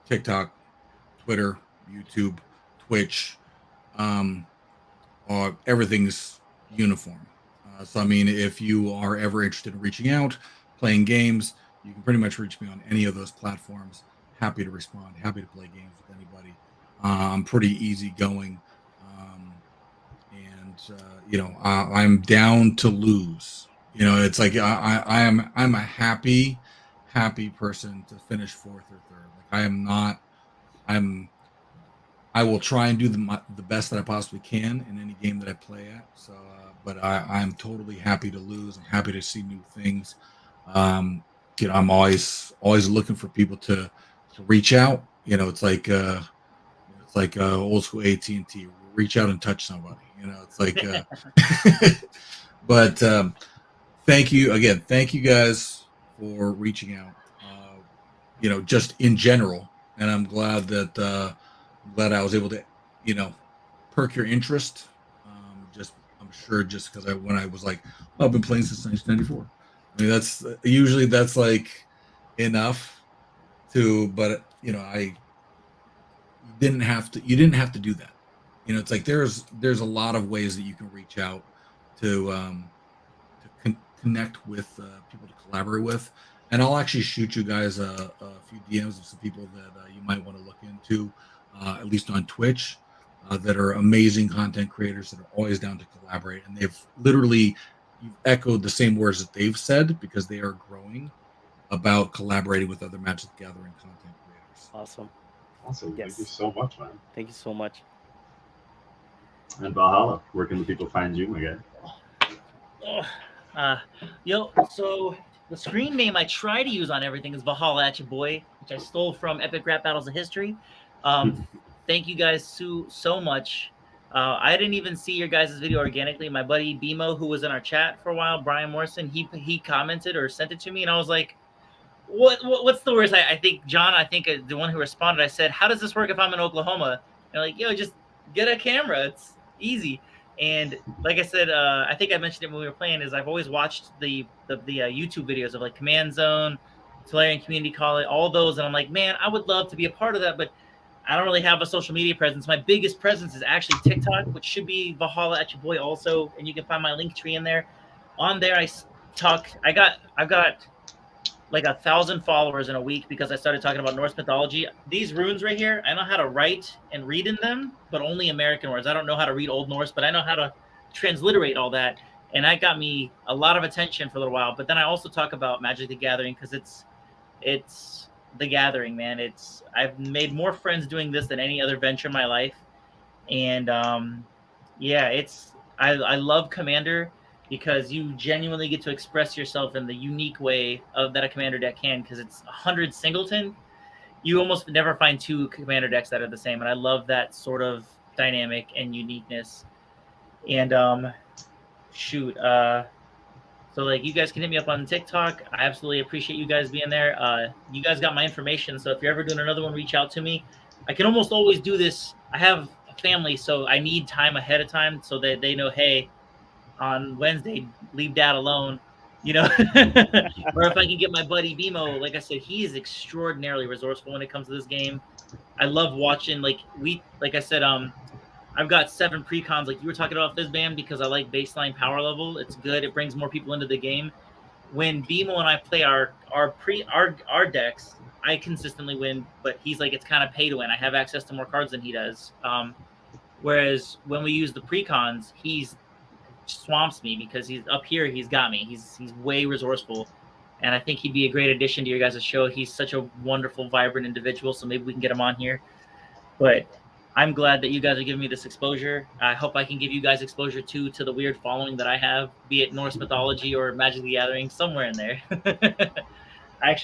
TikTok, Twitter, YouTube, Twitch, everything's uniform. So, I mean, if you are ever interested in reaching out, playing games, you can pretty much reach me on any of those platforms. Happy to respond, happy to play games with anybody. I'm pretty easygoing. I'm down to lose. It's like I'm a happy person to finish fourth or third. Like I am not. I will try and do the best that I possibly can in any game that I play at. So, but I'm totally happy to lose. I'm happy to see new things. I'm always looking for people to reach out. It's like old school AT&T. Reach out and touch somebody. It's like. But thank you again. Thank you guys for reaching out. Just in general, and I'm glad that I was able to, perk your interest. I'm sure just because when I was like, oh, I've been playing since 1994. I mean, that's like enough to, but you didn't have to do that. It's like there's a lot of ways that you can reach out to connect with people to collaborate with, and I'll actually shoot you guys a few DMs of some people that you might want to look into, at least on Twitch, that are amazing content creators that are always down to collaborate, and you've echoed the same words that they've said because they are growing about collaborating with other Magic the Gathering content creators. Awesome. Awesome. Yes. Thank you so much, man. Thank you so much. And Valhalla, where can the people find you again? So the screen name I try to use on everything is Valhallaatchaboy, which I stole from Epic Rap Battles of History. Thank you guys so much. I didn't even see your guys' video organically. My buddy BMO, who was in our chat for a while, Brian Morrison, he commented or sent it to me, and I was like, what's the worst? I think John, the one who responded, I said, how does this work if I'm in Oklahoma? And like, just get a camera. It's easy. And like I said, I think I mentioned it when we were playing, is I've always watched the YouTube videos of like Command Zone, Tolarian Community College, all those. And I'm like, man, I would love to be a part of that, but I don't really have a social media presence. My biggest presence is actually TikTok, which should be Valhallaatchaboy also. And you can find my link tree in there. On there, I've got like 1,000 followers in a week because I started talking about Norse mythology. These runes right here, I know how to write and read in them, but only American words. I don't know how to read Old Norse, but I know how to transliterate all that. And that got me a lot of attention for a little while. But then I also talk about Magic the Gathering because it's the Gathering, man. I've made more friends doing this than any other venture in my life. And I love Commander because you genuinely get to express yourself in the unique way that a Commander deck can, because it's 100 singleton, you almost never find two commander decks that are the same, and I love that sort of dynamic and uniqueness. And shoot, so like you guys can hit me up on TikTok. I absolutely appreciate you guys being there. You guys got my information, so if you're ever doing another one, reach out to me. I can almost always do this. I have a family, so I need time ahead of time so that they know, hey, on Wednesday, leave Dad alone. You know, or if I can get my buddy BMO, like I said, he is extraordinarily resourceful when it comes to this game. I love watching, like I said, I've got 7 precons, like you were talking about FizBan, because I like baseline power level. It's good. It brings more people into the game. When BMO and I play our decks, I consistently win, but he's like, it's kind of pay to win. I have access to more cards than he does. Whereas when we use the precons, he's swamps me because he's up here. He's got me. He's way resourceful, and I think he'd be a great addition to your guys' show. He's such a wonderful, vibrant individual. So maybe we can get him on here. But I'm glad that you guys are giving me this exposure. I hope I can give you guys exposure too to the weird following that I have, be it Norse mythology or Magic the Gathering, somewhere in there. I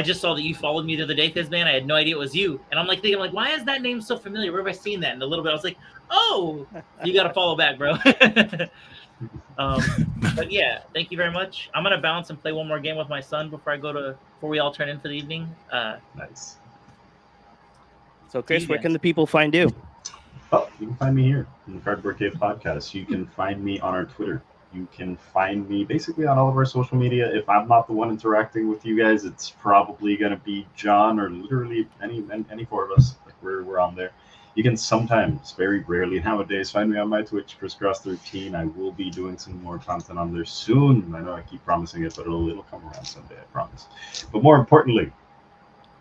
just saw that you followed me the other day, Fizban. I had no idea it was you. And I'm like thinking, like, why is that name so familiar? Where have I seen that? And a little bit, I was like, oh, you got to follow back, bro. But yeah, thank you very much. I'm going to bounce and play one more game with my son before we all turn in for the evening. Nice. So, Chris, where can the people find you? Oh, you can find me here in the Cardboard Cave podcast. You can find me on our Twitter. You can find me basically on all of our social media. If I'm not the one interacting with you guys, it's probably going to be John or literally any 4 of us. Like we're on there. You can sometimes, very rarely nowadays, find me on my Twitch, ChrisCross13. I will be doing some more content on there soon. I know I keep promising it, but it'll come around someday, I promise. But more importantly,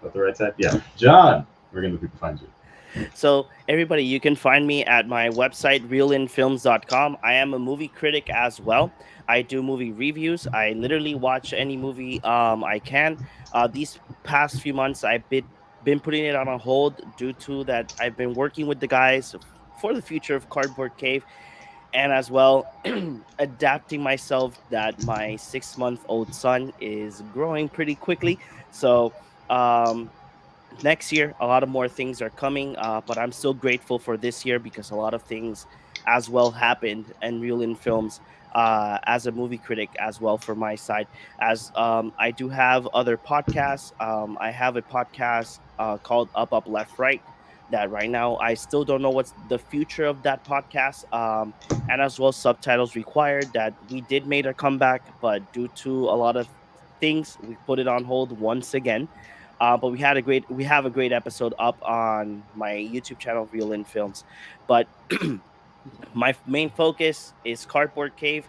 at the right side, yeah, John, where can the people find you? So, everybody, you can find me at my website, realinfilms.com. I am a movie critic as well. I do movie reviews. I literally watch any movie I can. These past few months, I've been putting it on a hold due to that I've been working with the guys for the future of Cardboard Cave, and as well adapting myself that my 6-month-old son is growing pretty quickly. So, next year a lot of more things are coming, but I'm still grateful for this year because a lot of things as well happened and Real in Films, as a movie critic as well for my side, as I do have other podcasts. I have a podcast called Up Left Right that right now I still don't know what's the future of that podcast, and as well Subtitles Required that we did make a comeback, but due to a lot of things we put it on hold once again. But we have a great episode up on my YouTube channel, Real in Films. But my main focus is Cardboard Cave.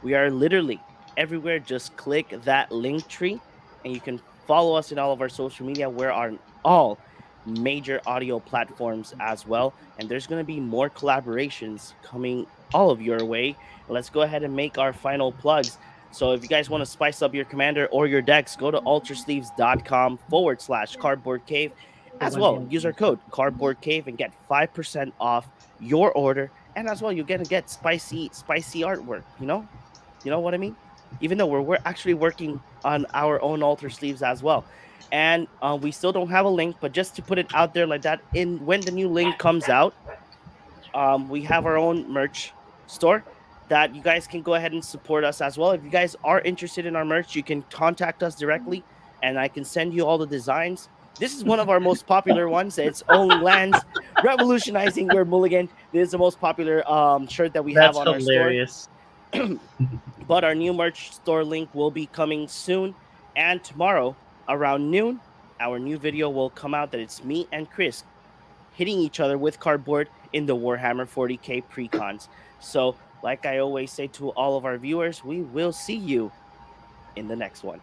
We are literally everywhere. Just click that link tree, and you can follow us in all of our social media. We're on all major audio platforms as well. And there's going to be more collaborations coming all of your way. Let's go ahead and make our final plugs. So if you guys want to spice up your commander or your decks, go to ultrasleeves.com/cardboard cave. As well, use our code Cardboard Cave and get 5% off your order. And as well, you're gonna get spicy artwork. You know what I mean? Even though we're actually working on our own altar sleeves as well, and we still don't have a link, but just to put it out there like that, in when the new link comes out, we have our own merch store that you guys can go ahead and support us as well. If you guys are interested in our merch, you can contact us directly, and I can send you all the designs. This is one of our most popular ones. It's Owning Lands, Revolutionizing Your Mulligan. This is the most popular shirt that we have on hilarious. our store. But our new merch store link will be coming soon. And tomorrow, around noon, our new video will come out that it's me and Chris hitting each other with cardboard in the Warhammer 40K precons. So, like I always say to all of our viewers, we will see you in the next one.